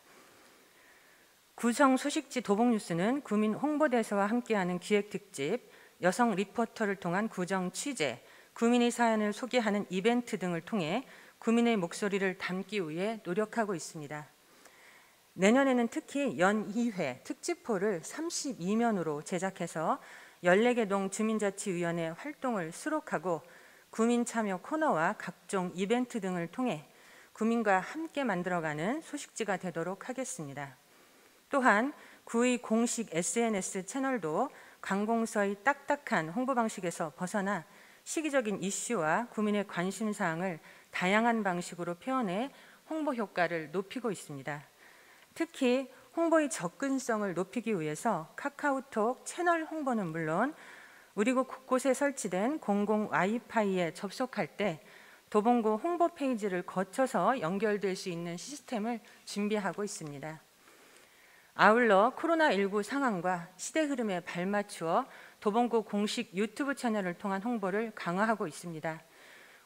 구정 소식지 도봉뉴스는 구민 홍보대사와 함께하는 기획특집, 여성 리포터를 통한 구정 취재, 구민의 사연을 소개하는 이벤트 등을 통해 구민의 목소리를 담기 위해 노력하고 있습니다. 내년에는 특히 연2회 특집호를 32면으로 제작해서 14개 동 주민자치위원회 활동을 수록하고 구민 참여 코너와 각종 이벤트 등을 통해 구민과 함께 만들어가는 소식지가 되도록 하겠습니다. 또한 구의 공식 SNS 채널도 관공서의 딱딱한 홍보 방식에서 벗어나 시기적인 이슈와 구민의 관심사항을 다양한 방식으로 표현해 홍보 효과를 높이고 있습니다. 특히 홍보의 접근성을 높이기 위해서 카카오톡 채널 홍보는 물론 우리 국 곳곳에 설치된 공공 와이파이에 접속할 때 도봉구 홍보 페이지를 거쳐서 연결될 수 있는 시스템을 준비하고 있습니다. 아울러 코로나19 상황과 시대 흐름에 발맞추어 도봉구 공식 유튜브 채널을 통한 홍보를 강화하고 있습니다.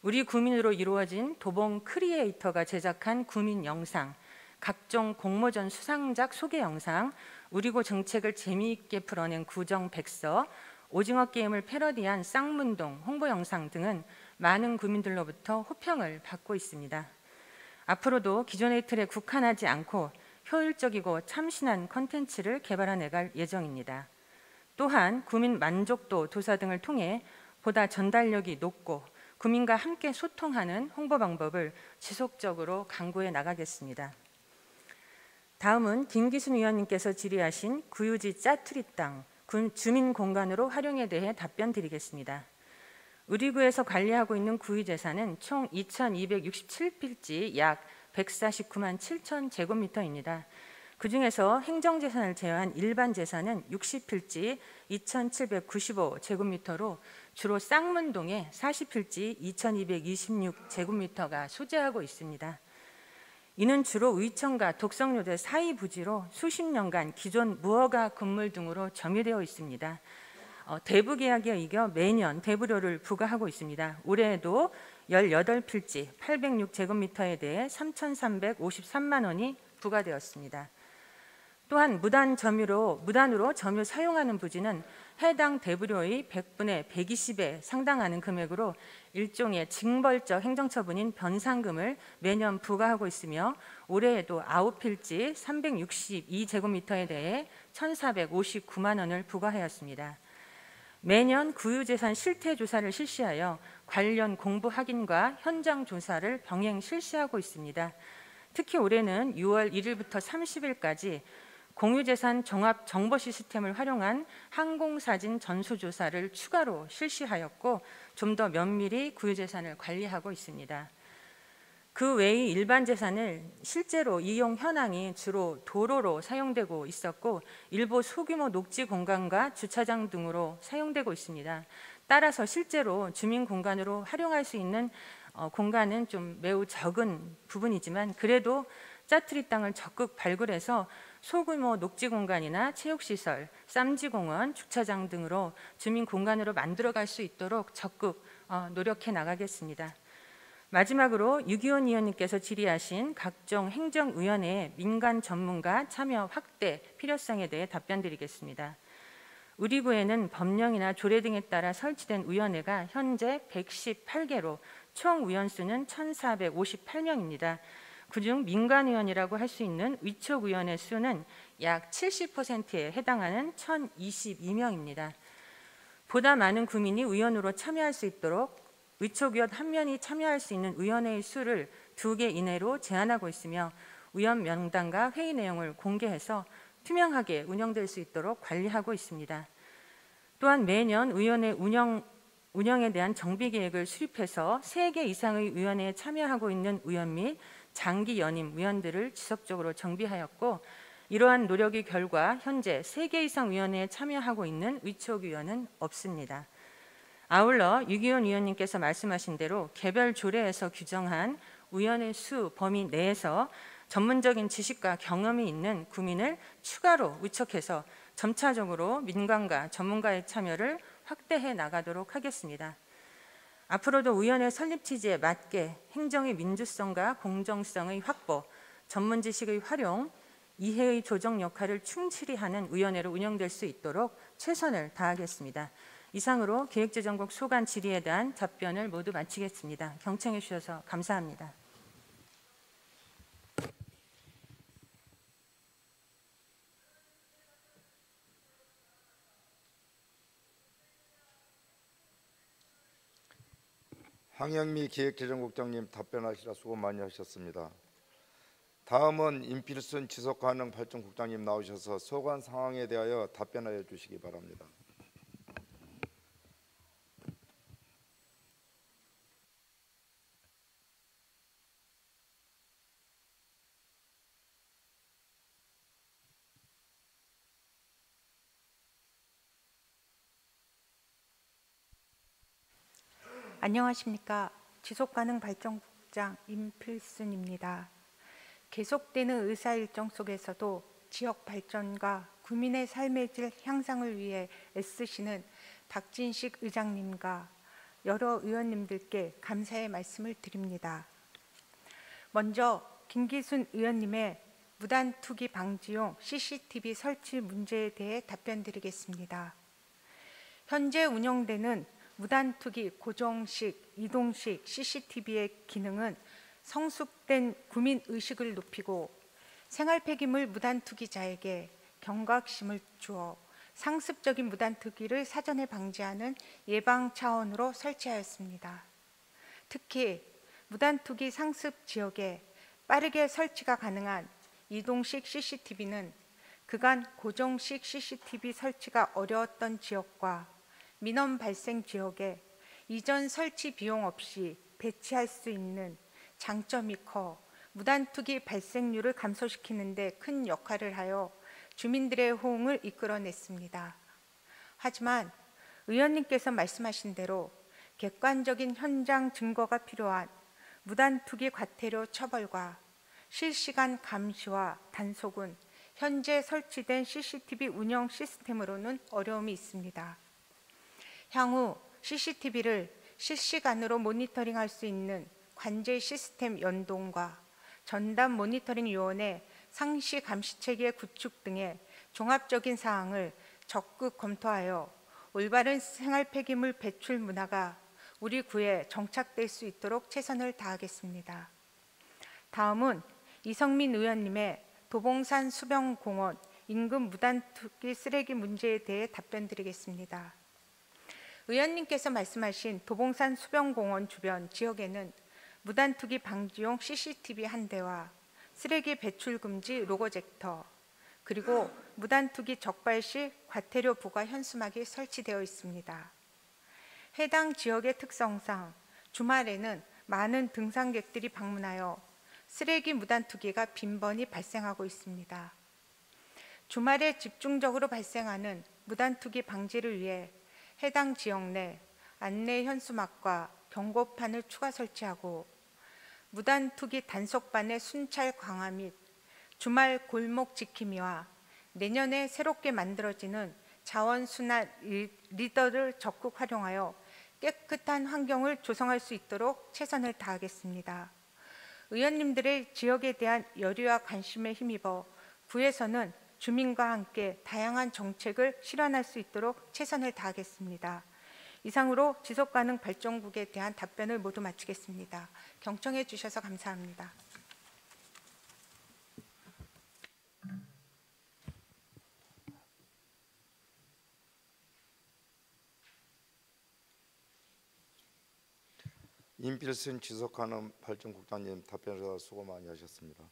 우리 구민으로 이루어진 도봉 크리에이터가 제작한 구민 영상, 각종 공모전 수상작 소개 영상, 우리고 정책을 재미있게 풀어낸 구정 백서, 오징어 게임을 패러디한 쌍문동 홍보 영상 등은 많은 구민들로부터 호평을 받고 있습니다. 앞으로도 기존의 틀에 국한하지 않고 효율적이고 참신한 콘텐츠를 개발해 나갈 예정입니다. 또한 구민 만족도 조사 등을 통해 보다 전달력이 높고 구민과 함께 소통하는 홍보 방법을 지속적으로 강구해 나가겠습니다. 다음은 김기순 의원님께서 질의하신 구유지 짜투리 땅 주민 공간으로 활용에 대해 답변 드리겠습니다. 우리 구에서 관리하고 있는 구유 재산은 총 2,267필지 약 149만 7천 제곱미터입니다. 그중에서 행정재산을 제외한 일반 재산은 60필지 2,795 제곱미터로 주로 쌍문동에 40필지 2,226 제곱미터가 소재하고 있습니다. 이는 주로 의청과 독성요대 사이 부지로 수십 년간 기존 무허가 건물 등으로 점유되어 있습니다. 대부 계약에 이겨 매년 대부료를 부과하고 있습니다. 올해에도 18필지 806제곱미터에 대해 3,353만 원이 부과되었습니다. 또한 무단으로 점유 사용하는 부지는 해당 대부료의 100분의 120에 상당하는 금액으로 일종의 징벌적 행정처분인 변상금을 매년 부과하고 있으며 올해에도 9필지 362제곱미터에 대해 1,459만 원을 부과하였습니다. 매년 구유재산 실태조사를 실시하여 관련 공부 확인과 현장 조사를 병행 실시하고 있습니다. 특히 올해는 6월 1일부터 30일까지 공유재산 종합 정보 시스템을 활용한 항공사진 전수조사를 추가로 실시하였고 좀 더 면밀히 구유재산을 관리하고 있습니다. 그 외의 일반 재산을 실제로 이용 현황이 주로 도로로 사용되고 있었고 일부 소규모 녹지 공간과 주차장 등으로 사용되고 있습니다. 따라서 실제로 주민 공간으로 활용할 수 있는 공간은 좀 매우 적은 부분이지만 그래도 짜투리 땅을 적극 발굴해서 소규모 녹지 공간이나 체육시설, 쌈지공원, 주차장 등으로 주민 공간으로 만들어갈 수 있도록 적극 노력해 나가겠습니다. 마지막으로 유기훈 의원님께서 질의하신 각종 행정위원회의 민간 전문가 참여 확대 필요성에 대해 답변드리겠습니다. 우리 구에는 법령이나 조례 등에 따라 설치된 위원회가 현재 118개로 총 위원수는 1,458명입니다. 그중 민간위원이라고 할 수 있는 위촉위원회 수는 약 70%에 해당하는 1,022명입니다. 보다 많은 구민이 위원으로 참여할 수 있도록 위촉위원 1명이 참여할 수 있는 위원회의 수를 2개 이내로 제한하고 있으며 위원 명단과 회의 내용을 공개해서 투명하게 운영될 수 있도록 관리하고 있습니다. 또한 매년 위원회 운영에 대한 정비 계획을 수립해서 3개 이상의 위원회에 참여하고 있는 위원 및 장기 연임 위원들을 지속적으로 정비하였고 이러한 노력의 결과 현재 3개 이상 위원회에 참여하고 있는 위촉위원은 없습니다. 아울러 유기훈 위원님께서 말씀하신 대로 개별 조례에서 규정한 위원회 수 범위 내에서 전문적인 지식과 경험이 있는 구민을 추가로 위촉해서 점차적으로 민간과 전문가의 참여를 확대해 나가도록 하겠습니다. 앞으로도 위원회 설립 취지에 맞게 행정의 민주성과 공정성의 확보, 전문 지식의 활용, 이해의 조정 역할을 충실히 하는 위원회로 운영될 수 있도록 최선을 다하겠습니다. 이상으로 기획재정국 소관 질의에 대한 답변을 모두 마치겠습니다. 경청해 주셔서 감사합니다. 황영미 기획재정국장님 답변하시라 수고 많이 하셨습니다. 다음은 임필순 지속가능발전국장님 나오셔서 소관 상황에 대하여 답변하여 주시기 바랍니다. 안녕하십니까. 지속가능발전국장 임필순입니다. 계속되는 의사일정 속에서도 지역 발전과 구민의 삶의 질 향상을 위해 애쓰시는 박진식 의장님과 여러 의원님들께 감사의 말씀을 드립니다. 먼저 김기순 의원님의 무단투기 방지용 CCTV 설치 문제에 대해 답변드리겠습니다. 현재 운영되는 무단투기 고정식, 이동식 CCTV의 기능은 성숙된 구민 의식을 높이고 생활 폐기물 무단투기자에게 경각심을 주어 상습적인 무단투기를 사전에 방지하는 예방 차원으로 설치하였습니다. 특히 무단투기 상습 지역에 빠르게 설치가 가능한 이동식 CCTV는 그간 고정식 CCTV 설치가 어려웠던 지역과 민원 발생 지역에 이전 설치 비용 없이 배치할 수 있는 장점이 커 무단투기 발생률을 감소시키는 데 큰 역할을 하여 주민들의 호응을 이끌어냈습니다. 하지만 의원님께서 말씀하신 대로 객관적인 현장 증거가 필요한 무단투기 과태료 처벌과 실시간 감시와 단속은 현재 설치된 CCTV 운영 시스템으로는 어려움이 있습니다. 향후 CCTV를 실시간으로 모니터링할 수 있는 관제 시스템 연동과 전담 모니터링 요원의 상시 감시 체계 구축 등의 종합적인 사항을 적극 검토하여 올바른 생활 폐기물 배출 문화가 우리 구에 정착될 수 있도록 최선을 다하겠습니다. 다음은 이성민 의원님의 도봉산 수변공원 인근 무단투기 쓰레기 문제에 대해 답변드리겠습니다. 의원님께서 말씀하신 도봉산 수변공원 주변 지역에는 무단투기 방지용 CCTV 한 대와 쓰레기 배출 금지 로고젝터, 그리고 무단투기 적발 시 과태료 부과 현수막이 설치되어 있습니다. 해당 지역의 특성상 주말에는 많은 등산객들이 방문하여 쓰레기 무단투기가 빈번히 발생하고 있습니다. 주말에 집중적으로 발생하는 무단투기 방지를 위해 해당 지역 내 안내 현수막과 경고판을 추가 설치하고 무단투기 단속반의 순찰 강화 및 주말 골목 지킴이와 내년에 새롭게 만들어지는 자원순환 리더를 적극 활용하여 깨끗한 환경을 조성할 수 있도록 최선을 다하겠습니다. 의원님들의 지역에 대한 열의와 관심에 힘입어 구에서는 주민과 함께 다양한 정책을 실현할 수 있도록 최선을 다하겠습니다. 이상으로 지속가능발전국에 대한 답변을 모두 마치겠습니다. 경청해 주셔서 감사합니다. 임필순 지속가능발전국장님 답변하셔서 수고 많이 하셨습니다.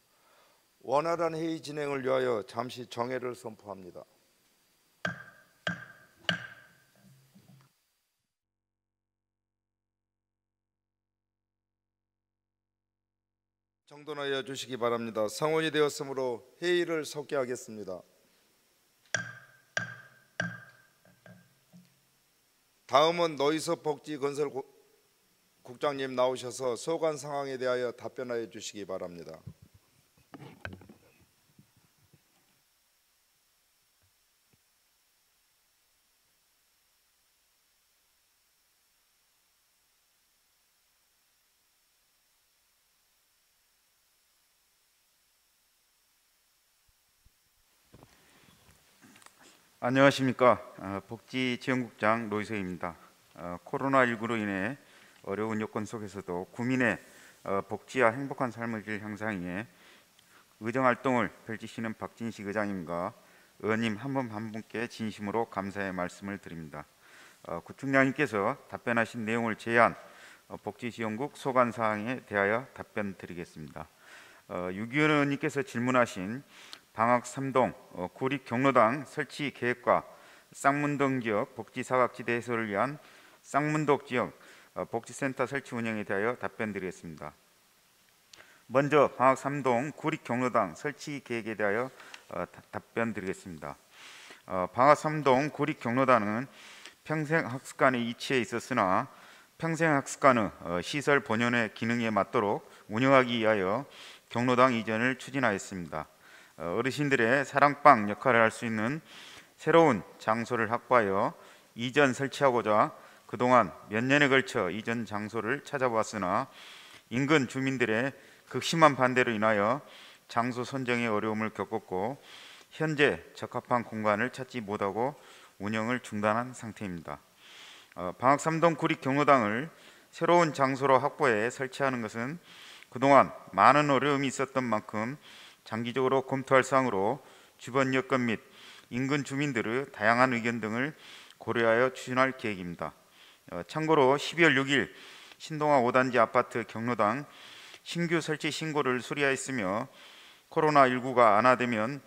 원활한 회의 진행을 위하여 잠시 정회를 선포합니다. 정돈하여 주시기 바랍니다. 성원이 되었으므로 회의를 속개하겠습니다. 다음은 노희섭 복지건설국장님 나오셔서 소관 상황에 대하여 답변하여 주시기 바랍니다. 안녕하십니까. 복지지원국장 노희석입니다. 코로나19로 인해 어려운 여건 속에서도 국민의 복지와 행복한 삶의 질 향상에 위해 의정활동을 펼치시는 박진식 의장님과 의원님 한 분 한 분께 진심으로 감사의 말씀을 드립니다. 구청장님께서 답변하신 내용을 제한 복지지원국 소관 사항에 대하여 답변 드리겠습니다. 유기현 의원님께서 질문하신 방학 3동 구립 경로당 설치 계획과 쌍문동 지역 복지 사각지대 해소를 위한 쌍문동 지역 복지센터 설치 운영에 대하여 답변 드리겠습니다. 먼저 방학 3동 구립 경로당 설치 계획에 대하여 답변 드리겠습니다. 방학 3동 구립 경로당은 평생학습관에 위치해 있었으나 평생학습관의 시설 본연의 기능에 맞도록 운영하기 위하여 경로당 이전을 추진하였습니다. 어르신들의 사랑방 역할을 할 수 있는 새로운 장소를 확보하여 이전 설치하고자 그동안 몇 년에 걸쳐 이전 장소를 찾아보았으나 인근 주민들의 극심한 반대로 인하여 장소 선정에 어려움을 겪었고 현재 적합한 공간을 찾지 못하고 운영을 중단한 상태입니다. 방학 3동 구립 경로당을 새로운 장소로 확보해 설치하는 것은 그동안 많은 어려움이 있었던 만큼 장기적으로 검토할 사항으로 주변 여건 및 인근 주민들의 다양한 의견 등을 고려하여 추진할 계획입니다. 참고로 12월 6일 신동아 5단지 아파트 경로당 신규 설치 신고를 수리하였으며 코로나19가 완화되면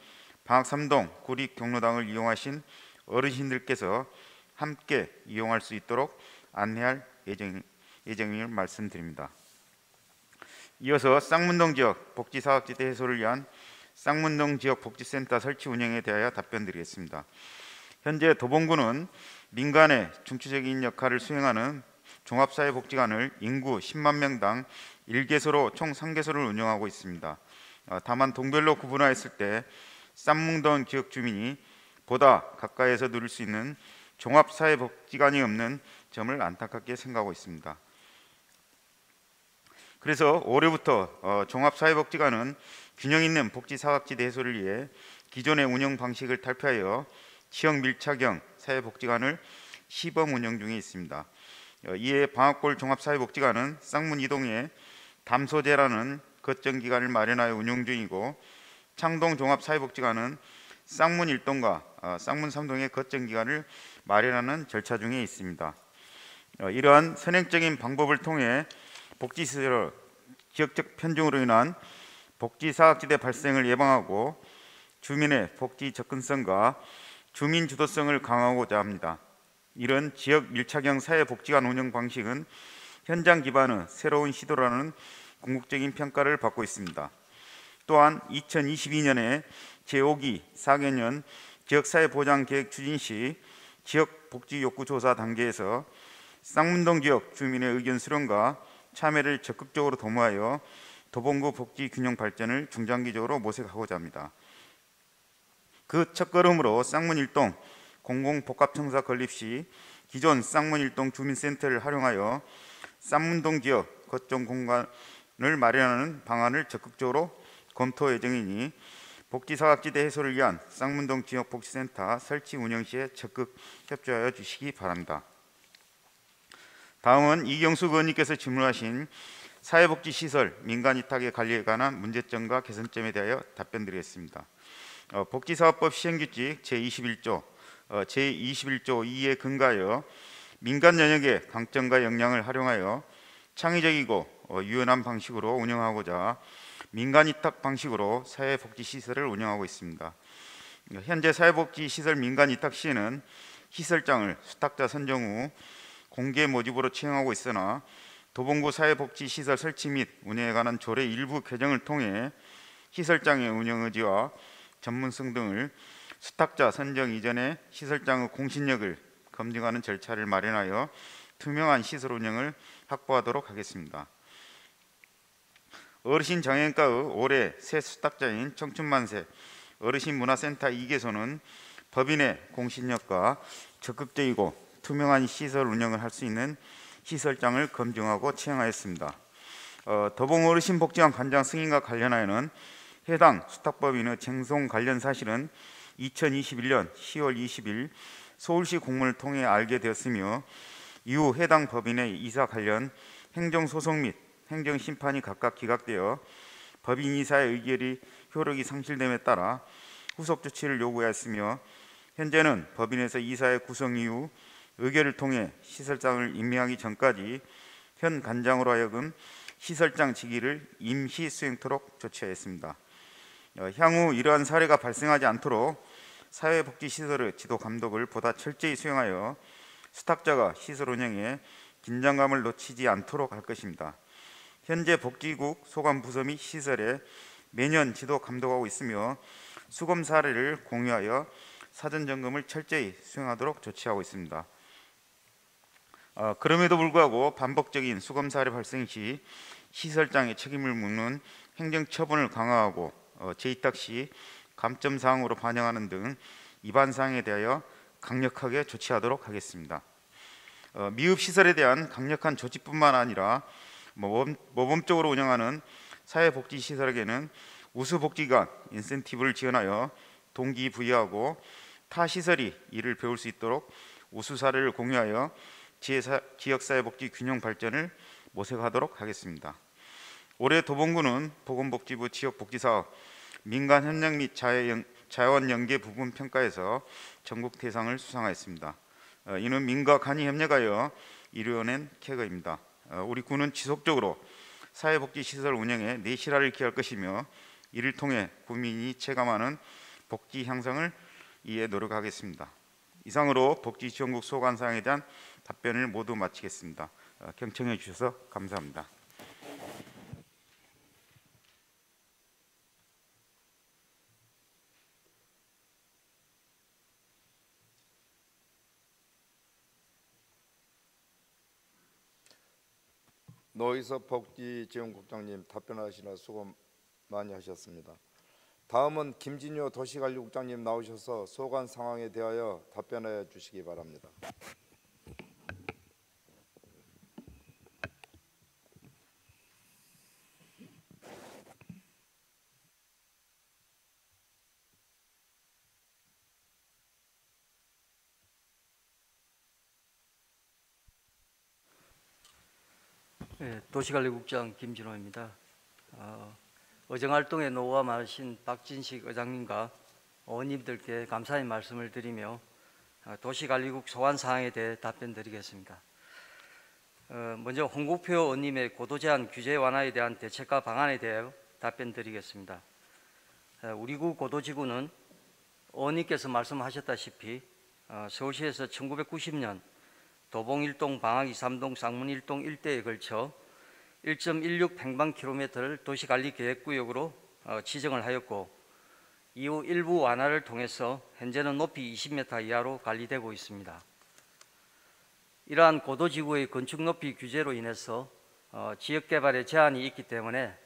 방학 3동 구립 경로당을 이용하신 어르신들께서 함께 이용할 수 있도록 안내할 예정임을 말씀드립니다. 이어서 쌍문동 지역 복지사각지대 해소를 위한 쌍문동 지역 복지센터 설치 운영에 대하여 답변드리겠습니다. 현재 도봉구는 민간의 중추적인 역할을 수행하는 종합사회복지관을 인구 10만 명당 1개소로 총 3개소를 운영하고 있습니다. 다만 동별로 구분하였을 때 쌍문동 지역 주민이 보다 가까이에서 누릴 수 있는 종합사회복지관이 없는 점을 안타깝게 생각하고 있습니다. 그래서 올해부터 종합사회복지관은 균형 있는 복지사각지대 해소를 위해 기존의 운영 방식을 탈피하여 지역 밀착형 사회복지관을 시범 운영 중에 있습니다. 이에 방학골 종합사회복지관은 쌍문 이동에 담소제라는 거점기관을 마련하여 운영 중이고 창동 종합사회복지관은 쌍문 1동과 쌍문 3동의 거점기관을 마련하는 절차 중에 있습니다. 이러한 선행적인 방법을 통해 복지시설 지역적 편중으로 인한 복지사각지대 발생을 예방하고 주민의 복지 접근성과 주민 주도성을 강화하고자 합니다. 이런 지역 밀착형 사회복지관 운영 방식은 현장 기반의 새로운 시도라는 궁극적인 평가를 받고 있습니다. 또한 2022년에 제5기 4개년 지역사회보장계획 추진 시 지역복지욕구조사 단계에서 쌍문동 지역 주민의 의견 수렴과 참여를 적극적으로 도모하여 도봉구 복지균형 발전을 중장기적으로 모색하고자 합니다. 그 첫걸음으로 쌍문 1동 공공복합청사 건립 시 기존 쌍문 1동 주민센터를 활용하여 쌍문동 지역 거점 공간을 마련하는 방안을 적극적으로 검토 예정이니 복지사각지대 해소를 위한 쌍문동 지역 복지센터 설치 운영 시에 적극 협조하여 주시기 바랍니다. 다음은 이경수 의원님께서 질문하신 사회복지시설 민간위탁의 관리에 관한 문제점과 개선점에 대하여 답변드리겠습니다. 복지사업법 시행규칙 제21조 2에 근거하여 민간 영역의 강점과 역량을 활용하여 창의적이고 유연한 방식으로 운영하고자 민간위탁 방식으로 사회복지시설을 운영하고 있습니다. 현재 사회복지시설 민간위탁 시에는 시설장을 수탁자 선정 후 공개 모집으로 채용하고 있으나 도봉구 사회복지시설 설치 및 운영에 관한 조례 일부 개정을 통해 시설장의 운영 의지와 전문성 등을 수탁자 선정 이전에 시설장의 공신력을 검증하는 절차를 마련하여 투명한 시설 운영을 확보하도록 하겠습니다. 어르신 장애인과의 올해 새 수탁자인 청춘만세 어르신문화센터 2개소는 법인의 공신력과 적극적이고 투명한 시설 운영을 할 수 있는 시설장을 검증하고 채용하였습니다. 도봉어르신복지관 관장 승인과 관련하여는 해당 수탁법인의 쟁송 관련 사실은 2021년 10월 20일 서울시 공문을 통해 알게 되었으며 이후 해당 법인의 이사 관련 행정소송 및 행정심판이 각각 기각되어 법인 이사의 의결이 효력이 상실됨에 따라 후속 조치를 요구하였으며 현재는 법인에서 이사의 구성 이후 의결을 통해 시설장을 임명하기 전까지 현 관장으로 하여금 시설장 직위를 임시 수행토록 조치하였습니다. 향후 이러한 사례가 발생하지 않도록 사회복지시설의 지도 감독을 보다 철저히 수행하여 수탁자가 시설 운영에 긴장감을 놓치지 않도록 할 것입니다. 현재 복지국 소관부서 및 시설에 매년 지도 감독하고 있으며 수검 사례를 공유하여 사전 점검을 철저히 수행하도록 조치하고 있습니다. 그럼에도 불구하고 반복적인 수검 사례 발생 시 시설장의 책임을 묻는 행정처분을 강화하고 재위탁 시 감점 사항으로 반영하는 등 위반 사항에 대하여 강력하게 조치하도록 하겠습니다. 미흡 시설에 대한 강력한 조치뿐만 아니라 모범적으로 운영하는 사회복지시설에게는 우수복지관 인센티브를 지원하여 동기부여하고 타 시설이 이를 배울 수 있도록 우수 사례를 공유하여 지역사회복지 균형 발전을 모색하도록 하겠습니다. 올해 도봉구는 보건복지부 지역복지사업 민간 협력 및 자원 연계 부분 평가에서 전국 대상을 수상하였습니다. 이는 민과 간이 협력하여 이루어낸 쾌거입니다. 우리 구는 지속적으로 사회복지시설 운영에 내실화를 기할 것이며 이를 통해 국민이 체감하는 복지 향상을 위해 노력하겠습니다. 이상으로 복지지원국 소관 사항에 대한 답변을 모두 마치겠습니다. 경청해 주셔서 감사합니다. 노희섭 복지지원국장님 답변하시느라 수고 많이 하셨습니다. 다음은 김진효 도시관리국장님 나오셔서 소관 상황에 대하여 답변해 주시기 바랍니다. 네, 도시관리국장 김진호입니다. 의정활동의 노고가 많으신 박진식 의장님과 의원님들께 감사의 말씀을 드리며 도시관리국 소관 사항에 대해 답변드리겠습니다. 먼저 홍국표 의원님의 고도제한 규제 완화에 대한 대책과 방안에 대해 답변드리겠습니다. 우리 구 고도지구는 의원님께서 말씀하셨다시피 서울시에서 1990년 도봉 1동, 방학 2, 3동, 쌍문 1동 일대에 걸쳐 1.16 평방킬로미터를 도시관리계획구역으로 지정을 하였고 이후 일부 완화를 통해서 현재는 높이 20m 이하로 관리되고 있습니다. 이러한 고도지구의 건축 높이 규제로 인해서 지역개발에 제한이 있기 때문에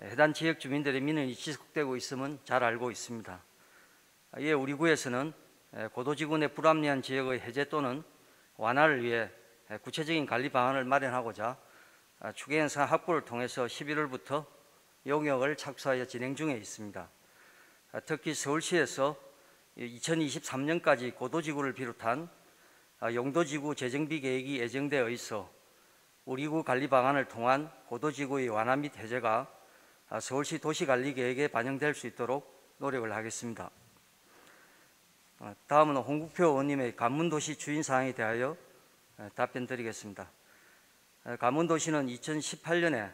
해당 지역 주민들의 민원이 지속되고 있음은 잘 알고 있습니다. 이에 우리 구에서는 고도지구 내 불합리한 지역의 해제 또는 완화를 위해 구체적인 관리 방안을 마련하고자 추계현상 확보를 통해서 11월부터 용역을 착수하여 진행 중에 있습니다. 특히 서울시에서 2023년까지 고도지구를 비롯한 용도지구 재정비 계획이 예정되어 있어 우리 구 관리 방안을 통한 고도지구의 완화 및 해제가 서울시 도시관리계획에 반영될 수 있도록 노력을 하겠습니다. 다음은 홍국표 의원님의 관문도시 주인 사항에 대하여 답변드리겠습니다. 관문도시는 2018년에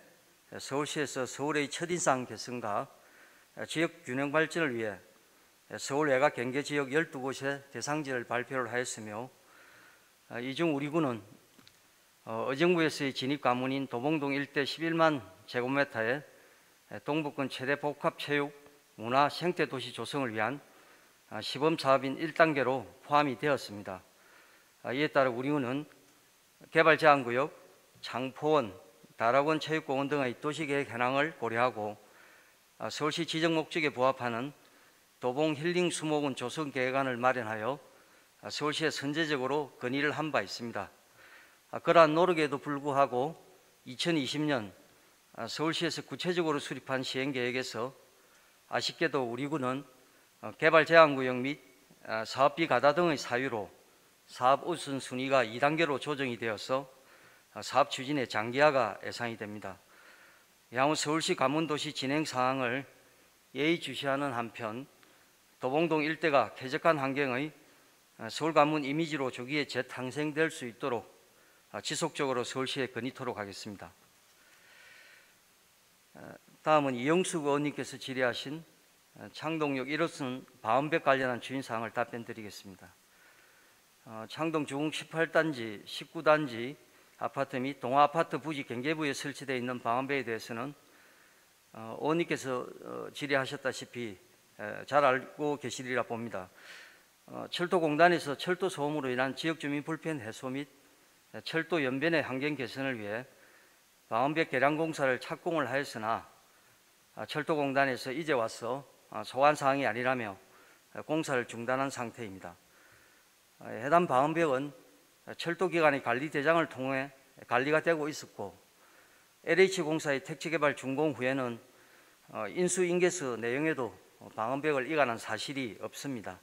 서울시에서 서울의 첫인상 개선과 지역 균형 발전을 위해 서울 외곽 경계지역 12곳의 대상지를 발표를 하였으며 이 중 우리 구는 의정부에서의 진입관문인 도봉동 일대 11만 제곱미터에 동북권 최대 복합체육, 문화, 생태도시 조성을 위한 시범사업인 1단계로 포함이 되었습니다. 이에 따라 우리구는 개발제한구역, 창포원, 다락원 체육공원 등의 도시계획 현황을 고려하고 서울시 지정 목적에 부합하는 도봉 힐링 수목원 조성 계획안을 마련하여 서울시에 선제적으로 건의를 한 바 있습니다. 그러한 노력에도 불구하고 2020년 서울시에서 구체적으로 수립한 시행계획에서 아쉽게도 우리 구는 개발제한구역 및 사업비 가다 등의 사유로 사업 우선순위가 2단계로 조정이 되어서 사업 추진의 장기화가 예상이 됩니다. 향후 서울시 관문도시 진행 사항을 예의주시하는 한편 도봉동 일대가 쾌적한 환경의 서울 관문 이미지로 조기에 재탄생될 수 있도록 지속적으로 서울시에 건의토록 하겠습니다. 다음은 이영숙 의원님께서 질의하신 창동역 1호선 바운백 관련한 주인사항을 답변드리겠습니다. 창동 주공 18단지, 19단지 아파트 및 동아아파트 부지 경계부에 설치되어 있는 방음배에 대해서는 의원님께서 질의하셨다시피 잘 알고 계시리라 봅니다. 철도공단에서 철도 소음으로 인한 지역주민 불편 해소 및 철도 연변의 환경 개선을 위해 방음벽 개량 공사를 착공을 하였으나 철도공단에서 이제 와서 소관 사항이 아니라며 공사를 중단한 상태입니다. 해당 방음벽은 철도기관의 관리대장을 통해 관리가 되고 있었고 LH공사의 택지개발 준공 후에는 인수인계서 내용에도 방음벽을 이관한 사실이 없습니다.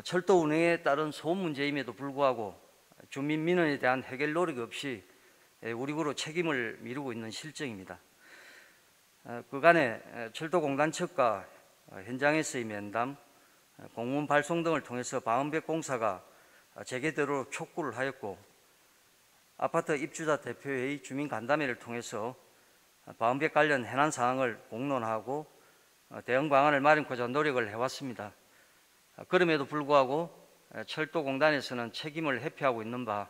철도 운행에 따른 소음 문제임에도 불구하고 주민 민원에 대한 해결 노력 없이 우리구로 책임을 미루고 있는 실정입니다. 그간에 철도공단 측과 현장에서의 면담, 공문 발송 등을 통해서 방음벽 공사가 재개되도록 촉구를 하였고 아파트 입주자 대표회의 주민 간담회를 통해서 방음벽 관련 해난 사항을 공론하고 대응 방안을 마련하고자 노력을 해왔습니다. 그럼에도 불구하고 철도공단에서는 책임을 회피하고 있는 바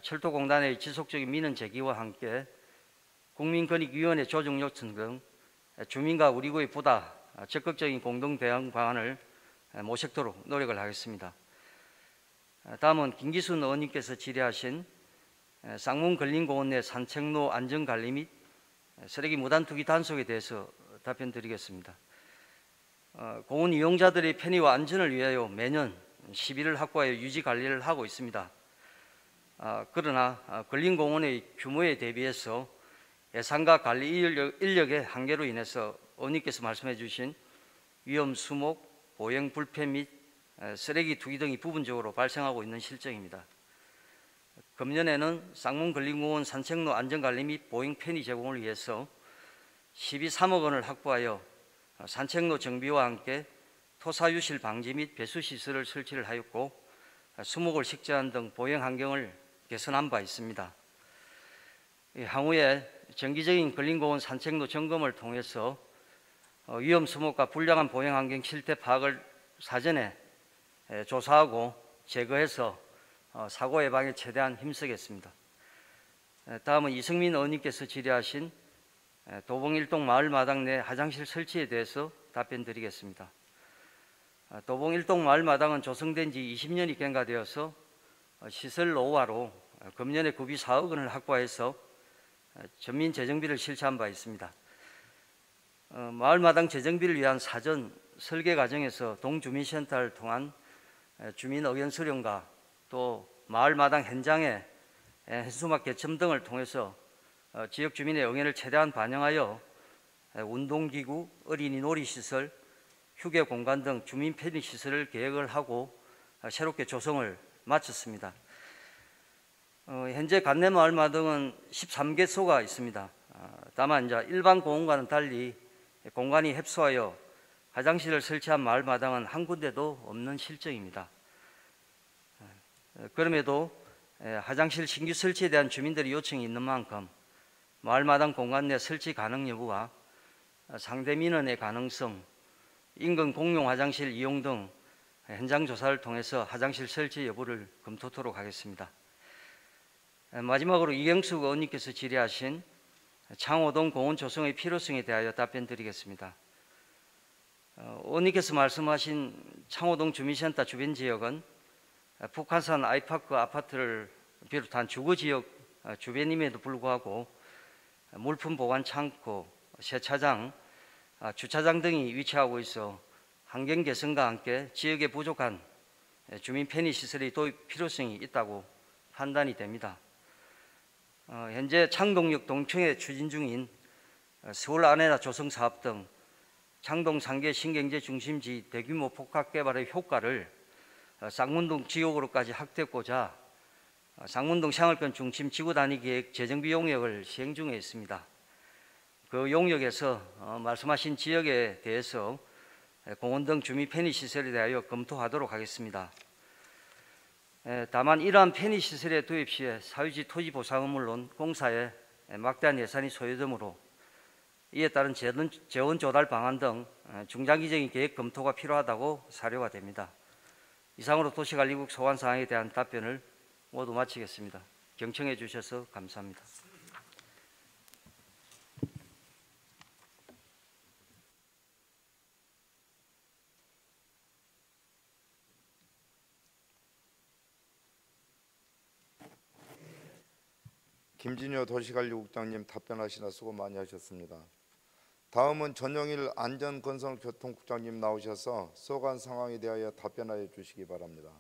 철도공단의 지속적인 민원 제기와 함께 국민권익위원회 조정 요청 등 주민과 우리구의 보다 적극적인 공동 대응 방안을 모색토록 노력을 하겠습니다. 다음은 김기순 의원님께서 질의하신 쌍문 근린공원 내 산책로 안전관리 및 쓰레기 무단 투기 단속에 대해서 답변드리겠습니다. 공원 이용자들의 편의와 안전을 위하여 매년 시비를 확보하여 유지 관리를 하고 있습니다. 그러나 근린공원의 규모에 대비해서 예산과 관리 인력의 한계로 인해서 의원님께서 말씀해 주신 위험 수목, 보행 불편 및 쓰레기 투기 등이 부분적으로 발생하고 있는 실정입니다. 금년에는 쌍문 근린공원 산책로 안전관리 및 보행 편의 제공을 위해서 12.3억 원을 확보하여 산책로 정비와 함께 토사유실 방지 및 배수시설을 설치를 하였고 수목을 식재한 등 보행 환경을 개선한 바 있습니다. 향후에 정기적인 근린공원 산책로 점검을 통해서 위험 수목과 불량한 보행 환경 실태 파악을 사전에 조사하고 제거해서 사고 예방에 최대한 힘쓰겠습니다. 다음은 이승민 의원님께서 질의하신 도봉일동 마을마당 내 화장실 설치에 대해서 답변드리겠습니다. 도봉일동 마을마당은 조성된 지 20년이 경과되어서 시설 노후화로 금년에 구비 4억 원을 확보해서 전민 재정비를 실시한 바 있습니다. 마을마당 재정비를 위한 사전 설계 과정에서 동주민센터를 통한 주민 의견 수렴과 또 마을마당 현장의 현수막 개첨 등을 통해서 지역 주민의 의견을 최대한 반영하여 운동기구, 어린이 놀이시설, 휴게 공간 등 주민 편의 시설을 계획을 하고 새롭게 조성을 마쳤습니다. 현재 관내마을마당은 13개소가 있습니다. 다만 이제 일반 공원과는 달리 공간이 협소하여 화장실을 설치한 마을마당은 한 군데도 없는 실정입니다. 그럼에도 화장실 신규 설치에 대한 주민들의 요청이 있는 만큼 마을마당 공간 내 설치 가능 여부와 상대 민원의 가능성, 인근 공용 화장실 이용 등 현장 조사를 통해서 화장실 설치 여부를 검토토록 하겠습니다. 마지막으로 이경숙 의원님께서 질의하신 창호동 공원 조성의 필요성에 대하여 답변드리겠습니다. 의원님께서 말씀하신 창호동 주민센터 주변 지역은 북한산 아이파크 아파트를 비롯한 주거지역 주변임에도 불구하고 물품 보관 창고, 세차장, 주차장 등이 위치하고 있어 환경 개선과 함께 지역에 부족한 주민 편의 시설의 도입 필요성이 있다고 판단이 됩니다. 현재 창동역 동청에 추진 중인 서울 아레나 조성 사업 등 창동 상계 신경제 중심지 대규모 복합 개발의 효과를 쌍문동 지역으로까지 확대하고자 쌍문동 생활권 중심 지구 단위 계획 재정비 용역을 시행 중에 있습니다. 그 용역에서 말씀하신 지역에 대해서 공원 등 주민 편의 시설에 대하여 검토하도록 하겠습니다. 다만 이러한 편의 시설의 도입 시에 사유지 토지 보상은 물론 공사에 막대한 예산이 소요되므로 이에 따른 재원 조달 방안 등 중장기적인 계획 검토가 필요하다고 사료가 됩니다. 이상으로 도시관리국 소관 사항에 대한 답변을 모두 마치겠습니다. 경청해 주셔서 감사합니다. 김진효 도시관리국장님 답변하시나 수고 많이 하셨습니다. 다음은 전용일 안전건설교통국장님 나오셔서 소관 상황에 대하여 답변하여 주시기 바랍니다.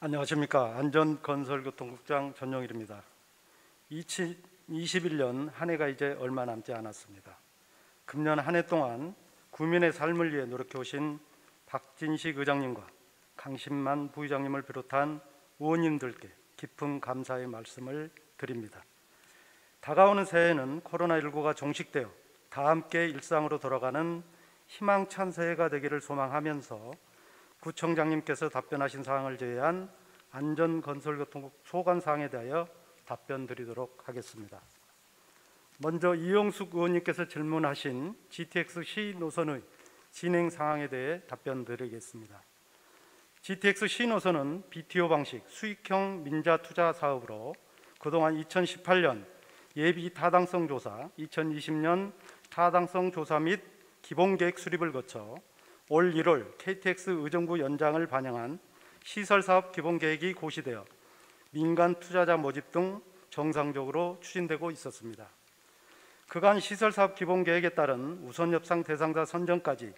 안녕하십니까. 안전건설교통국장 전용일입니다. 2021년 한 해가 이제 얼마 남지 않았습니다. 금년 한 해 동안 국민의 삶을 위해 노력해 오신 박진식 의장님과 강신만 부의장님을 비롯한 의원님들께 깊은 감사의 말씀을 드립니다. 다가오는 새해는 코로나19가 종식되어 다 함께 일상으로 돌아가는 희망찬 새해가 되기를 소망하면서 구청장님께서 답변하신 사항을 제외한 안전건설교통국 소관 사항에 대하여 답변 드리도록 하겠습니다. 먼저 이용숙 의원님께서 질문하신 GTX 시노선의 진행 상황에 대해 답변 드리겠습니다. GTX 시노선은 BTO 방식 수익형 민자 투자 사업으로 그동안 2018년 예비 타당성 조사, 2020년 타당성 조사 및 기본계획 수립을 거쳐 올 1월 KTX 의정부 연장을 반영한 시설사업 기본계획이 고시되어 민간 투자자 모집 등 정상적으로 추진되고 있었습니다. 그간 시설사업 기본계획에 따른 우선협상 대상자 선정까지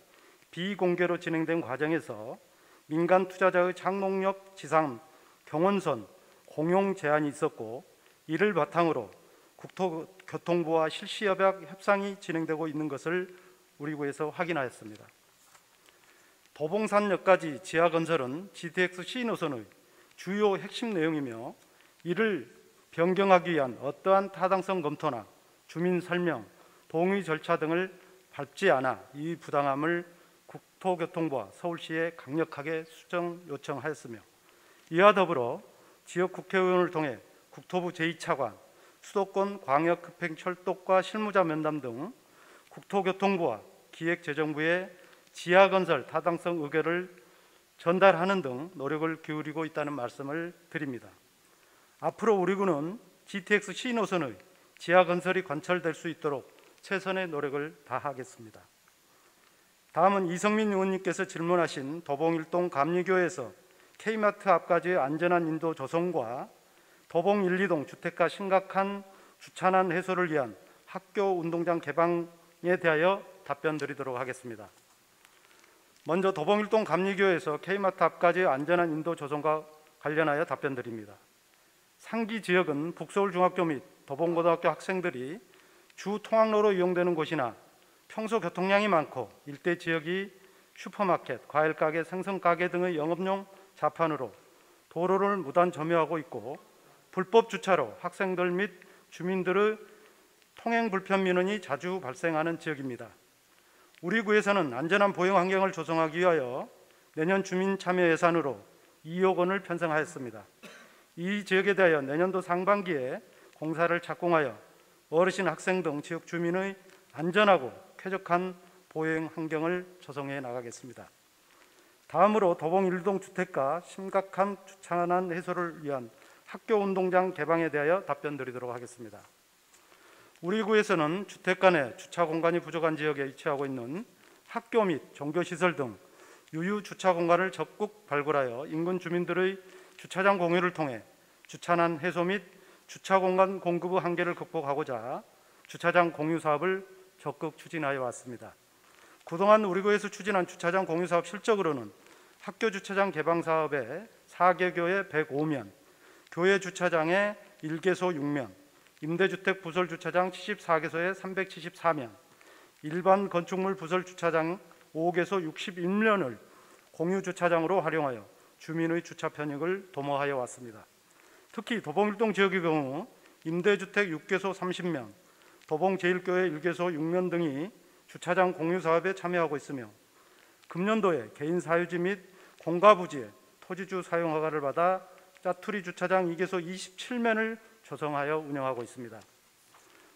비공개로 진행된 과정에서 민간 투자자의 창농역, 지상, 경원선 공용 제한이 있었고 이를 바탕으로 국토교통부와 실시협약 협상이 진행되고 있는 것을 우리 구에서 확인하였습니다. 도봉산역까지 지하건설은 GTX C노선의 주요 핵심 내용이며 이를 변경하기 위한 어떠한 타당성 검토나 주민 설명, 동의 절차 등을 밟지 않아 이 부당함을 국토교통부와 서울시에 강력하게 수정 요청하였으며 이와 더불어 지역 국회의원을 통해 국토부 제2차관, 수도권 광역급행철도과 실무자 면담 등 국토교통부와 기획재정부에 지하건설 타당성 의결을 전달하는 등 노력을 기울이고 있다는 말씀을 드립니다. 앞으로 우리 구는 GTX C노선의 지하건설이 관철될 수 있도록 최선의 노력을 다하겠습니다. 다음은 이성민 의원님께서 질문하신 도봉일동 감리교에서 K마트 앞까지의 안전한 인도 조성과 도봉 1, 2동 주택가 심각한 주차난 해소를 위한 학교 운동장 개방에 대하여 답변 드리도록 하겠습니다. 먼저 도봉일동 감리교에서 K마트 앞까지 안전한 인도 조성과 관련하여 답변 드립니다. 상기 지역은 북서울중학교 및 도봉고등학교 학생들이 주 통학로로 이용되는 곳이나 평소 교통량이 많고 일대 지역이 슈퍼마켓, 과일가게, 생선가게 등의 영업용 자판으로 도로를 무단 점유하고 있고 불법 주차로 학생들 및 주민들의 통행 불편 민원이 자주 발생하는 지역입니다. 우리 구에서는 안전한 보행 환경을 조성하기 위하여 내년 주민 참여 예산으로 2억 원을 편성하였습니다. 이 지역에 대하여 내년도 상반기에 공사를 착공하여 어르신, 학생 등 지역 주민의 안전하고 쾌적한 보행 환경을 조성해 나가겠습니다. 다음으로 도봉 1동 주택가 심각한 주차난 해소를 위한 학교 운동장 개방에 대하여 답변 드리도록 하겠습니다. 우리 구에서는 주택가 내 주차 공간이 부족한 지역에 위치하고 있는 학교 및 종교시설 등 유유 주차 공간을 적극 발굴하여 인근 주민들의 주차장 공유를 통해 주차난 해소 및 주차 공간 공급의 한계를 극복하고자 주차장 공유 사업을 적극 추진하여 왔습니다. 그동안 우리 구에서 추진한 주차장 공유 사업 실적으로는 학교 주차장 개방 사업에 4개교에 105면, 교회 주차장에 1개소 6면, 임대주택 부설 주차장 74개소에 374면, 일반 건축물 부설 주차장 5개소 61면을 공유 주차장으로 활용하여 주민의 주차 편익을 도모하여 왔습니다. 특히 도봉일동 지역의 경우 임대주택 6개소 30면, 도봉제일교회 1개소 6면 등이 주차장 공유 사업에 참여하고 있으며 금년도에 개인 사유지 및 공가부지에 토지주 사용 허가를 받아 짜투리 주차장 2개소 27면을 조성하여 운영하고 있습니다.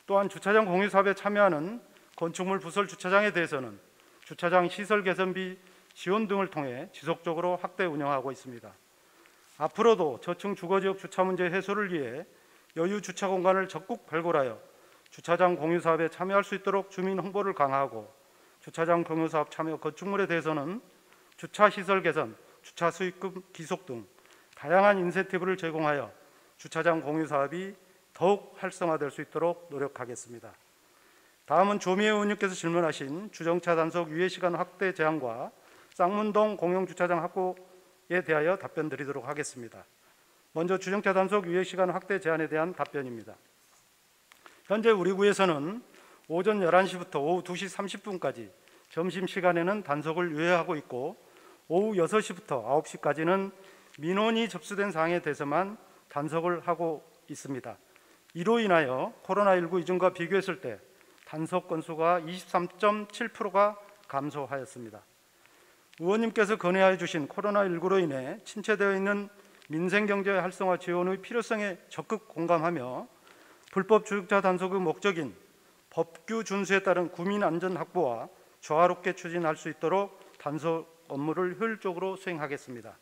또한 주차장 공유 사업에 참여하는 건축물 부설 주차장에 대해서는 주차장 시설 개선비 지원 등을 통해 지속적으로 확대 운영하고 있습니다. 앞으로도 저층 주거지역 주차 문제 해소를 위해 여유 주차 공간을 적극 발굴하여 주차장 공유 사업에 참여할 수 있도록 주민 홍보를 강화하고 주차장 공유 사업 참여 건축물에 대해서는 주차 시설 개선, 주차 수익금 기속 등 다양한 인센티브를 제공하여 주차장 공유 사업이 더욱 활성화될 수 있도록 노력하겠습니다. 다음은 조미애 의원님께서 질문하신 주정차 단속 유예 시간 확대 제한과 쌍문동 공용주차장 확보에 대하여 답변드리도록 하겠습니다. 먼저 주정차 단속 유예 시간 확대 제한에 대한 답변입니다. 현재 우리 구에서는 오전 11시부터 오후 2시 30분까지 점심시간에는 단속을 유예하고 있고 오후 6시부터 9시까지는 민원이 접수된 사항에 대해서만 단속을 하고 있습니다. 이로 인하여 코로나19 이전과 비교했을 때 단속 건수가 23.7%가 감소하였습니다. 의원님께서 건의하여 주신 코로나19로 인해 침체되어 있는 민생경제 활성화 지원의 필요성에 적극 공감하며 불법 주정차 단속의 목적인 법규 준수에 따른 구민 안전 확보와 조화롭게 추진할 수 있도록 단속 업무를 효율적으로 수행하겠습니다.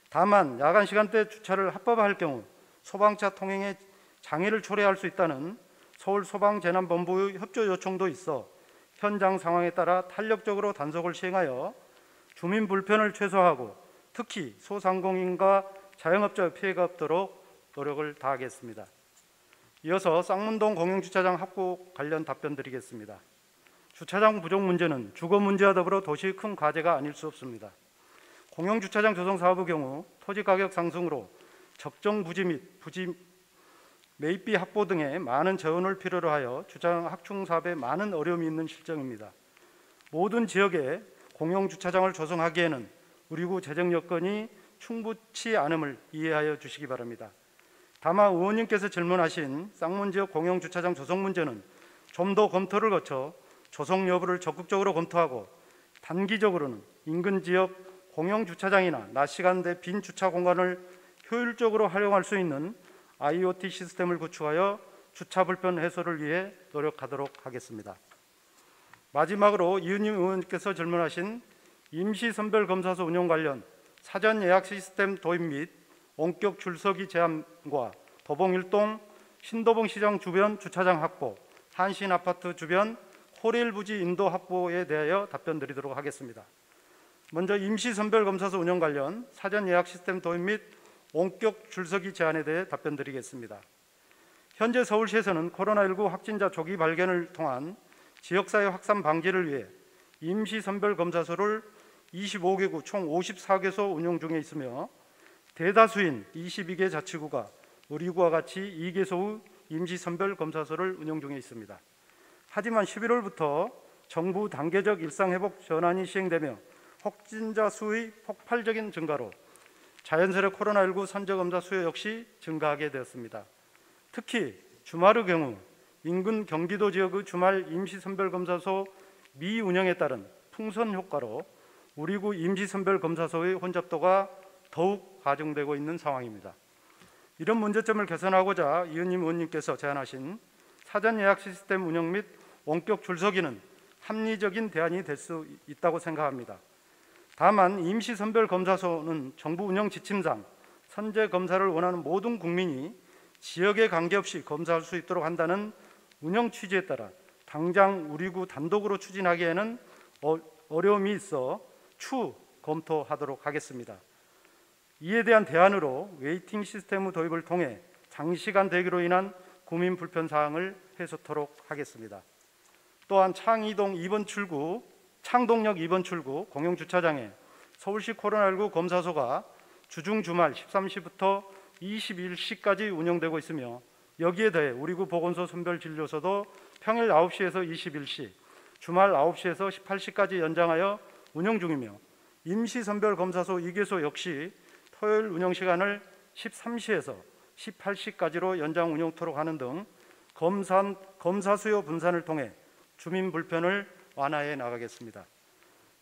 다만 야간 시간대 주차를 합법화할 경우 소방차 통행에 장애를 초래할 수 있다는 서울소방재난본부의 협조 요청도 있어 현장 상황에 따라 탄력적으로 단속을 시행하여 주민 불편을 최소화하고 특히 소상공인과 자영업자의 피해가 없도록 노력을 다하겠습니다. 이어서 쌍문동 공용주차장 확보 관련 답변 드리겠습니다. 주차장 부족 문제는 주거 문제와 더불어 도시의 큰 과제가 아닐 수 없습니다. 공용주차장 조성 사업의 경우 토지 가격 상승으로 적정 부지 및 부지 매입비 확보 등의 많은 재원을 필요로 하여 주차장 확충 사업에 많은 어려움이 있는 실정입니다. 모든 지역에 공용주차장을 조성하기에는 우리 구 재정 여건이 충분치 않음을 이해하여 주시기 바랍니다. 다만 의원님께서 질문하신 쌍문 지역 공용주차장 조성 문제는 좀 더 검토를 거쳐 조성 여부를 적극적으로 검토하고 단기적으로는 인근 지역 공용주차장이나 낮 시간대 빈 주차 공간을 효율적으로 활용할 수 있는 IoT 시스템을 구축하여 주차 불편 해소를 위해 노력하도록 하겠습니다. 마지막으로 이은임 의원께서 질문하신 임시선별검사소 운영 관련 사전 예약 시스템 도입 및 원격 줄서기 제한과 도봉일동 신도봉시장 주변 주차장 확보, 한신아파트 주변 호레일 부지 인도 확보에 대하여 답변드리도록 하겠습니다. 먼저 임시선별검사소 운영 관련 사전 예약 시스템 도입 및 원격 줄서기 제한에 대해 답변드리겠습니다. 현재 서울시에서는 코로나19 확진자 조기 발견을 통한 지역사회 확산 방지를 위해 임시선별검사소를 25개구 총 54개소 운영 중에 있으며 대다수인 22개 자치구가 우리 구와 같이 2개소의 임시선별검사소를 운영 중에 있습니다. 하지만 11월부터 정부 단계적 일상회복 전환이 시행되며 확진자 수의 폭발적인 증가로 자연스레 코로나19 선제검사 수요 역시 증가하게 되었습니다. 특히 주말의 경우 인근 경기도 지역의 주말 임시선별검사소 미운영에 따른 풍선 효과로 우리 구 임시선별검사소의 혼잡도가 더욱 가중되고 있는 상황입니다. 이런 문제점을 개선하고자 이은임 의원님께서 제안하신 사전 예약 시스템 운영 및 원격 줄서기는 합리적인 대안이 될 수 있다고 생각합니다. 다만 임시선별검사소는 정부 운영 지침상 선제검사를 원하는 모든 국민이 지역에 관계없이 검사할 수 있도록 한다는 운영 취지에 따라 당장 우리 구 단독으로 추진하기에는 어려움이 있어 추후 검토하도록 하겠습니다. 이에 대한 대안으로 웨이팅 시스템의 도입을 통해 장시간 대기로 인한 구민 불편 사항을 해소토록 하겠습니다. 또한 창동역 2번 출구 공용주차장에 서울시 코로나19 검사소가 주중 주말 13시부터 21시까지 운영되고 있으며 여기에 더해 우리 구 보건소 선별진료소도 평일 9시에서 21시, 주말 9시에서 18시까지 연장하여 운영 중이며 임시선별검사소 2개소 역시 토요일 운영 시간을 13시에서 18시까지로 연장 운영토록 하는 등 검사 수요 분산을 통해 주민 불편을 완화해 나가겠습니다.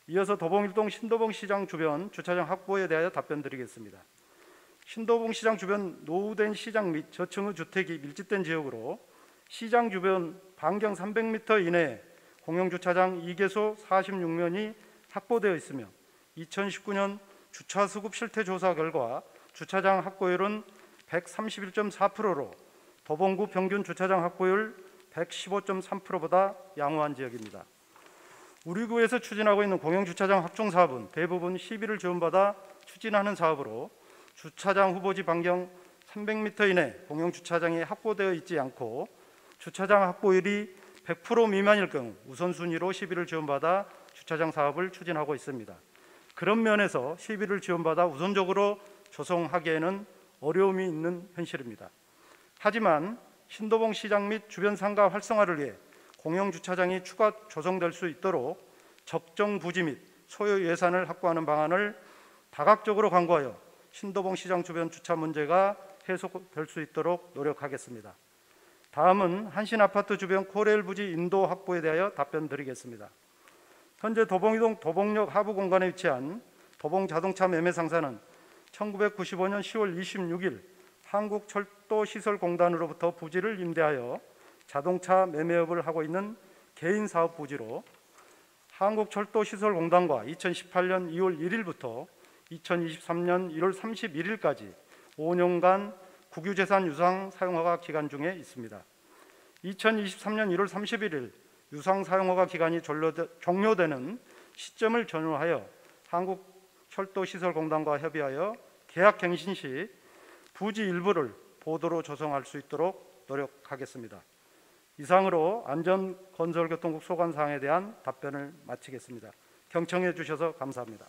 이어서 도봉일동 신도봉시장 주변 주차장 확보에 대하여 답변드리겠습니다. 신도봉시장 주변 노후된 시장 및 저층의 주택이 밀집된 지역으로 시장 주변 반경 300m 이내에 공영주차장 2개소 46면이 확보되어 있으며 2019년 주차수급 실태 조사 결과 주차장 확보율은 131.4%로 도봉구 평균 주차장 확보율 115.3%보다 양호한 지역입니다. 우리 구에서 추진하고 있는 공영주차장 확충 사업은 대부분 시비를 지원받아 추진하는 사업으로 주차장 후보지 반경 300m 이내 공영주차장이 확보되어 있지 않고 주차장 확보율이 100% 미만일 경우 우선순위로 시비를 지원받아 주차장 사업을 추진하고 있습니다. 그런 면에서 시비를 지원받아 우선적으로 조성하기에는 어려움이 있는 현실입니다. 하지만 신도봉 시장 및 주변 상가 활성화를 위해 공영주차장이 추가 조성될 수 있도록 적정 부지 및 소요 예산을 확보하는 방안을 다각적으로 강구하여 신도봉 시장 주변 주차 문제가 해소될 수 있도록 노력하겠습니다. 다음은 한신아파트 주변 코레일 부지 인도 확보에 대하여 답변드리겠습니다. 현재 도봉이동 도봉역 하부 공간에 위치한 도봉자동차 매매상사는 1995년 10월 26일 한국철도시설공단으로부터 부지를 임대하여 자동차 매매업을 하고 있는 개인 사업 부지로 한국철도시설공단과 2018년 2월 1일부터 2023년 1월 31일까지 5년간 국유재산 유상 사용허가 기간 중에 있습니다. 2023년 1월 31일 유상 사용허가 기간이 종료되는 시점을 전후하여 한국철도시설공단과 협의하여 계약 갱신 시 부지 일부를 보도로 조성할 수 있도록 노력하겠습니다. 이상으로 안전건설교통국 소관사항에 대한 답변을 마치겠습니다. 경청해 주셔서 감사합니다.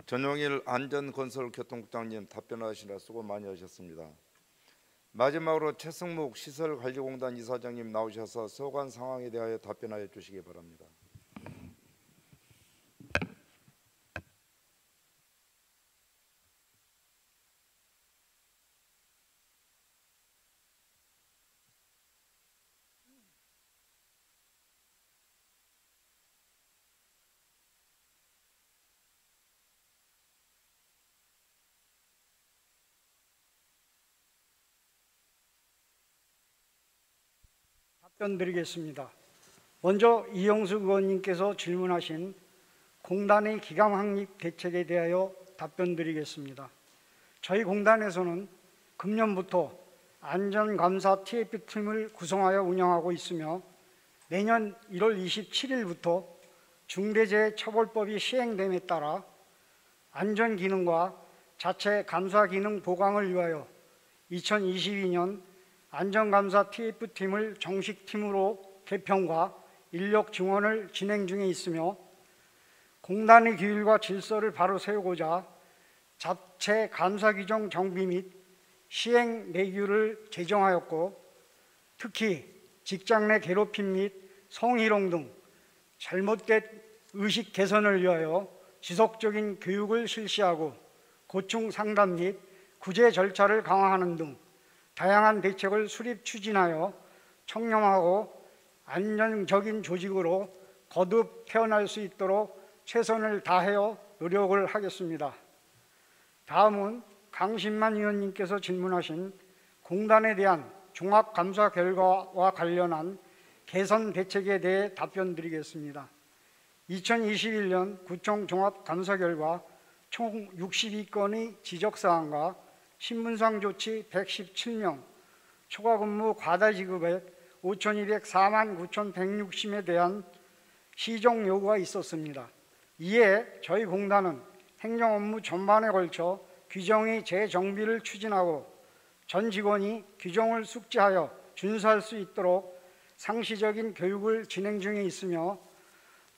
전용일 안전건설교통국장님 답변하시느라 수고 많이 하셨습니다. 마지막으로 최승묵 시설관리공단 이사장님 나오셔서 소관 상황에 대하여 답변하여 주시기 바랍니다. 답변드리겠습니다. 먼저 이영숙 의원님께서 질문하신 공단의 기강 확립 대책에 대하여 답변드리겠습니다. 저희 공단에서는 금년부터 안전감사 TF팀을 구성하여 운영하고 있으며 내년 1월 27일부터 중대재해처벌법이 시행됨에 따라 안전기능과 자체 감사기능 보강을 위하여 2022년 안전감사 TF팀을 정식팀으로 개편과 인력 증원을 진행 중에 있으며 공단의 규율과 질서를 바로 세우고자 자체 감사 규정 정비 및 시행 내규를 제정하였고 특히 직장 내 괴롭힘 및 성희롱 등 잘못된 의식 개선을 위하여 지속적인 교육을 실시하고 고충 상담 및 구제 절차를 강화하는 등 다양한 대책을 수립 추진하여 청렴하고 안정적인 조직으로 거듭 태어날 수 있도록 최선을 다하여 노력을 하겠습니다. 다음은 강신만 의원님께서 질문하신 공단에 대한 종합감사 결과와 관련한 개선 대책에 대해 답변드리겠습니다. 2021년 구청 종합감사 결과 총 62건의 지적사항과 신분상 조치 117명, 초과근무 과다지급액 5,204만 9,160에 대한 시정 요구가 있었습니다. 이에 저희 공단은 행정업무 전반에 걸쳐 규정의 재정비를 추진하고 전 직원이 규정을 숙지하여 준수할 수 있도록 상시적인 교육을 진행 중에 있으며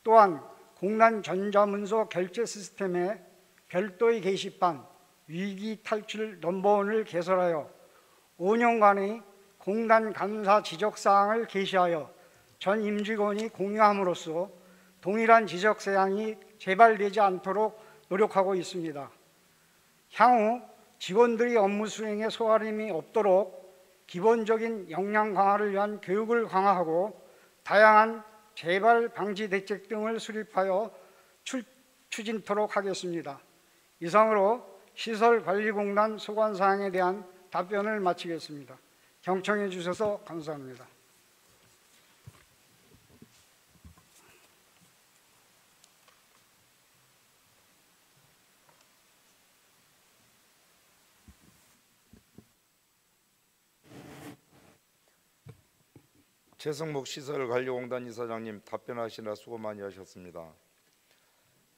또한 공단 전자문서 결제 시스템에 별도의 게시판 위기 탈출 넘버원을 개설하여 5년간의 공단 감사 지적사항을 게시하여 전 임직원이 공유함으로써 동일한 지적사항이 재발되지 않도록 노력하고 있습니다. 향후 직원들이 업무 수행에 소홀함이 없도록 기본적인 역량 강화를 위한 교육을 강화하고 다양한 재발 방지 대책 등을 수립하여 추진토록 하겠습니다. 이상으로 시설관리공단 소관사항에 대한 답변을 마치겠습니다. 경청해 주셔서 감사합니다. 최성목 시설관리공단 이사장님 답변하시느라 수고 많이 하셨습니다.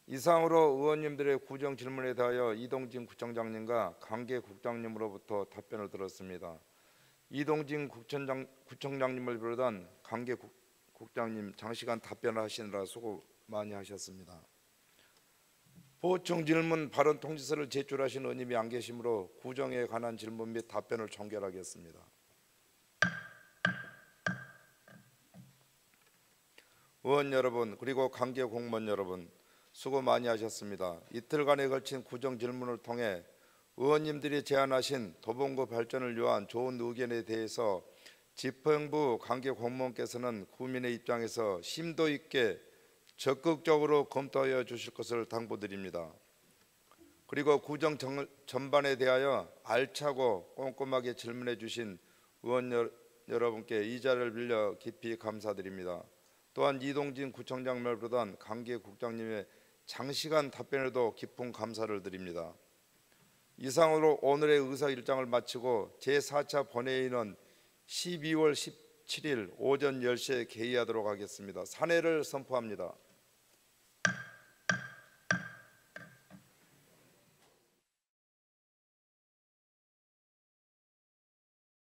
이상으로 의원님들의 구정 질문에 대하여 이동진 구청장님과 강계 국장님으로부터 답변을 들었습니다. 이동진 구청장님을 비롯한 강계 국장님 장시간 답변하시느라 수고 많이 하셨습니다. 보충 질문 발언 통지서를 제출하신 의원님이 안 계시므로 구정에 관한 질문 및 답변을 종결하겠습니다. 의원 여러분 그리고 관계 공무원 여러분 수고 많이 하셨습니다. 이틀간에 걸친 구정 질문을 통해 의원님들이 제안하신 도봉구 발전을 위한 좋은 의견에 대해서 집행부 관계 공무원께서는 구민의 입장에서 심도 있게 적극적으로 검토하여 주실 것을 당부드립니다. 그리고 구정 전반에 대하여 알차고 꼼꼼하게 질문해 주신 의원 여러분께 이 자리를 빌려 깊이 감사드립니다. 또한 이동진 구청장을 비롯한 강계 국장님의 장시간 답변에도 깊은 감사를 드립니다. 이상으로 오늘의 의사 일정을 마치고 제4차 본회의는 12월 17일 오전 10시에 개의하도록 하겠습니다. 산회를 선포합니다.